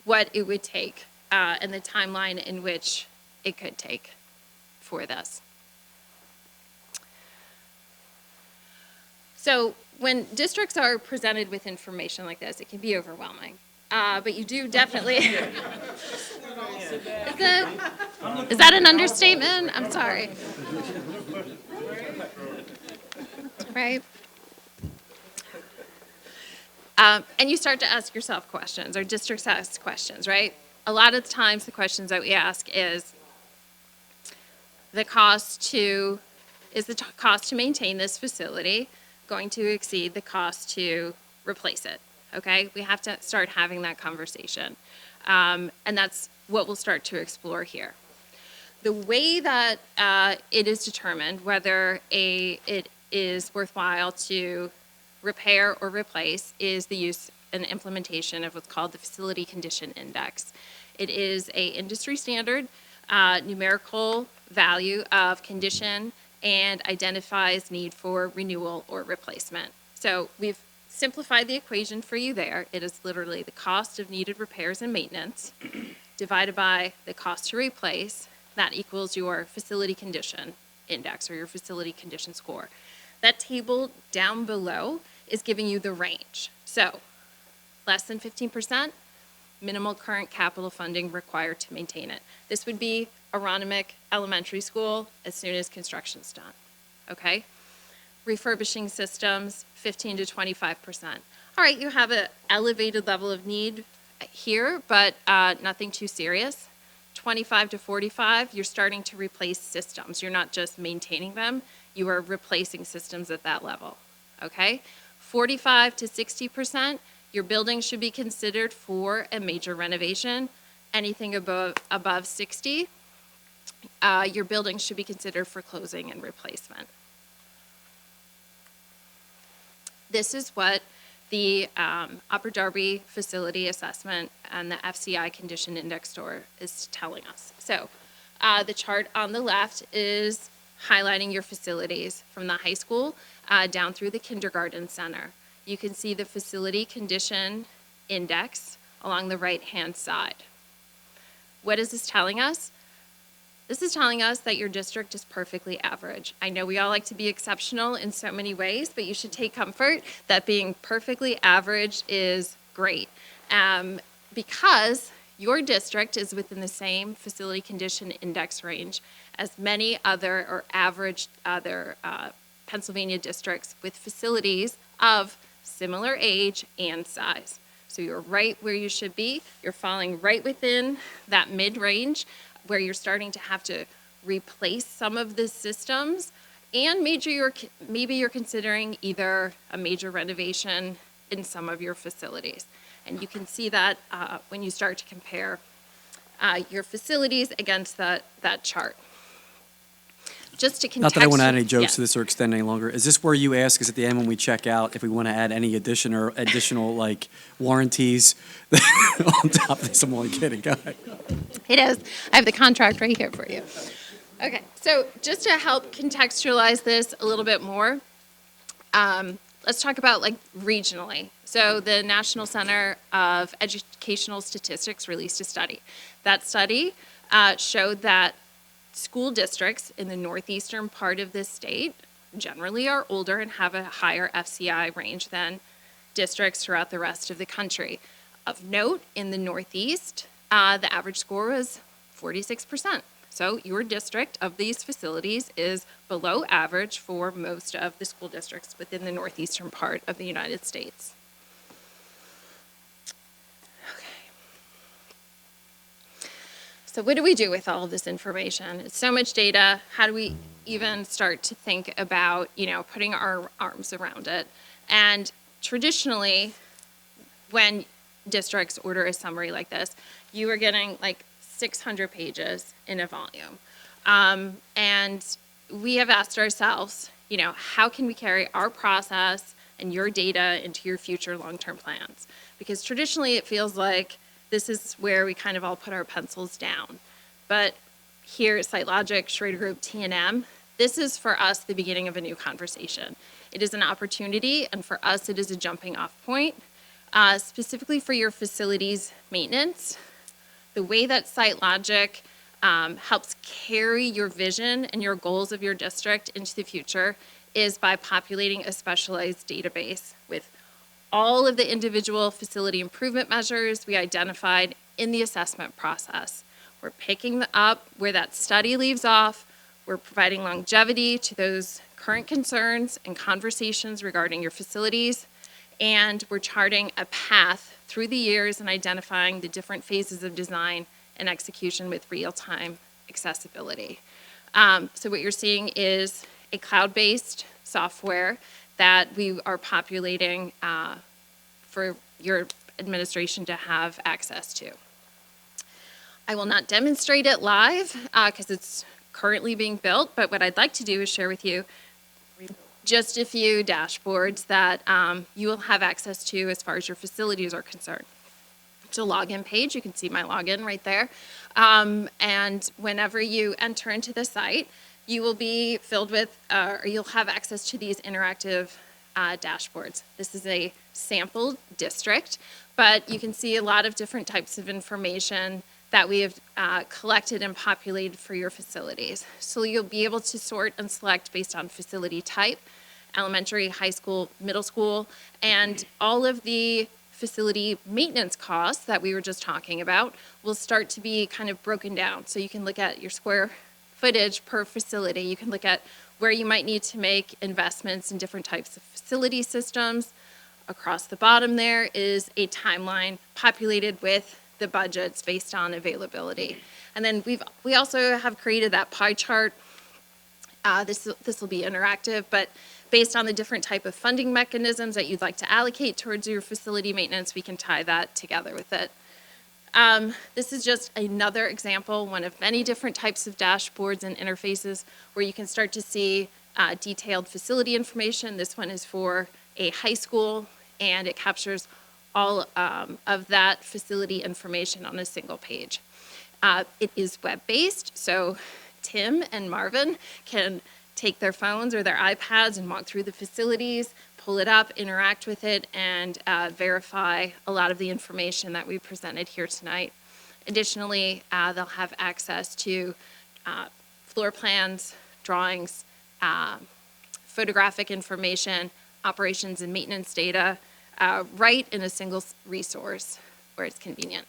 what it would take and the timeline in which it could take for this. So when districts are presented with information like this, it can be overwhelming. But you do definitely. Is that an understatement? I'm sorry. Right? And you start to ask yourself questions, or districts ask questions, right? A lot of times the questions that we ask is the cost to maintain this facility going to exceed the cost to replace it? Okay, we have to start having that conversation. And that's what we'll start to explore here. The way that it is determined whether it is worthwhile to repair or replace is the use and implementation of what's called the Facility Condition Index. It is an industry standard numerical value of condition and identifies need for renewal or replacement. So we've simplified the equation for you there. It is literally the cost of needed repairs and maintenance divided by the cost to replace. That equals your facility condition index or your facility condition score. That table down below is giving you the range. So less than 15%, minimal current capital funding required to maintain it. This would be Aronimink Elementary School as soon as construction's done, okay? Refurbishing systems, 15 to 25%. All right, you have an elevated level of need here, but nothing too serious. 25 to 45, you're starting to replace systems. You're not just maintaining them, you are replacing systems at that level, okay? 45 to 60%, your building should be considered for a major renovation. Anything above 60, your building should be considered for closing and replacement. This is what the Upper Darby Facility Assessment and the FCI Condition Index Score is telling us. So the chart on the left is highlighting your facilities from the high school down through the kindergarten center. You can see the Facility Condition Index along the right-hand side. What is this telling us? This is telling us that your district is perfectly average. I know we all like to be exceptional in so many ways, but you should take comfort that being perfectly average is great. Because your district is within the same facility condition index range as many other or average other Pennsylvania districts with facilities of similar age and size. So you're right where you should be. You're falling right within that mid-range where you're starting to have to replace some of the systems and maybe you're considering either a major renovation in some of your facilities. And you can see that when you start to compare your facilities against that chart. Just to Not that I want to add any jokes yes. to this or extend any longer. Is this where you ask us at the end when we check out if we want to add any additional like warranties on top of this? I'm only kidding. Go ahead. It is. I have the contract right here for you. Okay, so just to help contextualize this a little bit more, let's talk about like regionally. So the National Center of Educational Statistics released a study. That study showed that school districts in the northeastern part of this state generally are older and have a higher FCI range than districts throughout the rest of the country. Of note, in the Northeast, the average score was 46%. So your district of these facilities is below average for most of the school districts within the northeastern part of the United States. So what do we do with all of this information? It's so much data. How do we even start to think about, putting our arms around it? And traditionally, when districts order a summary like this, you are getting like 600 pages in a volume. And we have asked ourselves, how can we carry our process and your data into your future long-term plans? Because traditionally it feels like this is where we kind of all put our pencils down. But here at SiteLogic, Schrader Group, T&M, this is for us the beginning of a new conversation. It is an opportunity, and for us it is a jumping off point, specifically for your facilities maintenance. The way that SiteLogic helps carry your vision and your goals of your district into the future is by populating a specialized database with all of the individual facility improvement measures we identified in the assessment process. We're picking up where that study leaves off. We're providing longevity to those current concerns and conversations regarding your facilities. And we're charting a path through the years and identifying the different phases of design and execution with real-time accessibility. So what you're seeing is a cloud-based software that we are populating for your administration to have access to. I will not demonstrate it live because it's currently being built, but what I'd like to do is share with you just a few dashboards that you will have access to as far as your facilities are concerned. It's a login page. You can see my login right there. And whenever you enter into the site, you will be filled with, or you'll have access to these interactive dashboards. This is a sample district, but you can see a lot of different types of information that we have collected and populated for your facilities. So you'll be able to sort and select based on facility type, elementary, high school, middle school, and all of the facility maintenance costs that we were just talking about will start to be kind of broken down. So you can look at your square footage per facility. You can look at where you might need to make investments in different types of facility systems. Across the bottom there is a timeline populated with the budgets based on availability. And then we also have created that pie chart. This will be interactive, but based on the different type of funding mechanisms that you'd like to allocate towards your facility maintenance, we can tie that together with it. This is just another example, one of many different types of dashboards and interfaces where you can start to see detailed facility information. This one is for a high school, and it captures all of that facility information on a single page. It is web-based, so Tim and Marvin can take their phones or their iPads and walk through the facilities, pull it up, interact with it, and verify a lot of the information that we presented here tonight. Additionally, they'll have access to floor plans, drawings, photographic information, operations and maintenance data, right in a single resource where it's convenient.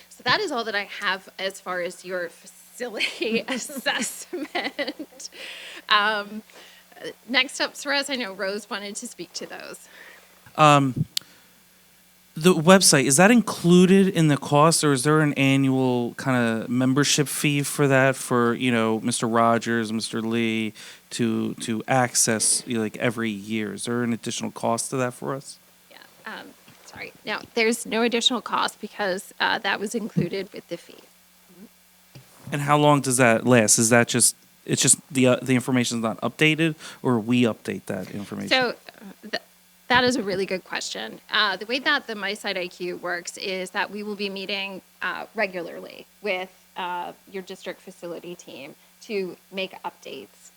So that is all that I have as far as your facility assessment. Next up for us, I know Rose wanted to speak to those. The website, is that included in the cost, or is there an annual kind of membership fee for that for, Mr. Rogers, Mr. Lee to access, like every year? Is there an additional cost to that for us? Yeah, sorry. No, there's no additional cost because that was included with the fee. And how long does that last? Is that it's just the information's not updated, or we update that information? So that is a really good question. The way that the MySite IQ works is that we will be meeting regularly with your district facility team to make updates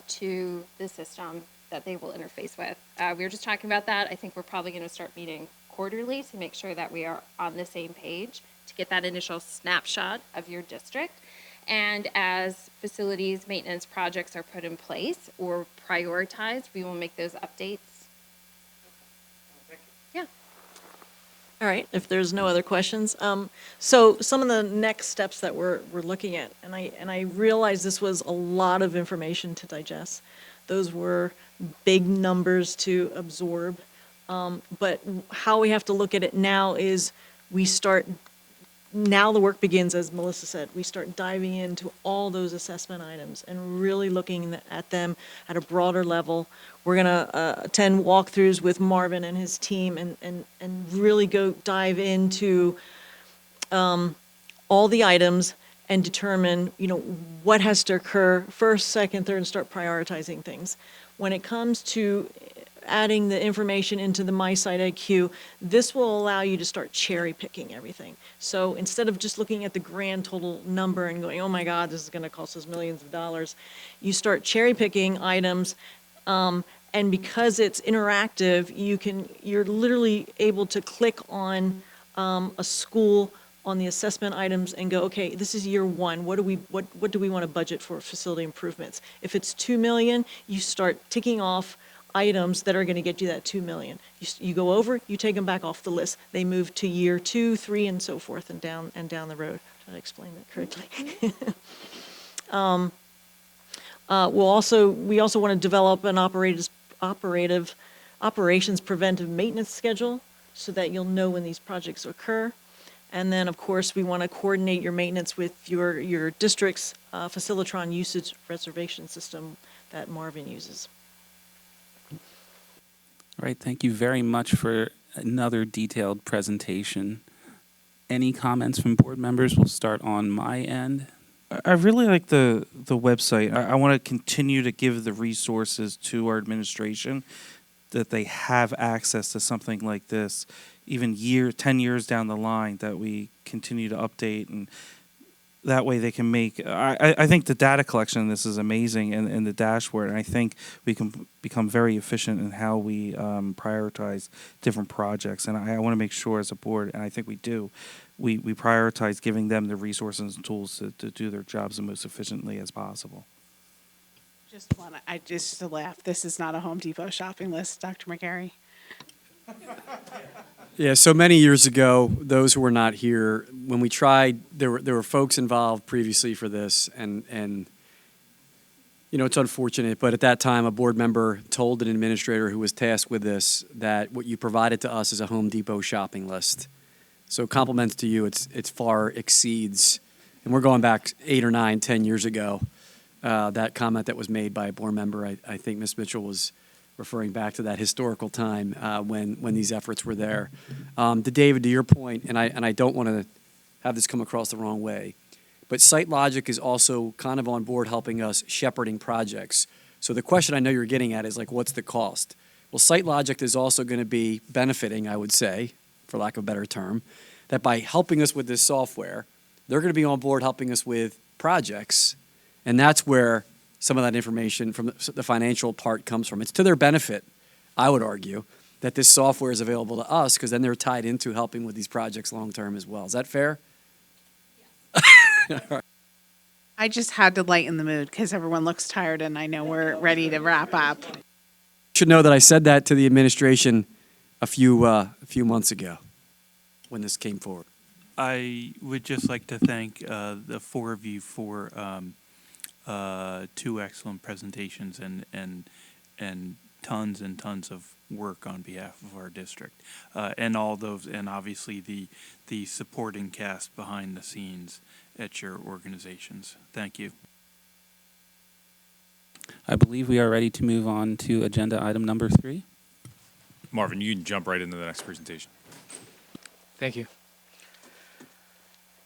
to the system that they will interface with. We were just talking about that. I think we're probably going to start meeting quarterly to make sure that we are on the same page to get that initial snapshot of your district. And as facilities maintenance projects are put in place or prioritized, we will make those updates. Yeah. All right, if there's no other questions. So some of the next steps that we're looking at, and I realize this was a lot of information to digest. Those were big numbers to absorb. But how we have to look at it now is now the work begins, as Melissa said. We start diving into all those assessment items and really looking at them at a broader level. We're going to attend walkthroughs with Marvin and his team and really go dive into all the items and determine, what has to occur first, second, third, and start prioritizing things. When it comes to adding the information into the MySite IQ, this will allow you to start cherry picking everything. So instead of just looking at the grand total number and going, oh my God, this is going to cost us millions of dollars, you start cherry picking items, and because it's interactive, you're literally able to click on a school on the assessment items and go, okay, this is year one. What do we want to budget for facility improvements? If it's $2 million, you start ticking off items that are going to get you that $2 million. You go over, you take them back off the list. They move to year 2, 3, and so forth, and down the road. Did I explain that correctly? We also want to develop an operations preventive maintenance schedule so that you'll know when these projects occur. And then, of course, we want to coordinate your maintenance with your district's Facilitron usage reservation system that Marvin uses. All right, thank you very much for another detailed presentation. Any comments from board members? We'll start on my end. I really like the website. I want to continue to give the resources to our administration that they have access to something like this, even 10 years down the line, that we continue to update, and that way they can make, I think the data collection in this is amazing, and the dashboard, and I think we can become very efficient in how we prioritize different projects. And I want to make sure as a board, and I think we do, we prioritize giving them the resources and tools to do their jobs the most efficiently as possible. Just to laugh, this is not a Home Depot shopping list, Dr. McGarry. Yeah, so many years ago, those who were not here, when we tried, there were folks involved previously for this, and it's unfortunate, but at that time, a board member told an administrator who was tasked with this that what you provided to us is a Home Depot shopping list. So compliments to you, it's far exceeds, and we're going back 8 or 9, 10 years ago, that comment that was made by a board member. I think Ms. Mitchell was referring back to that historical time when these efforts were there. To David, to your point, and I don't want to have this come across the wrong way, but SiteLogic is also kind of on board helping us shepherding projects. So the question I know you're getting at is like, what's the cost? Well, SiteLogic is also going to be benefiting, I would say, for lack of a better term, that by helping us with this software, they're going to be on board helping us with projects, and that's where some of that information from the financial part comes from. It's to their benefit, I would argue, that this software is available to us, because then they're tied into helping with these projects long term as well. Is that fair? Yeah. I just had to lighten the mood because everyone looks tired, and I know we're ready to wrap up. You should know that I said that to the administration a few months ago when this came forward. I would just like to thank the four of you for 2 excellent presentations and tons and tons of work on behalf of our district, and all those, and obviously the supporting cast behind the scenes at your organizations. Thank you. I believe we are ready to move on to agenda item number 3. Marvin, you can jump right into the next presentation. Thank you.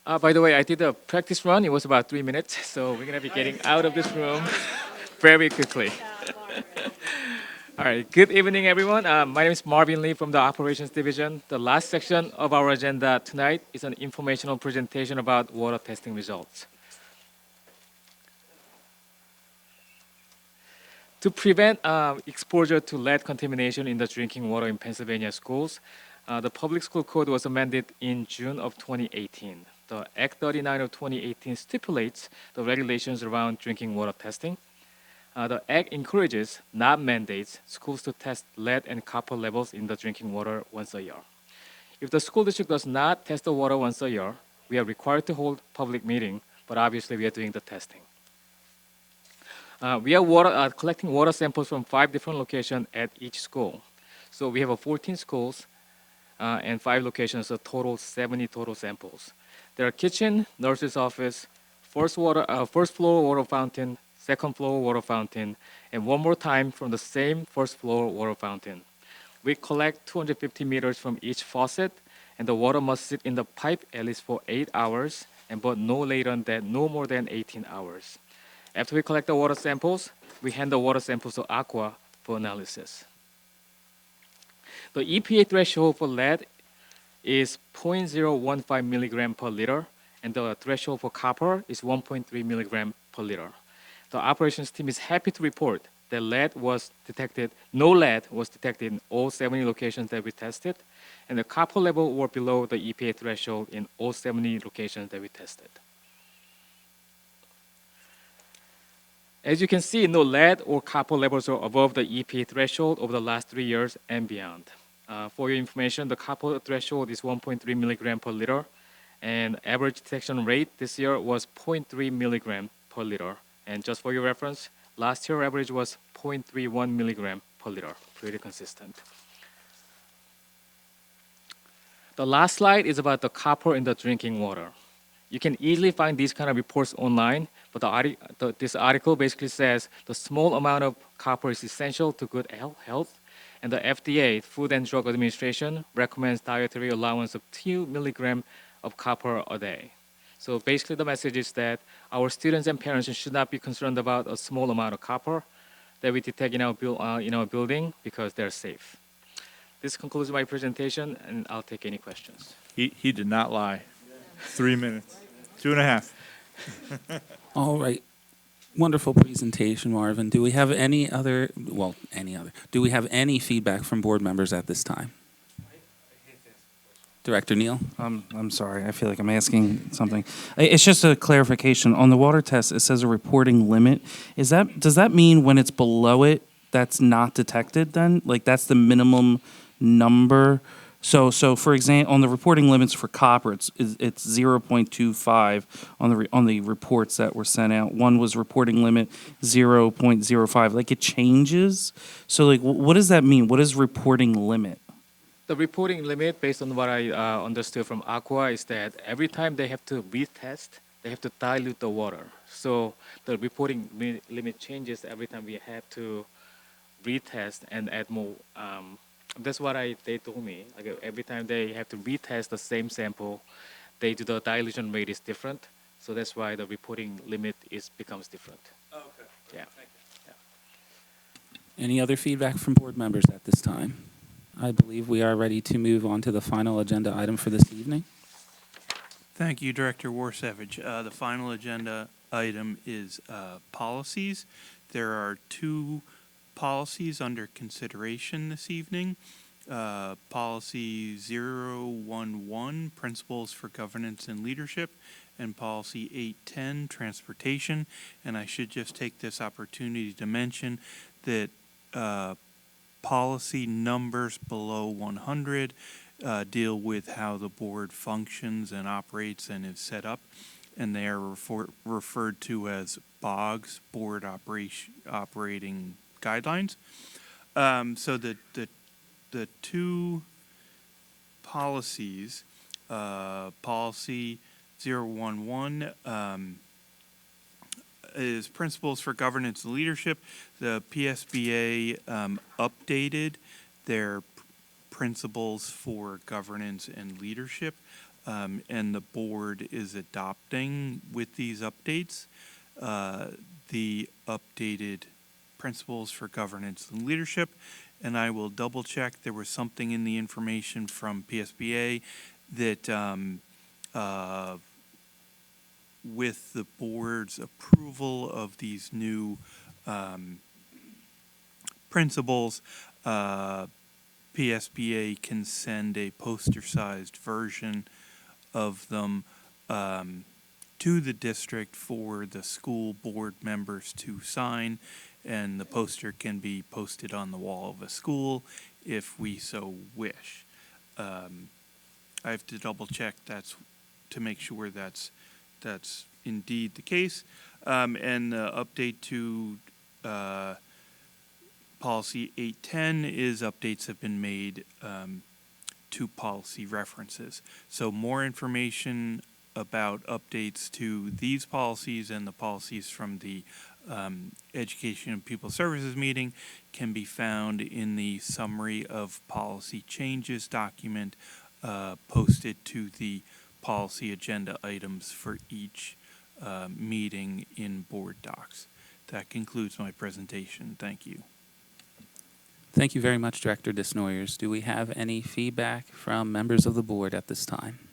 By the way, I did a practice run. It was about 3 minutes, so we're going to be getting out of this room very quickly. All right, good evening, everyone. My name is Marvin Lee from the Operations Division. The last section of our agenda tonight is an informational presentation about water testing results. To prevent exposure to lead contamination in the drinking water in Pennsylvania schools, the Public School Code was amended in June of 2018. The Act 39 of 2018 stipulates the regulations around drinking water testing. The Act encourages, not mandates, schools to test lead and copper levels in the drinking water once a year. If the school district does not test the water once a year, we are required to hold public meeting, but obviously we are doing the testing. We are collecting water samples from 5 different locations at each school. So we have 14 schools and 5 locations, a total 70 total samples. There are kitchen, nurse's office, first floor water fountain, second floor water fountain, and one more time from the same first floor water fountain. We collect 250 meters from each faucet, and the water must sit in the pipe at least for 8 hours, but no more than 18 hours. After we collect the water samples, we hand the water samples to Aqua for analysis. The EPA threshold for lead is 0.015 milligram per liter, and the threshold for copper is 1.3 milligram per liter. The operations team is happy to report that no lead was detected in all 70 locations that we tested, and the copper level were below the EPA threshold in all 70 locations that we tested. As you can see, no lead or copper levels are above the EPA threshold over the last 3 years and beyond. For your information, the copper threshold is 1.3 milligram per liter, and average detection rate this year was 0.3 milligram per liter. And just for your reference, last year average was 0.31 milligram per liter, pretty consistent. The last slide is about the copper in the drinking water. You can easily find these kind of reports online, but this article basically says the small amount of copper is essential to good health, and the FDA, Food and Drug Administration, recommends dietary allowance of 2 milligrams of copper a day. So basically the message is that our students and parents should not be concerned about a small amount of copper that we detect in our building because they're safe. This concludes my presentation, and I'll take any questions. He did not lie. 3 minutes. 2.5. All right. Wonderful presentation, Marvin. Do we have any other feedback from board members at this time? Director Neal? I'm sorry. I feel like I'm asking something. It's just a clarification. On the water test, it says a reporting limit. Does that mean when it's below it, that's not detected then? Like that's the minimum number? So for example, on the reporting limits for copper, it's 0.25 on the reports that were sent out. One was reporting limit 0.05. Like it changes. So like, what does that mean? What is reporting limit? The reporting limit, based on what I understood from Aqua, is that every time they have to retest, they have to dilute the water. So the reporting limit changes every time we have to retest and add more. That's what they told me. Like every time they have to retest the same sample, the dilution rate is different. So that's why the reporting limit becomes different. Oh, okay. Yeah. Thank you. Yeah. Any other feedback from board members at this time? I believe we are ready to move on to the final agenda item for this evening. Thank you, Director Warsavage. The final agenda item is policies. There are 2 policies under consideration this evening. Policy 011, Principles for Governance and Leadership, and Policy 810, Transportation. And I should just take this opportunity to mention that policy numbers below 100 deal with how the board functions and operates and is set up, and they are referred to as BOGs, Board Operating Guidelines. So the the two policies, policy 011 is principles for governance and leadership. The PSBA updated their principles for governance and leadership, and the board is adopting with these updates the updated principles for governance and leadership. And I will double check, there was something in the information from PSBA that with the board's approval of these new principles, PSBA can send a poster-sized version of them to the district for the school board members to sign, and the poster can be posted on the wall of a school if we so wish. I have to double check to make sure that's indeed the case. And the update to policy 810 is updates have been made to policy references. So more information about updates to these policies and the policies from the Education and Pupil Services meeting can be found in the summary of policy changes document posted to the policy agenda items for each meeting in board docs. That concludes my presentation. Thank you. Thank you very much, Director Desnoyers. Do we have any feedback from members of the board at this time?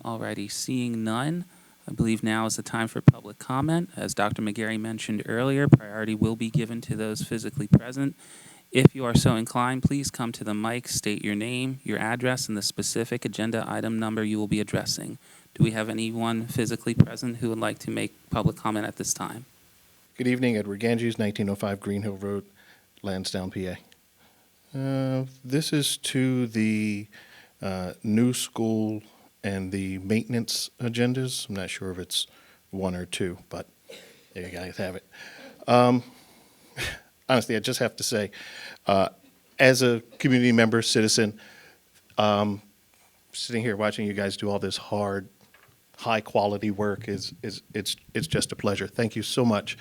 Alrighty, seeing none, I believe now is the time for public comment. As Dr. McGarry mentioned earlier, priority will be given to those physically present. If you are so inclined, please come to the mic, state your name, your address, and the specific agenda item number you will be addressing. Do we have anyone physically present who would like to make public comment at this time? Good evening, Edward Ganges, 1905 Green Hill Road, Lansdowne, PA. This is to the new school and the maintenance agendas. I'm not sure if it's one or two, but there you guys have it. Honestly, I just have to say, as a community member, citizen, sitting here watching you guys do all this hard, high-quality work it's just a pleasure. Thank you so much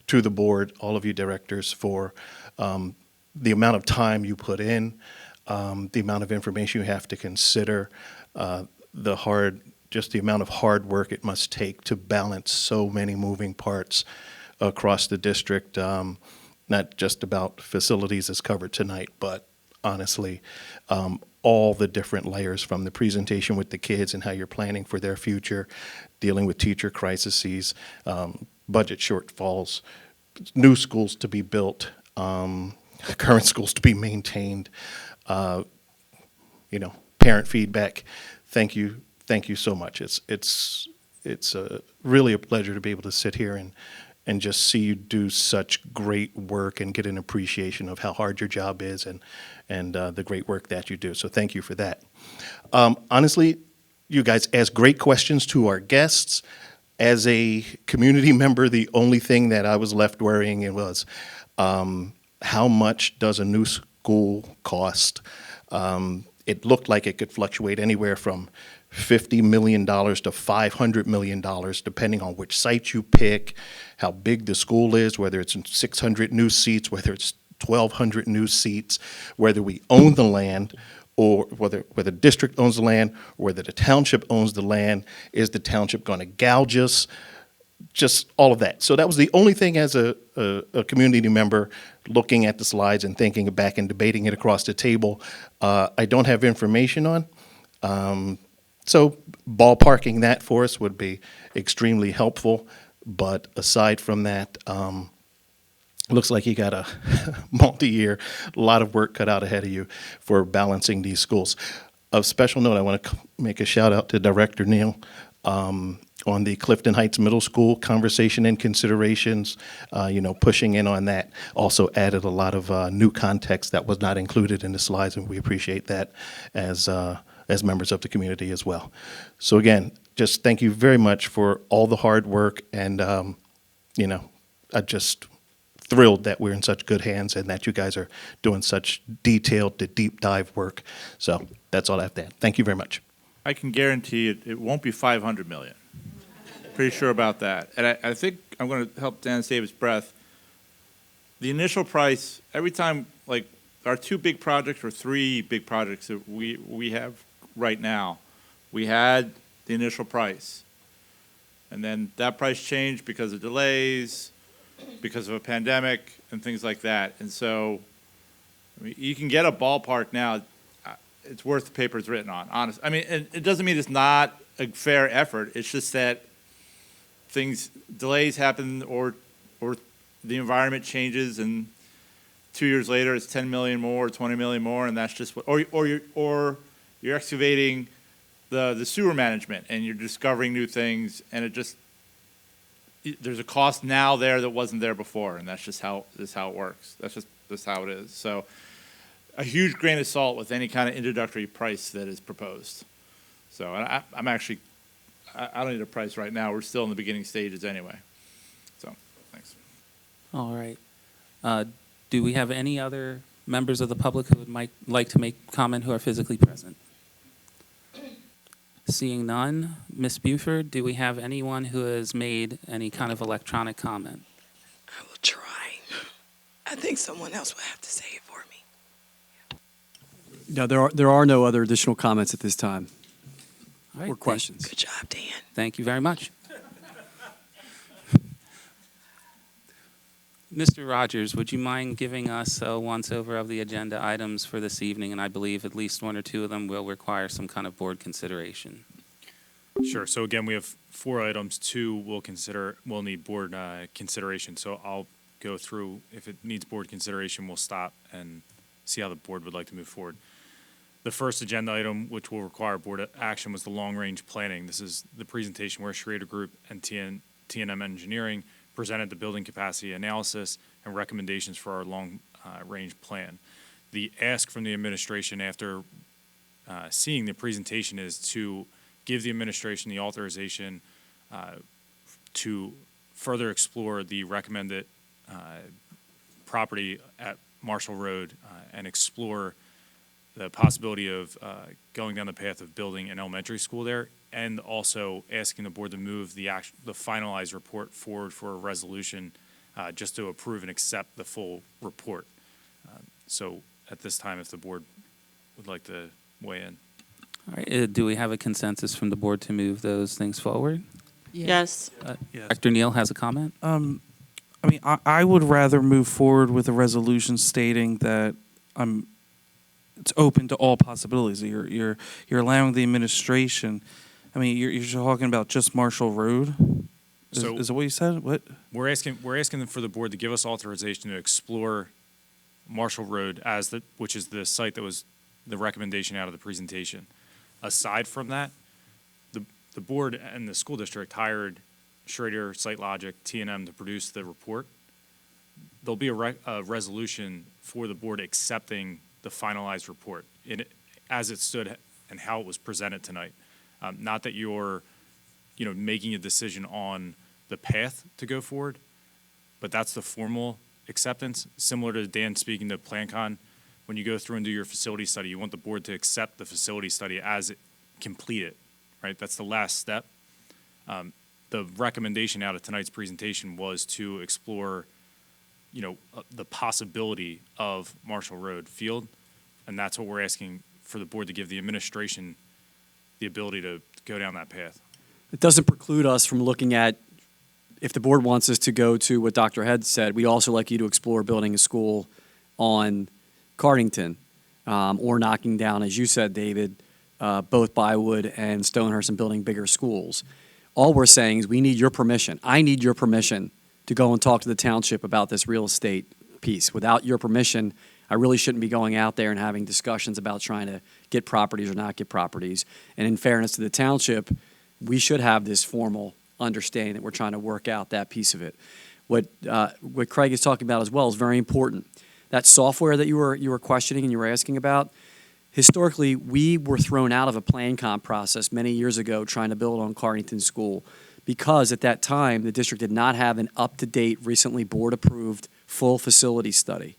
to the board, all of you directors, for the amount of time you put in, the amount of information you have to consider, just the amount of hard work it must take to balance so many moving parts across the district. Not just about facilities as covered tonight, but honestly, all the different layers from the presentation with the kids and how you're planning for their future, dealing with teacher crises, budget shortfalls, new schools to be built, current schools to be maintained, parent feedback. Thank you so much. It's really a pleasure to be able to sit here and just see you do such great work and get an appreciation of how hard your job is and the great work that you do. So thank you for that. Honestly, you guys asked great questions to our guests. As a community member, the only thing that I was left worrying was how much does a new school cost? It looked like it could fluctuate anywhere from $50 million to $500 million, depending on which site you pick, how big the school is, whether it's 600 new seats, whether it's 1,200 new seats, whether we own the land, or whether the district owns the land, or whether the township owns the land. Is the township going to gouge us? Just all of that. So that was the only thing as a community member looking at the slides and thinking back and debating it across the table. I don't have information on. So ballparking that for us would be extremely helpful. But aside from that, looks like you got a multi-year, a lot of work cut out ahead of you for balancing these schools. Of special note, I want to make a shout out to Director Neal on the Clifton Heights Middle School conversation and considerations, pushing in on that. Also added a lot of new context that was not included in the slides, and we appreciate that as members of the community as well. So again, just thank you very much for all the hard work, and I just thrilled that we're in such good hands and that you guys are doing such detailed, deep dive work. So that's all I have to add. Thank you very much. I can guarantee it won't be 500 million. Pretty sure about that. And I think I'm going to help Dan save his breath. The initial price, every time, like, our two big projects or three big projects that we have right now, we had the initial price. And then that price changed because of delays, because of a pandemic, and things like that. And so, I mean, you can get a ballpark now. It's worth the paper it's written on, honest. I mean, it doesn't mean it's not a fair effort. It's just that delays happen, or the environment changes, and 2 years later it's 10 million more, 20 million more, and that's just what. Or you're excavating the sewer management, and you're discovering new things, and there's a cost now there that wasn't there before, and that's how it works. That's how it is. So, a huge grain of salt with any kind of introductory price that is proposed. So, I'm actually, I don't need a price right now. We're still in the beginning stages anyway. So, thanks. All right. Do we have any other members of the public who would like to make comment who are physically present? Seeing none, Ms. Buford, do we have anyone who has made any kind of electronic comment? I will try. I think someone else will have to say it for me. No, there are no other additional comments at this time. All right, Or questions. Good job, Dan. Thank you very much. Mr. Rogers, would you mind giving us a once-over of the agenda items for this evening? And I believe at least one or two of them will require some kind of board consideration. Sure. So again, we have 4 items. 2 will need board consideration. So I'll go through. If it needs board consideration, we'll stop and see how the board would like to move forward. The first agenda item, which will require board action, was the long-range planning. This is the presentation where Schrader Group and T&M Engineering presented the building capacity analysis and recommendations for our long-range plan. The ask from the administration after seeing the presentation is to give the administration the authorization to further explore the recommended property at Marshall Road and explore the possibility of going down the path of building an elementary school there, and also asking the board to move the finalized report forward for a resolution just to approve and accept the full report. So at this time, if the board would like to weigh in. All right. Do we have a consensus from the board to move those things forward? Yes. Yes. Dr. Neal has a comment. I mean, I would rather move forward with a resolution stating that it's open to all possibilities. You're allowing the administration. I mean, you're talking about just Marshall Road. Is that what you said? What? We're asking them for the board to give us authorization to explore Marshall Road which is the site that was the recommendation out of the presentation. Aside from that, the board and the school district hired Schrader, SiteLogic, T&M to produce the report. There'll be a resolution for the board accepting the finalized report as it stood and how it was presented tonight. Not that you're, making a decision on the path to go forward, but that's the formal acceptance. Similar to Dan speaking to PlanCon, when you go through and do your facility study, you want the board to accept the facility study as it completed, right? That's the last step. The recommendation out of tonight's presentation was to explore, the possibility of Marshall Road Field, and that's what we're asking for the board to give the administration the ability to go down that path. It doesn't preclude us from looking at, if the board wants us to go to what Dr. Head said, we'd also like you to explore building a school on Cardington, or knocking down, as you said, David, both Bywood and Stonehurst, and building bigger schools. All we're saying is we need your permission. I need your permission to go and talk to the township about this real estate piece. Without your permission, I really shouldn't be going out there and having discussions about trying to get properties or not get properties. And in fairness to the township, we should have this formal understanding that we're trying to work out that piece of it. What Craig is talking about as well is very important. That software that you were questioning and you were asking about, historically, we were thrown out of a PlanCom process many years ago trying to build on Cardington School because at that time, the district did not have an up-to-date, recently board-approved full facility study.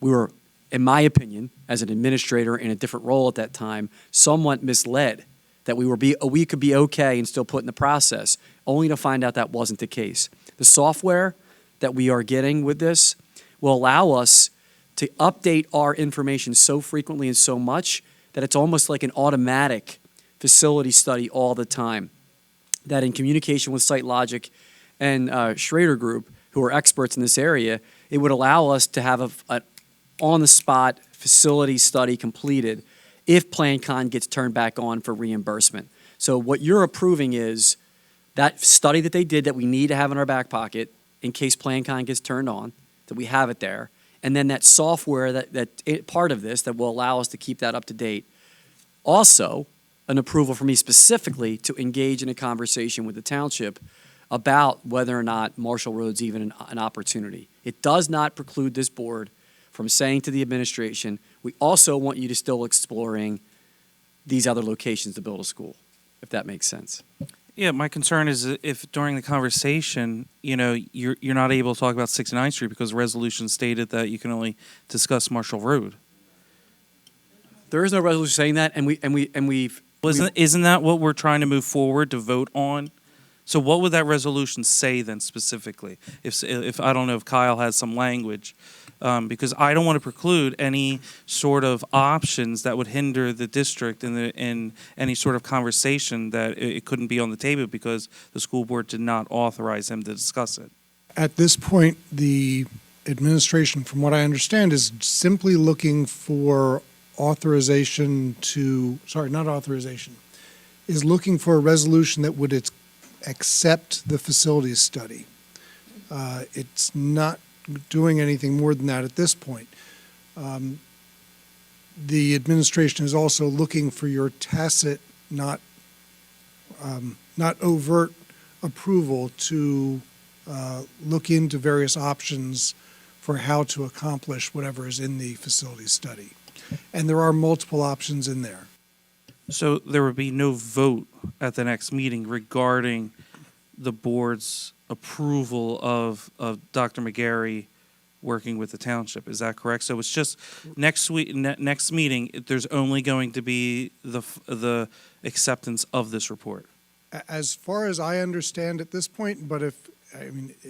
We were, in my opinion, as an administrator in a different role at that time, somewhat misled that we could be okay and still put in the process, only to find out that wasn't the case. The software that we are getting with this will allow us to update our information so frequently and so much that it's almost like an automatic facility study all the time. That in communication with SiteLogic and Schrader Group, who are experts in this area, it would allow us to have an on-the-spot facility study completed if PlanCon gets turned back on for reimbursement. So what you're approving is that study that they did that we need to have in our back pocket in case PlanCon gets turned on, that we have it there, and then that software part of this that will allow us to keep that up to date. Also, an approval for me specifically to engage in a conversation with the township about whether or not Marshall Road's even an opportunity. It does not preclude this board from saying to the administration, we also want you to still exploring these other locations to build a school, if that makes sense. Yeah, my concern is if during the conversation, you're not able to talk about 69th Street because the resolution stated that you can only discuss Marshall Road. There is no resolution saying that, and we've isn't that what we're trying to move forward to vote on? So what would that resolution say then specifically? If I don't know if Kyle has some language, because I don't want to preclude any sort of options that would hinder the district in any sort of conversation that it couldn't be on the table because the school board did not authorize him to discuss it. At this point, the administration, from what I understand, is simply looking for is looking for a resolution that would accept the facilities study. It's not doing anything more than that at this point. The administration is also looking for your tacit, not overt approval to look into various options for how to accomplish whatever is in the facilities study. And there are multiple options in there. So there would be no vote at the next meeting regarding the board's approval of Dr. McGarry working with the township. Is that correct? So it's just next week, next meeting, there's only going to be the acceptance of this report. As far as I understand at this point, but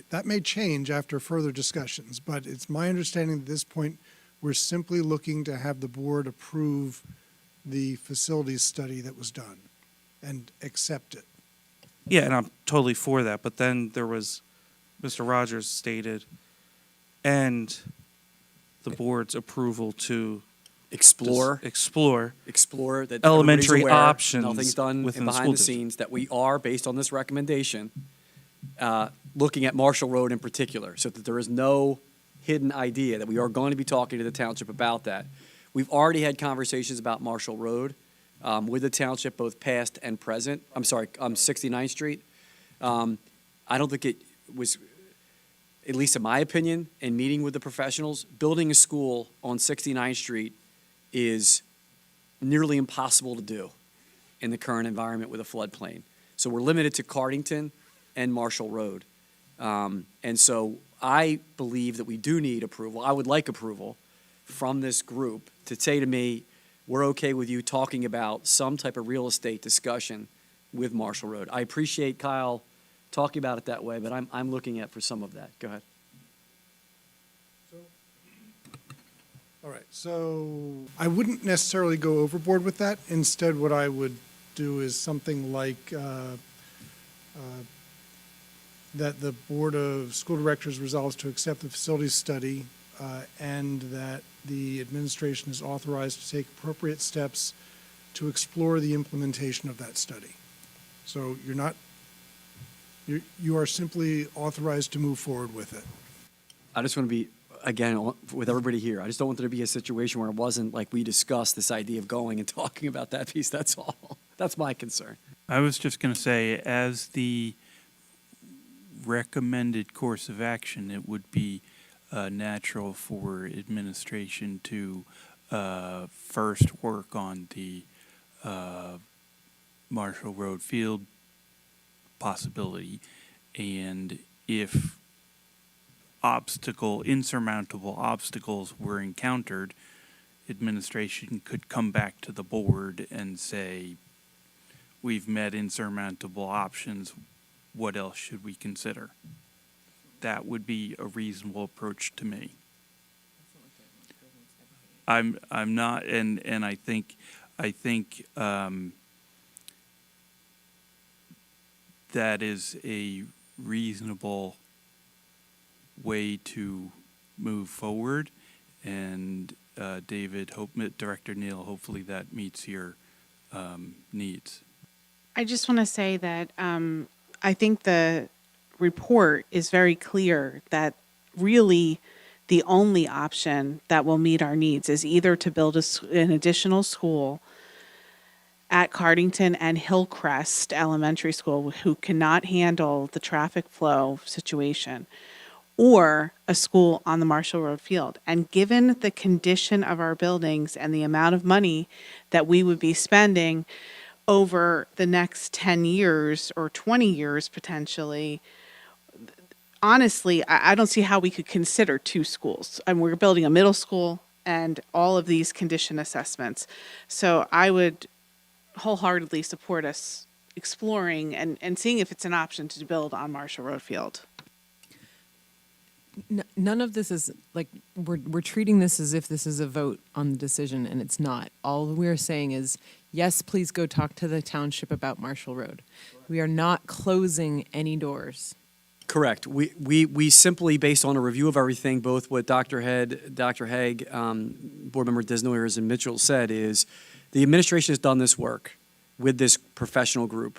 that may change after further discussions, but it's my understanding at this point, we're simply looking to have the board approve the facilities study that was done and accept it. Yeah, and I'm totally for that. But then there was, Mr. Rogers stated, and the board's approval to explore that elementary everybody's aware, options nothing's done within the behind school the scenes, that we are, based on this recommendation, looking at Marshall Road in particular, so that there is no hidden idea that we are going to be talking to the township about that. We've already had conversations about Marshall Road with the township, both past and present. 69th Street. I don't think it was, at least in my opinion, in meeting with the professionals, building a school on 69th Street is nearly impossible to do in the current environment with a floodplain. So we're limited to Cardington and Marshall Road. And so I believe that we do need approval. I would like approval from this group to say to me, we're okay with you talking about some type of real estate discussion with Marshall Road. I appreciate Kyle talking about it that way, but I'm looking at for some of that. Go ahead. All right, so I wouldn't necessarily go overboard with that. Instead, what I would do is something like that the Board of School Directors resolves to accept the facilities study and that the administration is authorized to take appropriate steps to explore the implementation of that study. So you are simply authorized to move forward with it. I just want to be, again, with everybody here, I just don't want there to be a situation where it wasn't like we discussed this idea of going and talking about that piece. That's all. That's my concern. I was just going to say, as the recommended course of action, it would be natural for administration to first work on the Marshall Road field possibility. And if insurmountable obstacles were encountered, administration could come back to the board and say, we've met insurmountable options, what else should we consider? That would be a reasonable approach to me. I'm not, and I think that is a reasonable way to move forward. And David, Director Neal, hopefully that meets your needs. I just want to say that I think the report is very clear that really the only option that will meet our needs is either to build an additional school at Cardington and Hillcrest Elementary School, who cannot handle the traffic flow situation, or a school on the Marshall Road field. And given the condition of our buildings and the amount of money that we would be spending over the next 10 years or 20 years potentially, honestly, I don't see how we could consider two schools. I mean, we're building a middle school and all of these condition assessments. So I would wholeheartedly support us exploring and seeing if it's an option to build on Marshall Road field. None of this is like we're treating this as if this is a vote on the decision, and it's not. All we're saying is, yes, please go talk to the township about Marshall Road. We are not closing any doors. Correct. We simply, based on a review of everything, both what Dr. Head, Dr. Haig, Board Member Disnoyers, and Mitchell said is the administration has done this work with this professional group.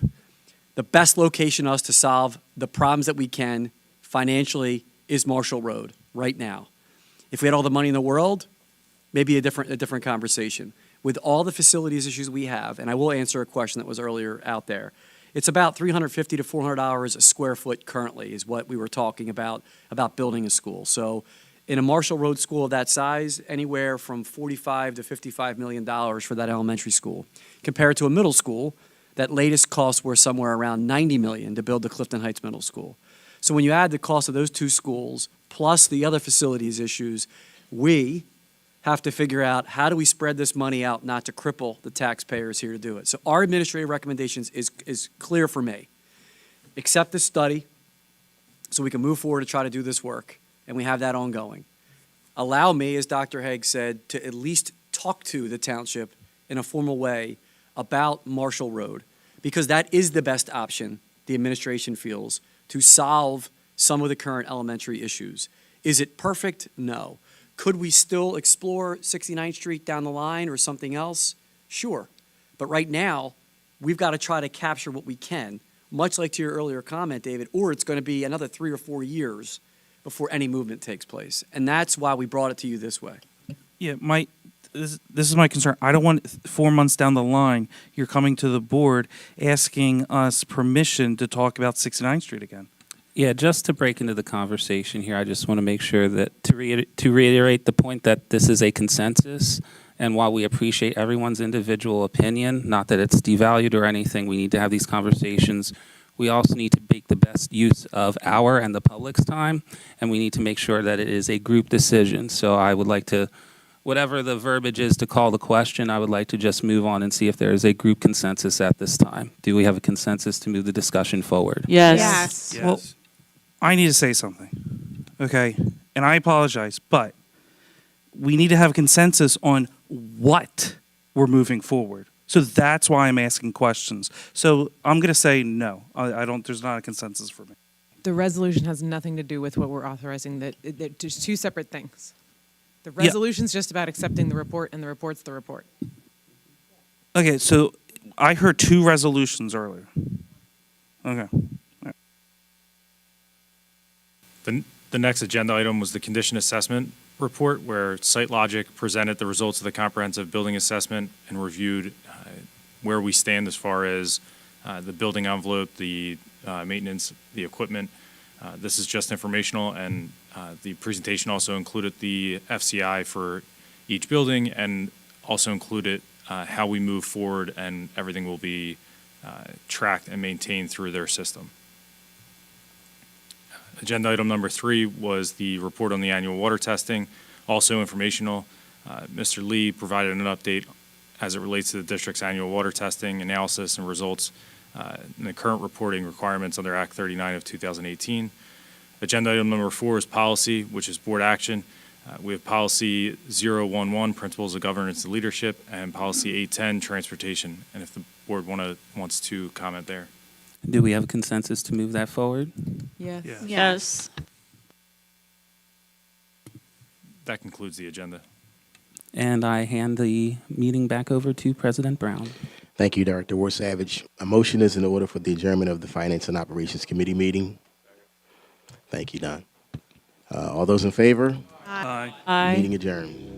The best location us to solve the problems that we can financially is Marshall Road right now. If we had all the money in the world, maybe a different conversation. With all the facilities issues we have, and I will answer a question that was earlier out there, it's about $350 to $400 a square foot currently is what we were talking about building a school. So in a Marshall Road school of that size, anywhere from $45 to $55 million for that elementary school. Compared to a middle school, that latest costs were somewhere around $90 million to build the Clifton Heights Middle School. So when you add the cost of those two schools, plus the other facilities issues, we have to figure out how do we spread this money out not to cripple the taxpayers here to do it. So our administrative recommendations is clear for me. Accept this study so we can move forward to try to do this work, and we have that ongoing. Allow me, as Dr. Haig said, to at least talk to the township in a formal way about Marshall Road, because that is the best option, the administration feels, to solve some of the current elementary issues. Is it perfect? No. Could we still explore 69th Street down the line or something else? Sure. But right now, we've got to try to capture what we can, much like to your earlier comment, David, or it's going to be another 3 or 4 years before any movement takes place. And that's why we brought it to you this way. Yeah, this is my concern. I don't want 4 months down the line, you're coming to the board asking us permission to talk about 69th Street again. Yeah, just to break into the conversation here, I just want to make sure that to reiterate the point that this is a consensus, and while we appreciate everyone's individual opinion, not that it's devalued or anything, we need to have these conversations. We also need to make the best use of our and the public's time, and we need to make sure that it is a group decision. So I would like to, whatever the verbiage is to call the question, I would like to just move on and see if there is a group consensus at this time. Do we have a consensus to move the discussion forward? Yes. Well, I need to say something, okay? And I apologize, but we need to have a consensus on what we're moving forward. So that's why I'm asking questions. So I'm going to say no. I don't. There's not a consensus for me. The resolution has nothing to do with what we're authorizing. They're just two separate things. The resolution's just about accepting the report, and the report's the report. Okay, so I heard 2 resolutions earlier. Okay. The next agenda item was the condition assessment report, where SiteLogic presented the results of the comprehensive building assessment and reviewed where we stand as far as the building envelope, the maintenance, the equipment. This is just informational, and the presentation also included the FCI for each building and also included how we move forward, and everything will be tracked and maintained through their system. Agenda item number 3 was the report on the annual water testing, also informational. Mr. Lee provided an update as it relates to the district's annual water testing analysis and results and the current reporting requirements under Act 39 of 2018. Agenda item number 4 is policy, which is board action. We have policy 011, principles of governance and leadership, and policy 810, transportation. And if the board wants to comment there. Do we have consensus to move that forward? Yes. Yes. That concludes the agenda. And I hand the meeting back over to President Brown. Thank you, Director War Savage. A motion is in order for the adjournment of the Finance and Operations Committee meeting. Thank you, Don. All those in favor? Aye. Aye. Meeting adjourned.